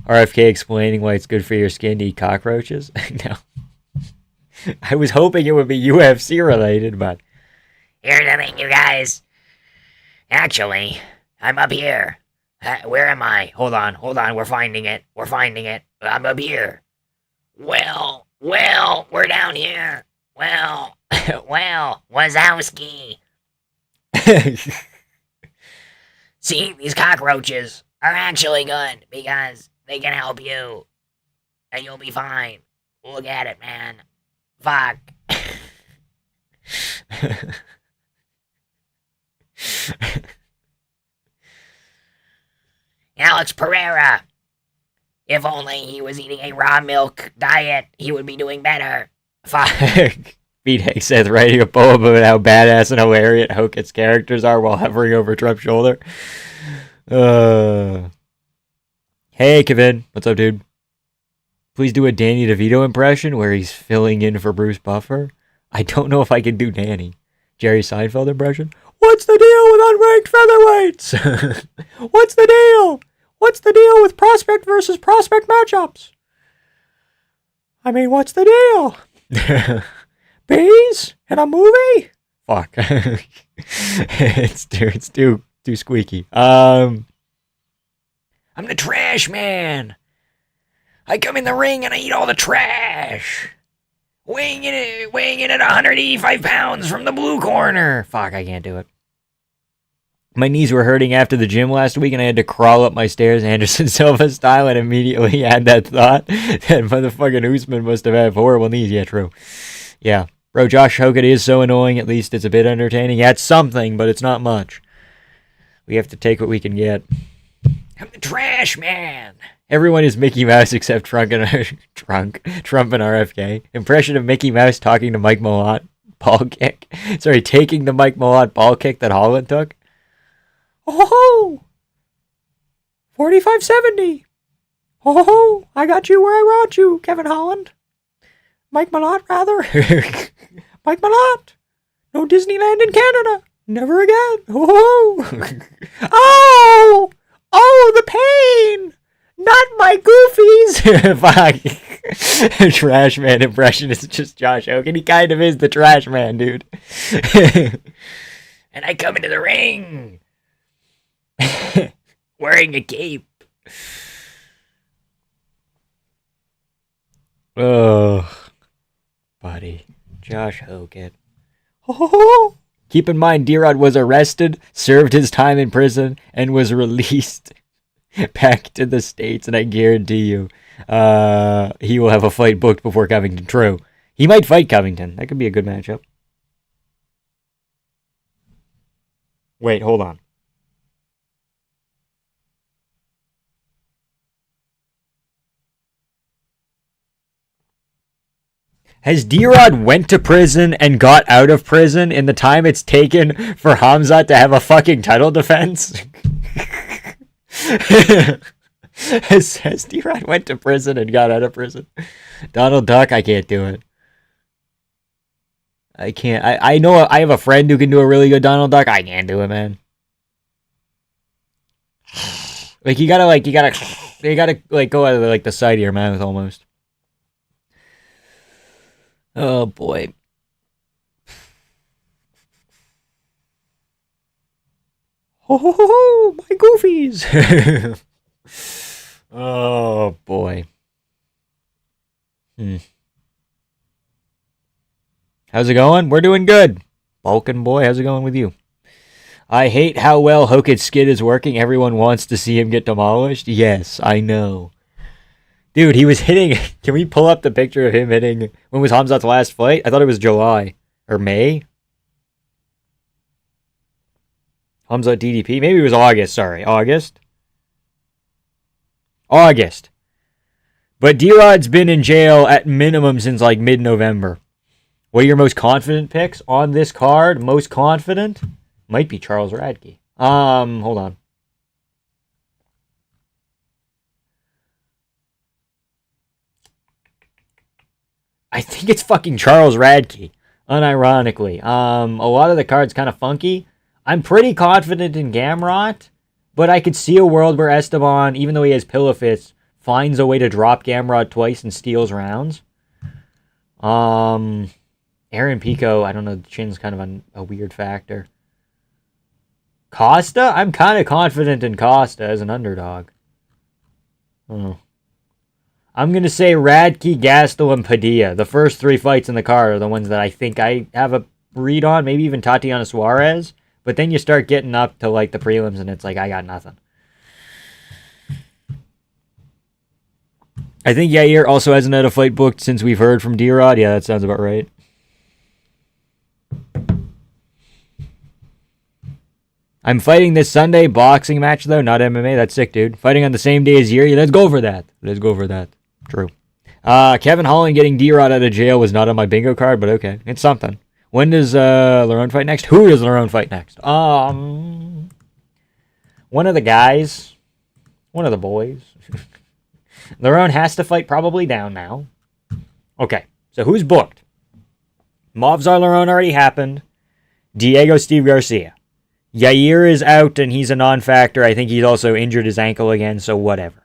RFK explaining why it's good for your skin to eat cockroaches. No. I was hoping it would be UFC related, but... Here's the thing, you guys. Actually, I'm up here. Where am I? Hold on. We're finding it. I'm up here. Well, we're down here. Well, Wazowski. See, these cockroaches are actually good because they can help you. And you'll be fine. Look at it, man. Fuck. Alex Pereira. If only he was eating a raw milk diet, he would be doing better. Fuck. Meathead says writing a poem about how badass and hilarious Hokett's characters are while hovering over Trump's shoulder. Hey, Kevin. What's up, dude? Please do a Danny DeVito impression where he's filling in for Bruce Buffer. I don't know if I can do Danny. Jerry Seinfeld impression. What's the deal with unranked featherweights? What's the deal? What's the deal with prospect versus prospect matchups? I mean, what's the deal? Bees in a movie? Fuck. it's too squeaky. I'm the trash man. I come in the ring and I eat all the trash. Weighing in at 185 pounds from the blue corner. Fuck, I can't do it. My knees were hurting after the gym last week and I had to crawl up my stairs Anderson Silva style and immediately had that thought that motherfucking Usman must have had horrible knees. Yeah, true. Yeah. Bro, Josh Hogan is so annoying, at least it's a bit entertaining. Yeah, it's something, but it's not much. We have to take what we can get. I'm the trash man. Everyone is Mickey Mouse except Trump and RFK. Impression of Mickey Mouse talking to Mike Malott. Ball kick. Sorry, taking the Mike Malott ball kick that Holland took. Oh, 4570. Oh, I got you where I want you, Kevin Holland. Mike Malott, rather. Mike Malott. No Disneyland in Canada. Never again. Oh, oh, the pain. Not my goofies. Fuck. Trash man impression is just Josh Hogan. He kind of is the trash man, dude. And I come into the ring wearing a cape. Oh, buddy. Josh Hogan. Oh. Keep in mind, D-Rod was arrested, served his time in prison, and was released back to the States, and I guarantee you, he will have a fight booked before Covington. True. He might fight Covington. That could be a good matchup. Wait, hold on. Has D-Rod went to prison and got out of prison in the time it's taken for Hamzat to have a fucking title defense? Has D-Rod went to prison and got out of prison? Donald Duck, I can't do it. I can't. I know I have a friend who can do a really good Donald Duck. I can't do it, man. Like, you gotta go out of the side of your mouth almost. Oh, boy. Oh, my goofies. Oh, boy. How's it going? We're doing good. Balkan boy, how's it going with you? I hate how well Hokett's skid is working. Everyone wants to see him get demolished. Yes, I know. Dude, he was hitting... Can we pull up the picture of him hitting... When was Hamzat's last fight? I thought it was July. Or May? Hamzat DDP? Maybe it was August, sorry. August? But D-Rod's been in jail at minimum since like mid-November. What are your most confident picks on this card? Most confident? Might be Charles Radke. Hold on. I think it's fucking Charles Radke, unironically. A lot of the cards kind of funky. I'm pretty confident in Gamrot, but I could see a world where Esteban, even though he has pillow fits, finds a way to drop Gamrot twice and steals rounds. Aaron Pico, I don't know, the chin's kind of a weird factor. Costa? I'm kind of confident in Costa as an underdog. Oh. I'm going to say Radke, Gastel, and Padilla. The first three fights in the card are the ones that I think I have a read on. Maybe even Tatiana Suarez. But then you start getting up to like the prelims and it's like, I got nothing. I think Yair also hasn't had a fight booked since we've heard from D-Rod. Yeah, that sounds about right. I'm fighting this Sunday. Boxing match, though, not MMA. That's sick, dude. Fighting on the same day as Yuri. Let's go for that. Let's go for that. True. Kevin Holland getting D-Rod out of jail was not on my bingo card, but okay. It's something. When does Lerone fight next? Who does Lerone fight next? One of the guys. One of the boys. Lerone has to fight probably down now. Okay, so who's booked? Movzar Lerone already happened. Diego Steve Garcia. Yair is out and he's a non-factor. I think he's also injured his ankle again, so whatever.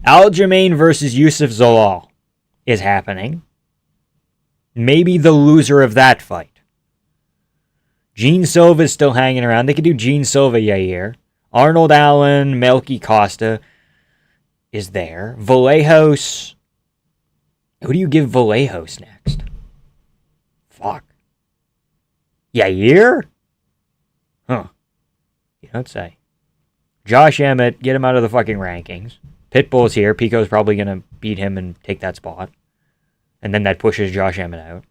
Aljamain versus Yusuf Zalal is happening. Maybe the loser of that fight. Gene Silva is still hanging around. They could do Gene Silva, Yair. Arnold Allen, Melky Costa is there. Vallejos. Who do you give Vallejos next? Fuck. Yair? Huh. You don't say. Josh Emmett, get him out of the fucking rankings. Pitbull's here. Pico's probably going to beat him and take that spot. And then that pushes Josh Emmett out.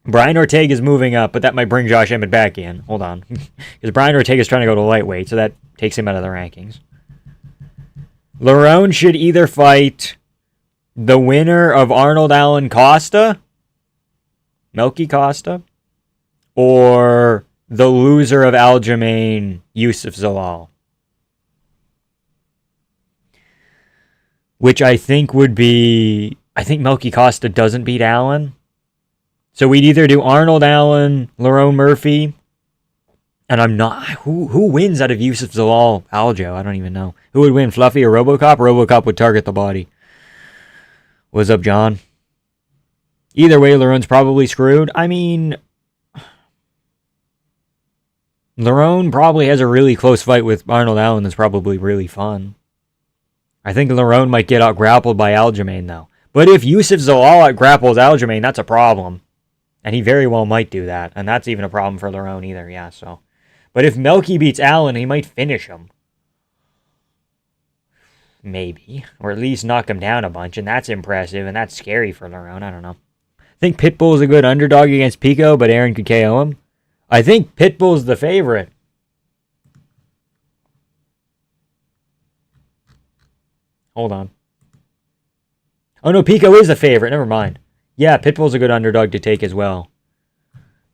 Brian Ortega's moving up, but that might bring Josh Emmett back in. Hold on. Because Brian Ortega's trying to go to lightweight, so that takes him out of the rankings. Lerone should either fight the winner of Arnold Allen Costa, Melky Costa, or the loser of Aljamain, Yusuf Zalal. Which I think would be... I think Melky Costa doesn't beat Allen. So we'd either do Arnold Allen, Lerone Murphy, and I'm not... Who wins out of Yusuf Zalal, Aljo? I don't even know. Who would win, Fluffy or RoboCop? RoboCop would target the body. What's up, John? Either way, Lerone's probably screwed. I mean... Lerone probably has a really close fight with Arnold Allen that's probably really fun. I think Lerone might get out-grappled by Aljamain, though. But if Yusuf Zalal out-grapples Aljamain, that's a problem. And he very well might do that. And that's even a problem for Lerone either, yeah, so. But if Melky beats Allen, he might finish him. Maybe. Or at least knock him down a bunch, and that's impressive, and that's scary for Lerone, I don't know. I think Pitbull's a good underdog against Pico, but Aaron could KO him. I think Pitbull's the favorite. Hold on. Oh no, Pico is the favorite. Never mind. Yeah, Pitbull's a good underdog to take as well.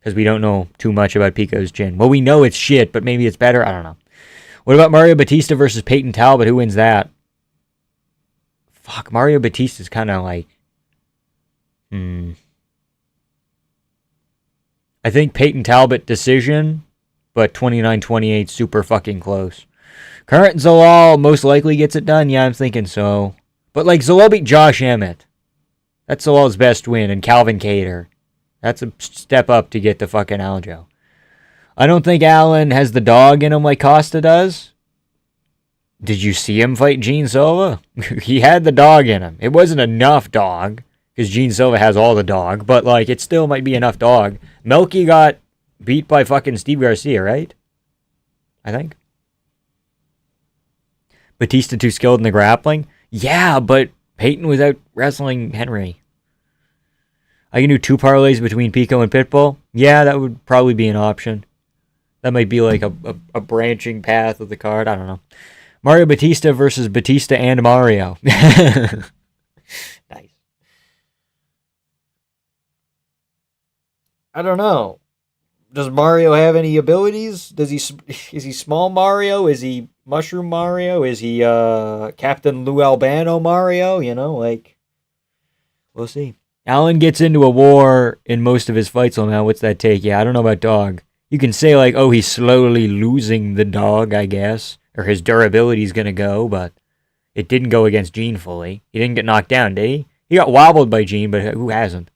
Because we don't know too much about Pico's chin. Well, we know it's shit, but maybe it's better. I don't know. What about Mario Batista versus Peyton Talbot? Who wins that? Fuck, Mario Batista's kind of like... I think Peyton Talbot decision, but 29-28 super fucking close. Current Zalal most likely gets it done. Yeah, I'm thinking so. But like Zalal beat Josh Emmett. That's Zalal's best win. And Calvin Cater. That's a step up to get the fucking Aljo. I don't think Allen has the dog in him like Costa does. Did you see him fight Gene Silva? He had the dog in him. It wasn't enough dog. Because Gene Silva has all the dog. But like, it still might be enough dog. Melky got beat by fucking Steve Garcia, right? I think. Batista too skilled in the grappling? Yeah, but Peyton was out wrestling Henry. I can do 2 parlays between Pico and Pitbull? Yeah, that would probably be an option. That might be like a branching path of the card. I don't know. Mario Batista versus Batista and Mario. Nice. I don't know. Does Mario have any abilities? Is he small Mario? Is he Mushroom Mario? Is he Captain Lou Albano Mario? You know, like, we'll see. Allen gets into a war in most of his fights. So now, what's that take? Yeah, I don't know about dog. You can say like, oh, he's slowly losing the dog, I guess, or his durability's gonna go, but it didn't go against Gene fully. He didn't get knocked down, did he? He got wobbled by Gene, but who hasn't?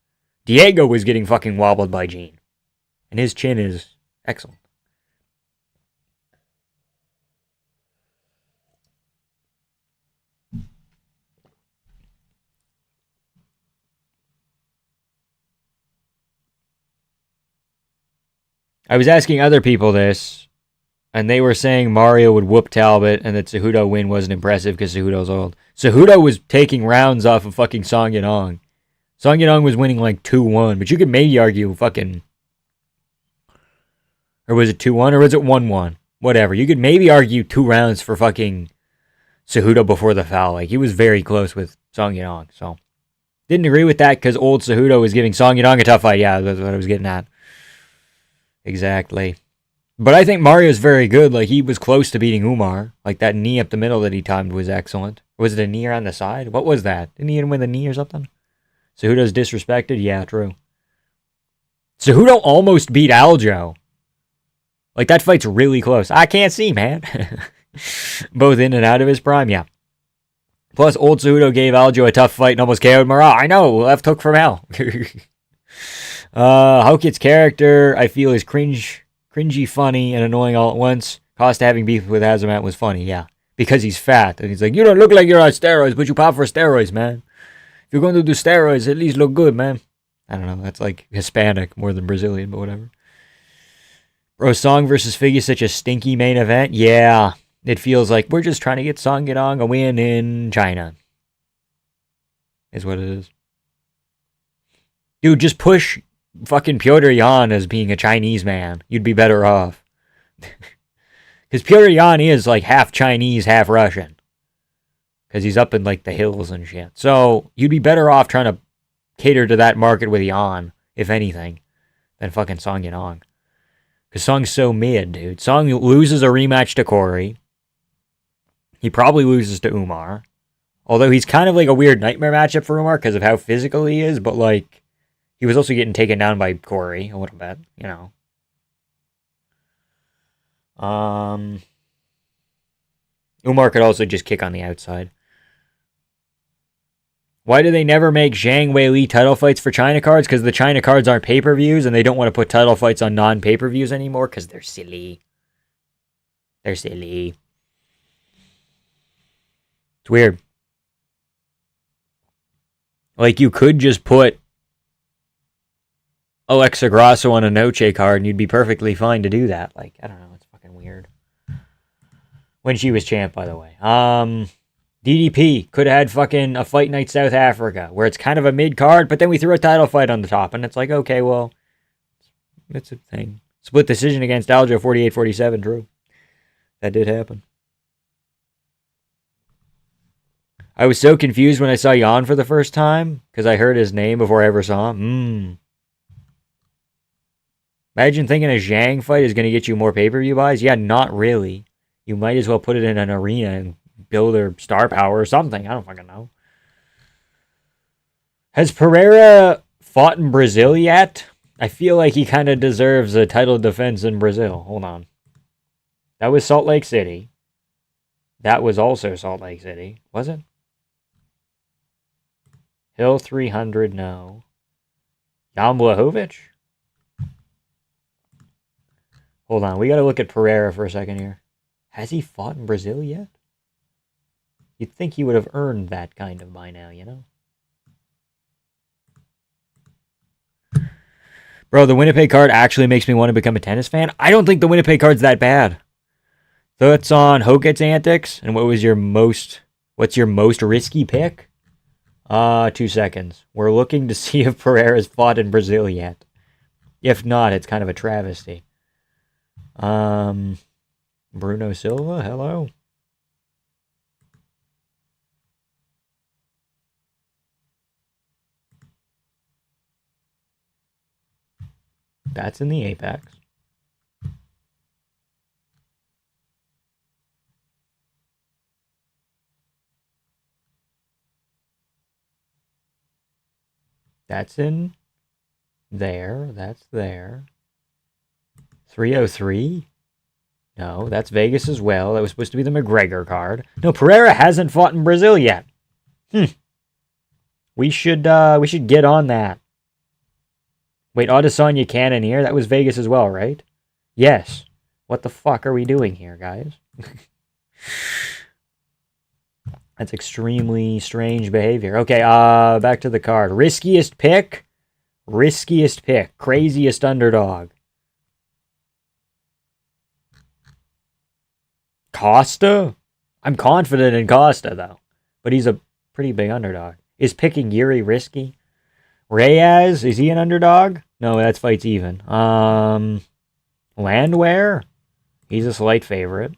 Diego was getting fucking wobbled by Gene. And his chin is excellent. I was asking other people this, and they were saying Mario would whoop Talbot, and that Cejudo win wasn't impressive because Cejudo's old. Cejudo was taking rounds off of fucking Song Yadong. Song Yadong was winning like 2-1, but you could maybe argue fucking... Or was it 2-1, or was it 1-1? Whatever. You could maybe argue 2 rounds for fucking Cejudo before the foul. Like, he was very close with Song Yadong, so... Didn't agree with that because old Cejudo was giving Song Yadong a tough fight. Yeah, that's what I was getting at. Exactly. But I think Mario's very good. Like, he was close to beating Umar. Like, that knee up the middle that he timed was excellent. Was it a knee on the side? What was that? Didn't he hit him with a knee or something? Cejudo's disrespected? Yeah, true. Cejudo almost beat Aljo. Like, that fight's really close. I can't see, man. Both in and out of his prime, yeah. Plus, old Cejudo gave Aljo a tough fight and almost KO'd Marat. I know, left hook from hell. Hokit's character, I feel, is cringy, funny, and annoying all at once. Cost of having beef with Azamat was funny, yeah. Because he's fat. And he's like, you don't look like you're on steroids, but you pop for steroids, man. If you're going to do steroids, at least look good, man. I don't know, that's like Hispanic more than Brazilian, but whatever. Bro, Song versus Fig is such a stinky main event. Yeah, it feels like we're just trying to get Song Yadong a win in China. Is what it is. Dude, just push fucking Piotr Jan as being a Chinese man. You'd be better off. Because Piotr Jan is like half Chinese, half Russian. Because he's up in like the hills and shit. So you'd be better off trying to cater to that market with Jan, if anything, than fucking Song Yadong. Because Song's so mid, dude. Song loses a rematch to Corey. He probably loses to Umar. Although he's kind of like a weird nightmare matchup for Umar because of how physical he is. But like, he was also getting taken down by Corey a little bit, you know. Umar could also just kick on the outside. Why do they never make Zhang Weili title fights for China cards? Because the China cards aren't pay-per-views, and they don't want to put title fights on non-pay-per-views anymore, because they're silly. They're silly. It's weird. Like, you could just put Alexa Grasso on a Noche card, and you'd be perfectly fine to do that. Like, I don't know, it's fucking weird. When she was champ, by the way. DDP could have had fucking a Fight Night South Africa, where it's kind of a mid-card, but then we threw a title fight on the top, and it's like, okay, well, it's a thing. Split decision against Aljo, 48-47, true. That did happen. I was so confused when I saw Jan for the first time, because I heard his name before I ever saw him. Imagine thinking a Zhang fight is going to get you more pay-per-view buys. Yeah, not really. You might as well put it in an arena and build their star power or something. I don't fucking know. Has Pereira fought in Brazil yet? I feel like he kind of deserves a title defense in Brazil. Hold on. That was Salt Lake City. That was also Salt Lake City. Was it? Hill 300, no. Jan Blachowicz? Hold on, we gotta look at Pereira for a second here. Has he fought in Brazil yet? You'd think he would have earned that kind of by now, you know? Bro, the Winnipeg card actually makes me want to become a tennis fan. I don't think the Winnipeg card's that bad. Thoughts on Hoket's antics? And what's your most risky pick? 2 seconds. We're looking to see if Pereira's fought in Brazil yet. If not, it's kind of a travesty. Bruno Silva, hello? That's in the Apex. That's in there. That's there. 303? No, that's Vegas as well. That was supposed to be the McGregor card. No, Pereira hasn't fought in Brazil yet. We should get on that. Wait, Adesanya Cannonier? That was Vegas as well, right? Yes. What the fuck are we doing here, guys? That's extremely strange behavior. Okay, back to the card. Riskiest pick. Craziest underdog. Costa? I'm confident in Costa, though. But he's a pretty big underdog. Is picking Yuri risky? Reyes, is he an underdog? No, that's fight's even. Landwehr? He's a slight favorite.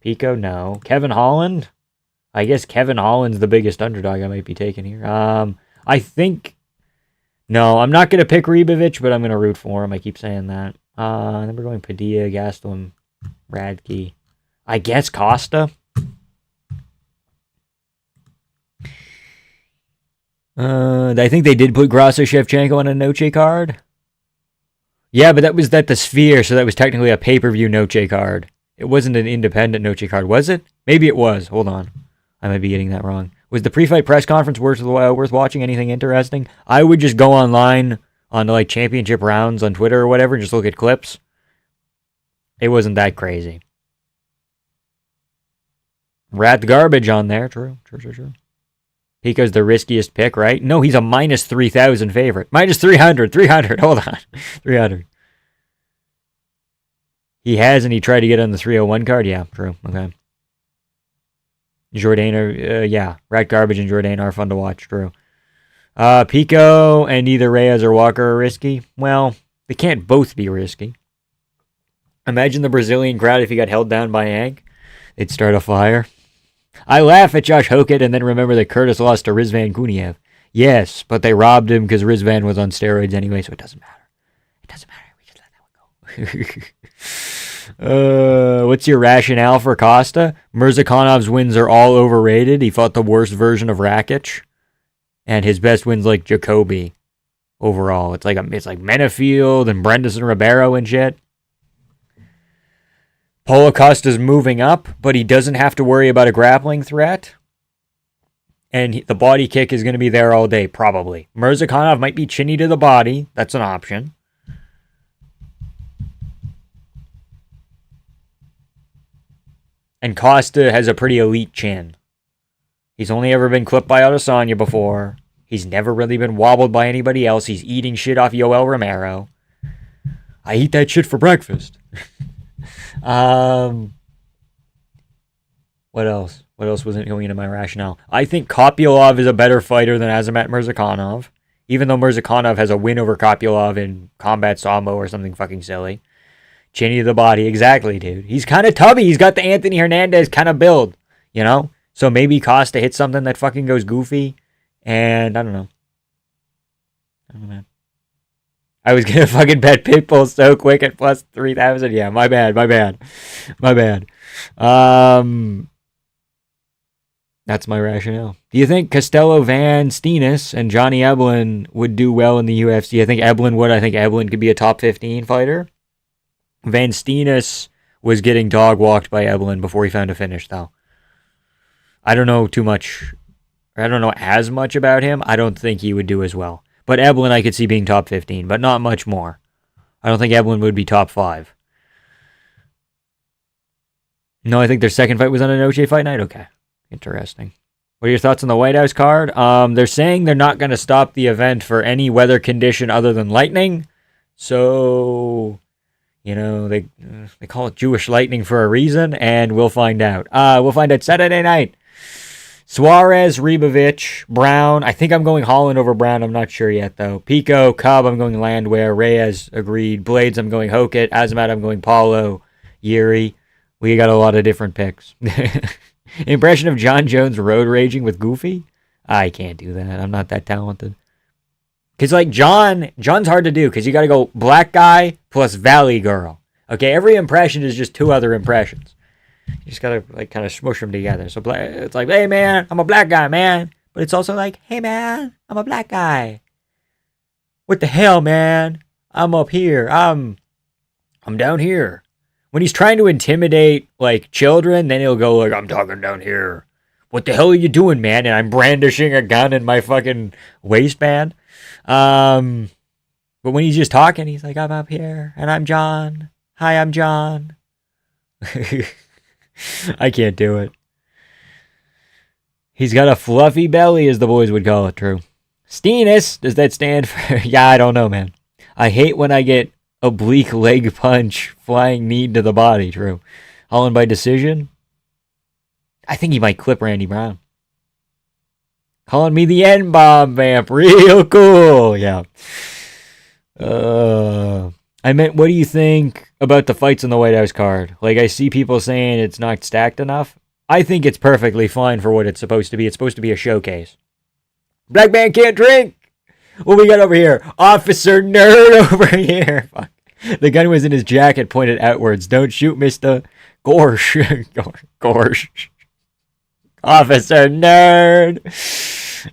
Pico, no. Kevin Holland? I guess Kevin Holland's the biggest underdog I might be taking here. I think... No, I'm not going to pick Ribovic, but I'm going to root for him. I keep saying that. Then we're going Padilla, Gastelum, Radke. I guess Costa. I think they did put Grasso Shevchenko on a Noche card. Yeah, but that was at the Sphere, so that was technically a pay-per-view Noche card. It wasn't an independent Noche card, was it? Maybe it was. Hold on. I might be getting that wrong. Was the pre-fight press conference worth watching? Anything interesting? I would just go online on like championship rounds on Twitter or whatever and just look at clips. It wasn't that crazy. Rat garbage on there. True. Pico's the riskiest pick, right? No, he's a minus 3,000 favorite. Minus 300. Hold on. 300. He hasn't. He tried to get on the 301 card? Yeah, true. Okay. Jourdain, yeah. Rat Garbage and Jourdain are fun to watch, true. Pico and either Reyes or Walker are risky. Well, they can't both be risky. Imagine the Brazilian crowd if he got held down by Hank. They'd start a fire. I laugh at Josh Hokett and then remember that Curtis lost to Rizvan Kuniev. Yes, but they robbed him because Rizvan was on steroids anyway, so it doesn't matter. We just let that one go. What's your rationale for Costa? Mirzakhanov's wins are all overrated. He fought the worst version of Rakic, and his best wins like Jacoby. Overall, it's like Menefield and Brendan Ribeiro and shit. Paulo Costa's moving up, but he doesn't have to worry about a grappling threat. And the body kick is going to be there all day, probably. Mirzakhanov might be chinny to the body. That's an option. And Costa has a pretty elite chin. He's only ever been clipped by Adesanya before. He's never really been wobbled by anybody else. He's eating shit off Yoel Romero. I eat that shit for breakfast. What else? What else wasn't going into my rationale? I think Kopylov is a better fighter than Azamat Mirzakhanov. Even though Mirzakhanov has a win over Kopylov in Combat Sambo or something fucking silly. Chinny to the body. Exactly, dude. He's kind of tubby. He's got the Anthony Hernandez kind of build, you know? So maybe Costa hits something that fucking goes goofy. And I don't know. Man. I was going to fucking bet Pitbull so quick at plus 3,000. Yeah, my bad. That's my rationale. Do you think Costello, Van Steenis, and Johnny Eblin would do well in the UFC? I think Eblin would. I think Eblin could be a top 15 fighter. Van Steenis was getting dog-walked by Eblin before he found a finish, though. I don't know too much. I don't know as much about him. I don't think he would do as well. But Eblin I could see being top 15, but not much more. I don't think Eblin would be top 5. No, I think their second fight was on a Noche fight night? Okay. Interesting. What are your thoughts on the White House card? They're saying they're not going to stop the event for any weather condition other than lightning. So, you know, they call it Jewish lightning for a reason, and we'll find out. We'll find out Saturday night. Suarez, Ribovic, Brown. I think I'm going Holland over Brown. I'm not sure yet, though. Pico, Cobb, I'm going Landwehr. Reyes, agreed. Blades, I'm going Hokett. Azamat, I'm going Paulo. Yuri. We got a lot of different picks. Impression of John Jones road raging with Goofy? I can't do that. I'm not that talented. Because, like, John's hard to do because you got to go black guy plus Valley girl. Okay, every impression is just 2 other impressions. You just gotta like kind of smush them together. So it's like, hey man, I'm a black guy, man. But it's also like, hey man, I'm a black guy. What the hell, man? I'm up here. I'm down here. When he's trying to intimidate like children, then he'll go like, I'm talking down here. What the hell are you doing, man? And I'm brandishing a gun in my fucking waistband. But when he's just talking, he's like, I'm up here and I'm John. Hi, I'm John. I can't do it. He's got a fluffy belly, as the boys would call it, true. Steenis, does that stand for... Yeah, I don't know, man. I hate when I get oblique leg punch, flying knee to the body, true. Holland by decision. I think he might clip Randy Brown. Calling me the N-bomb vamp. Real cool. Yeah. I meant, what do you think about the fights on the White House card? Like, I see people saying it's not stacked enough. I think it's perfectly fine for what it's supposed to be. It's supposed to be a showcase. Black man can't drink. What we got over here? Officer Nerd over here. Fuck. The gun was in his jacket, pointed outwards. Don't shoot, Mr. Gorsh. Gorsh. Officer Nerd.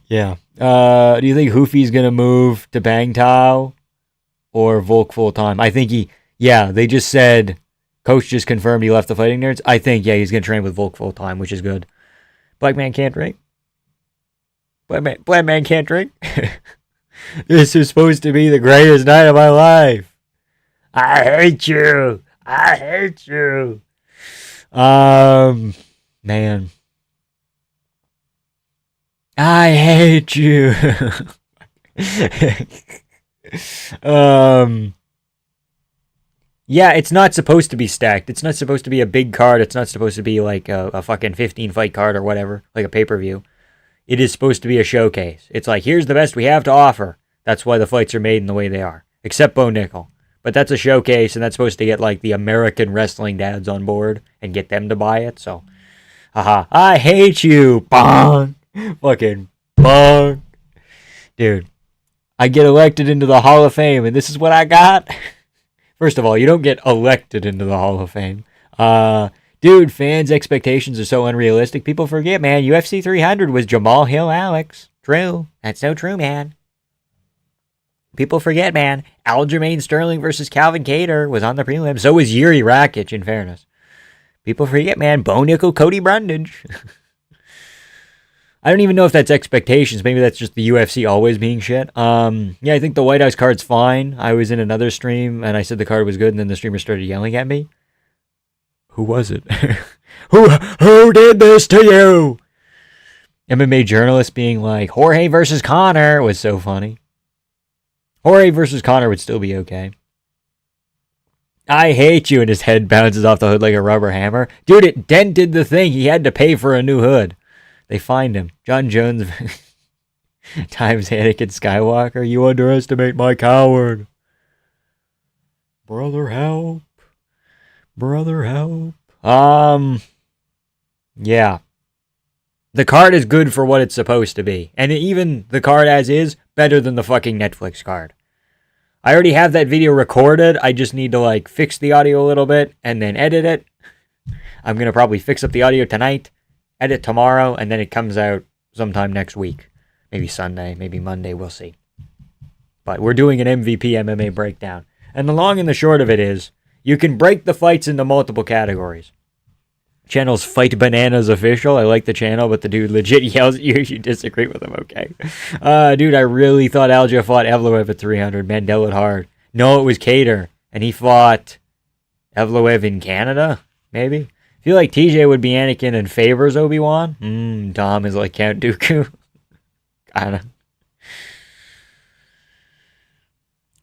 Yeah. Do you think Hoofy's gonna move to Bang Tao or Volk full time? I think they just said, coach just confirmed he left the Fighting Nerds. I think, he's gonna train with Volk full time, which is good. Black man can't drink. Black man can't drink. This is supposed to be the greatest night of my life. I hate you. I hate you. Man. I hate you. Yeah, it's not supposed to be stacked. It's not supposed to be a big card. It's not supposed to be like a fucking 15 fight card or whatever, like a pay-per-view. It is supposed to be a showcase. It's like, here's the best we have to offer. That's why the fights are made in the way they are. Except Bo Nickel. But that's a showcase, and that's supposed to get like the American wrestling dads on board and get them to buy it. So, haha. I hate you. Bong. Fucking bong. Dude, I get elected into the Hall of Fame, and this is what I got? First of all, you don't get elected into the Hall of Fame. Dude, fans' expectations are so unrealistic. People forget, man. UFC 300 was Jamal Hill Alex. True. That's so true, man. People forget, man. Aljamain Sterling versus Calvin Kattar was on the prelim. So was Yuri Rakic, in fairness. People forget, man. Bo Nickel, Cody Brundage. I don't even know if that's expectations. Maybe that's just the UFC always being shit. Yeah, I think the White House card's fine. I was in another stream, and I said the card was good, and then the streamer started yelling at me. Who was it? Who did this to you? MMA journalist being like, Jorge versus Connor was so funny. Jorge versus Connor would still be okay. I hate you, and his head bounces off the hood like a rubber hammer. Dude, it dented the thing. He had to pay for a new hood. They fined him. John Jones times Anakin Skywalker. You underestimate my coward. Brother, help. Brother, help. Yeah. The card is good for what it's supposed to be. And even the card as is, better than the fucking Netflix card. I already have that video recorded. I just need to, like, fix the audio a little bit and then edit it. I'm going to probably fix up the audio tonight, edit tomorrow, and then it comes out sometime next week. Maybe Sunday, maybe Monday, we'll see. But we're doing an MVP MMA breakdown. And the long and the short of it is, you can break the fights into multiple categories. Channel's Fight Bananas official. I like the channel, but the dude legit yells at you if you disagree with him, okay? Dude, I really thought Aljo fought Evloev at 300. Mandela hard. No, it was Kattar. And he fought Evloev in Canada, maybe? I feel like TJ would be Anakin and favors Obi-Wan. Dom is like Count Dooku. Kinda.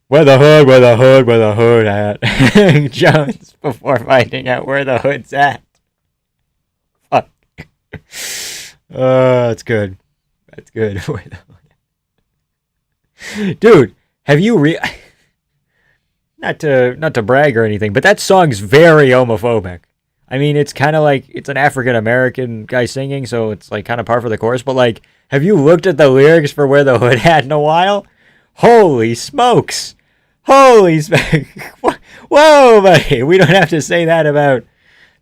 Where the hood at? Jones, before finding out where the hood's at. Fuck. That's good. That's good. Dude, have you not to brag or anything, but that song's very homophobic. I mean, it's kind of like, it's an African-American guy singing, so it's like kind of par for the course, but like, have you looked at the lyrics for Where the Hood At in a while? Holy smokes. Holy smokes. Whoa, buddy. We don't have to say that about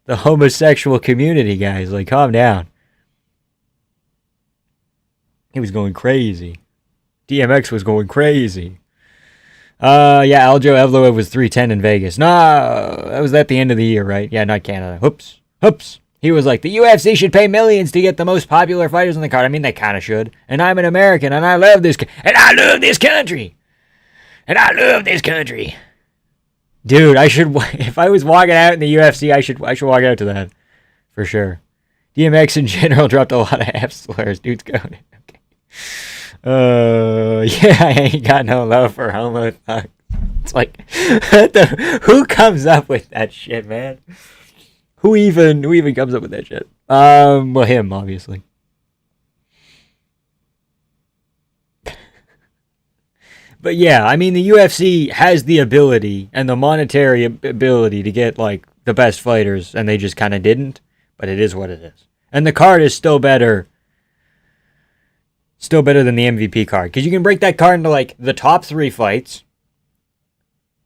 the homosexual community, guys. Like, calm down. He was going crazy. DMX was going crazy. Yeah, Aljo Evloev was 310 in Vegas. No, that was at the end of the year, right? Yeah, not Canada. Oops. He was like, the UFC should pay millions to get the most popular fighters on the card. I mean, they kind of should. And I'm an American, and I love this country. Dude, I should, if I was walking out in the UFC, I should walk out to that. For sure. DMX in general dropped a lot of F slurs. Dude's going. Okay. Yeah, I ain't got no love for homo thugs. It's like, who comes up with that shit, man? Who even comes up with that shit? Well, him, obviously. But yeah, I mean, the UFC has the ability and the monetary ability to get, like, the best fighters, and they just kind of didn't. But it is what it is. And the card is still better. Still better than the MVP card. Because you can break that card into, like, the top 3 fights.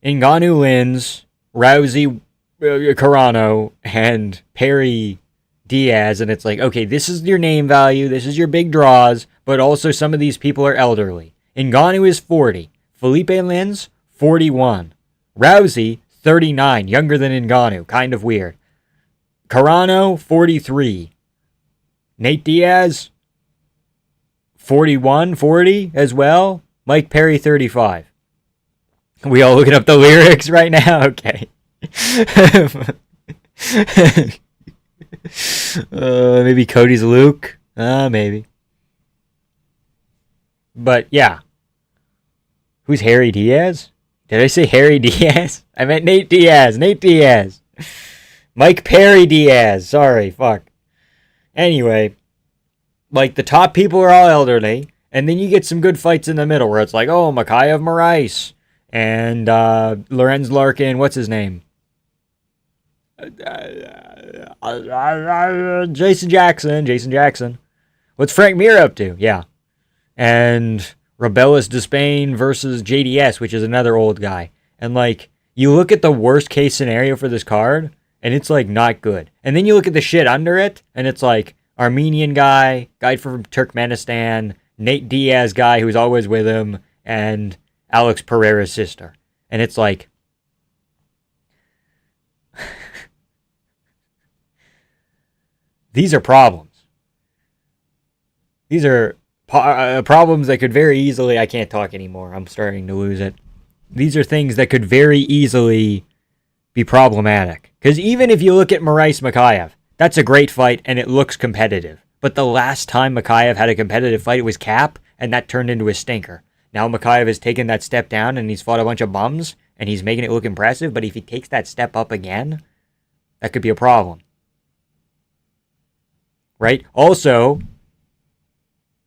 Ngannou wins. Rousey, Carano, and Perry Diaz. And it's like, okay, this is your name value. This is your big draws. But also some of these people are elderly. Ngannou is 40. Felipe Lins, 41. Rousey, 39. Younger than Ngannou. Kind of weird. Carano, 43. Nate Diaz, 41, 40 as well. Mike Perry, 35. We all looking up the lyrics right now? Okay. Maybe Cody's Luke. Maybe. But yeah. Who's Harry Diaz? Did I say Harry Diaz? I meant Nate Diaz. Nate Diaz. Mike Perry Diaz. Sorry, fuck. Anyway, like the top people are all elderly, and then you get some good fights in the middle where it's like, oh, Makayev Moraes and Lorenz Larkin. What's his name? Jason Jackson. What's Frank Mir up to? Yeah. And Rebellis Despain versus JDS, which is another old guy. And like, you look at the worst case scenario for this card, and it's like not good. And then you look at the shit under it, and it's like Armenian guy from Turkmenistan, Nate Diaz guy who's always with him, and Alex Pereira's sister. And it's like, these are problems. These are problems that could very easily... I can't talk anymore. I'm starting to lose it. These are things that could very easily be problematic. Because even if you look at Moraes Makayev, that's a great fight and it looks competitive. But the last time Makayev had a competitive fight, it was Cap, and that turned into a stinker. Now Makayev has taken that step down and he's fought a bunch of bums, and he's making it look impressive, but if he takes that step up again, that could be a problem. Right? Also,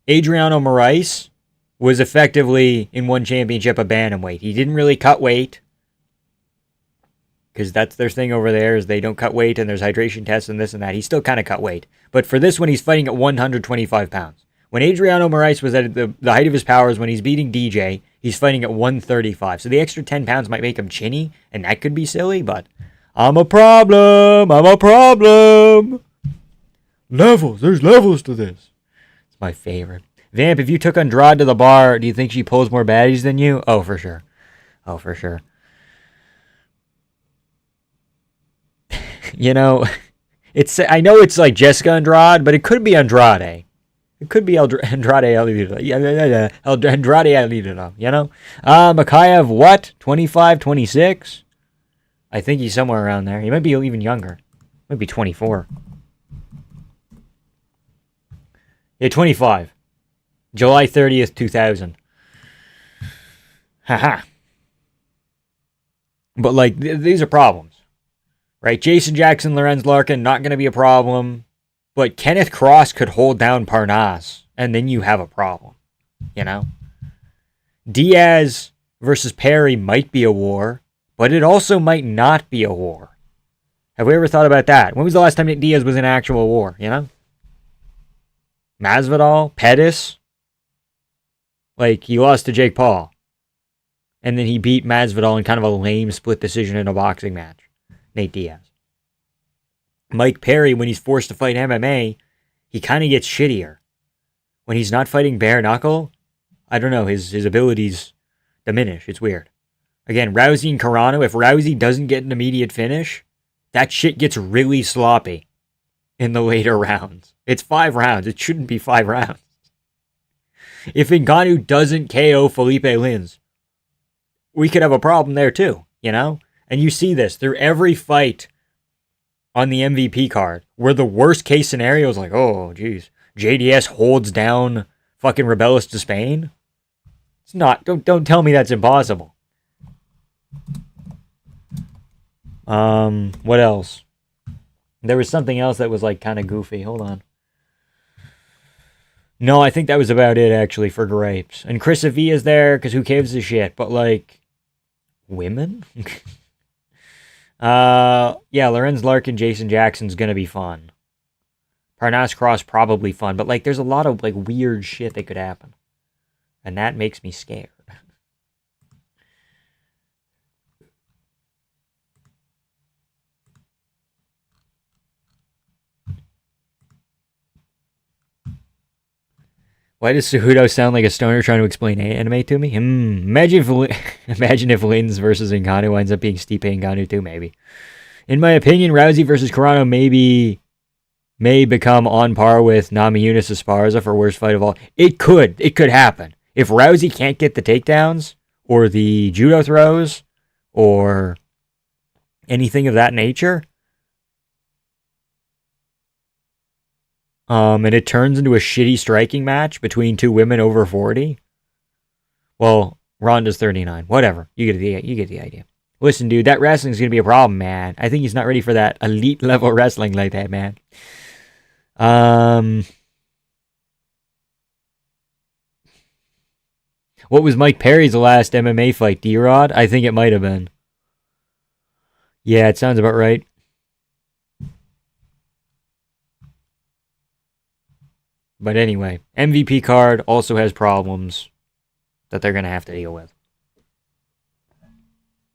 Adriano Moraes was effectively in one championship a bantamweight. He didn't really cut weight, because that's their thing over there, is they don't cut weight and there's hydration tests and this and that. He still kind of cut weight. But for this one, he's fighting at 125 pounds. When Adriano Moraes was at the height of his powers, when he's beating DJ, he's fighting at 135. So the extra 10 pounds might make him chinny, and that could be silly, but I'm a problem. Levels. There's levels to this. It's my favorite. Vamp, if you took Andrade to the bar, do you think she pulls more baddies than you? Oh, for sure. You know, I know it's like Jessica Andrade, but it could be Andrade. It could be Andrade Alidino. Yeah, Andrade Alidino, you know? Makayev, what? 25, 26? I think he's somewhere around there. He might be even younger. Might be 24. Yeah, 25. July 30th, 2000. Haha. But, like, these are problems. Right? Jason Jackson, Lorenz Larkin, not going to be a problem. But Kenneth Cross could hold down Parnasse, and then you have a problem. You know? Diaz versus Perry might be a war, but it also might not be a war. Have we ever thought about that? When was the last time Nick Diaz was in actual war, you know? Masvidal, Pettis. Like, he lost to Jake Paul. And then he beat Masvidal in kind of a lame split decision in a boxing match. Nate Diaz. Mike Perry, when he's forced to fight MMA, he kind of gets shittier. When he's not fighting bare knuckle, I don't know, his abilities diminish. It's weird. Again, Rousey and Carano, if Rousey doesn't get an immediate finish, that shit gets really sloppy in the later rounds. It's 5 rounds. It shouldn't be 5 rounds. If Ngannou doesn't KO Felipe Lins, we could have a problem there too, you know? And you see this through every fight on the MVP card, where the worst case scenario is like, oh, geez, JDS holds down fucking Rebellis to Spain. It's not. Don't tell me that's impossible. What else? There was something else that was like kind of goofy. Hold on. No, I think that was about it actually for grapes. And Chris Avia's there because who gives a shit? But like, women? Yeah, Lorenz Larkin, Jason Jackson's gonna be fun. Parnas Cross probably fun, but like, there's a lot of like weird shit that could happen, and that makes me scared. Why does Cejudo sound like a stoner trying to explain anime to me? Imagine if Lins versus Ngannou ends up being Stipe Ngannou too, maybe. In my opinion, Rousey versus Carano may become on par with Namajunas Esparza for worst fight of all. It could happen. If Rousey can't get the takedowns, or the judo throws, or anything of that nature, and it turns into a shitty striking match between two women over 40. Well, Ronda's 39. Whatever. You get the idea. Listen, dude, that wrestling's gonna be a problem, man. I think he's not ready for that elite level wrestling like that, man. What was Mike Perry's last MMA fight? D-Rod? I think it might have been. Yeah, it sounds about right. But anyway, MVP card also has problems that they're going to have to deal with.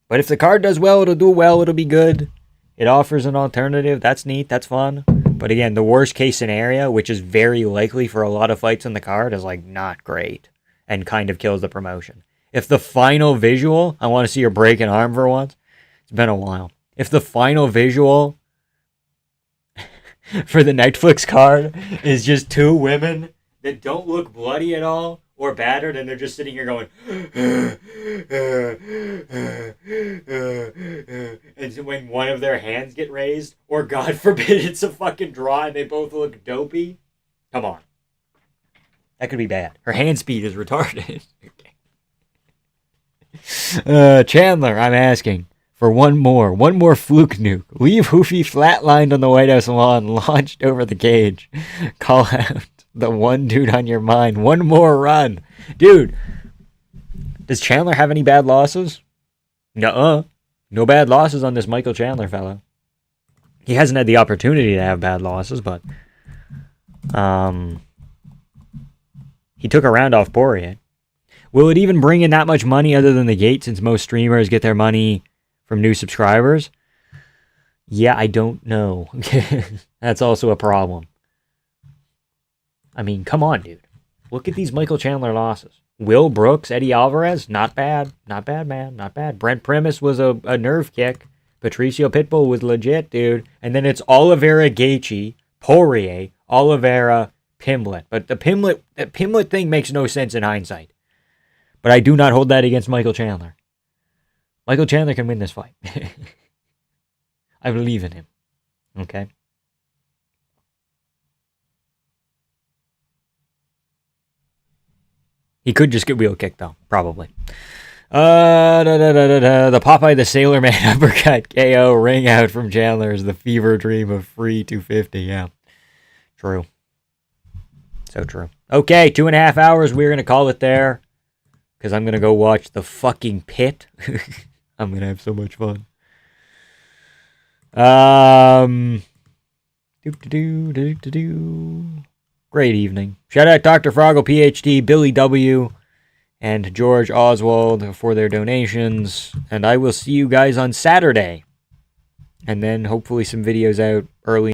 But if the card does well, it'll do well, it'll be good. It offers an alternative, that's neat, that's fun. But again, the worst case scenario, which is very likely for a lot of fights on the card, is like not great and kind of kills the promotion. If the final visual, I want to see her break an arm for once. It's been a while. If the final visual for the Netflix card is just two women that don't look bloody at all or battered, and they're just sitting here going, and when one of their hands get raised, or God forbid it's a fucking draw and they both look dopey, come on. That could be bad. Her hand speed is retarded. Chandler, I'm asking for one more fluke nuke. Leave Hoofy flatlined on the White House lawn, launched over the cage. Call out the one dude on your mind. One more run. Dude, does Chandler have any bad losses? Nuh-uh. No bad losses on this Michael Chandler fellow. He hasn't had the opportunity to have bad losses, but he took a round off Poirier. Will it even bring in that much money other than the gate, since most streamers get their money from new subscribers? Yeah, I don't know. That's also a problem. I mean, come on, dude. Look at these Michael Chandler losses. Will Brooks, Eddie Alvarez, not bad. Not bad, man. Not bad. Brent Primus was a nerve kick. Patricio Pitbull was legit, dude. And then it's Oliveira Gaethje, Poirier, Oliveira, Pimblett. But the Pimblett thing makes no sense in hindsight. But I do not hold that against Michael Chandler. Michael Chandler can win this fight. I believe in him. Okay? He could just get wheel kicked, though. Probably. The Popeye the Sailor Man uppercut KO ring out from Chandler is the fever dream of free 250. Yeah. True. So true. Okay, 2.5 hours. We're going to call it there. Because I'm going to go watch The Fucking Pit. I'm going to have so much fun. Great evening. Shout out Dr. Froggle, PhD, Billy W., and George Oswald for their donations. And I will see you guys on Saturday. And then hopefully some videos out early.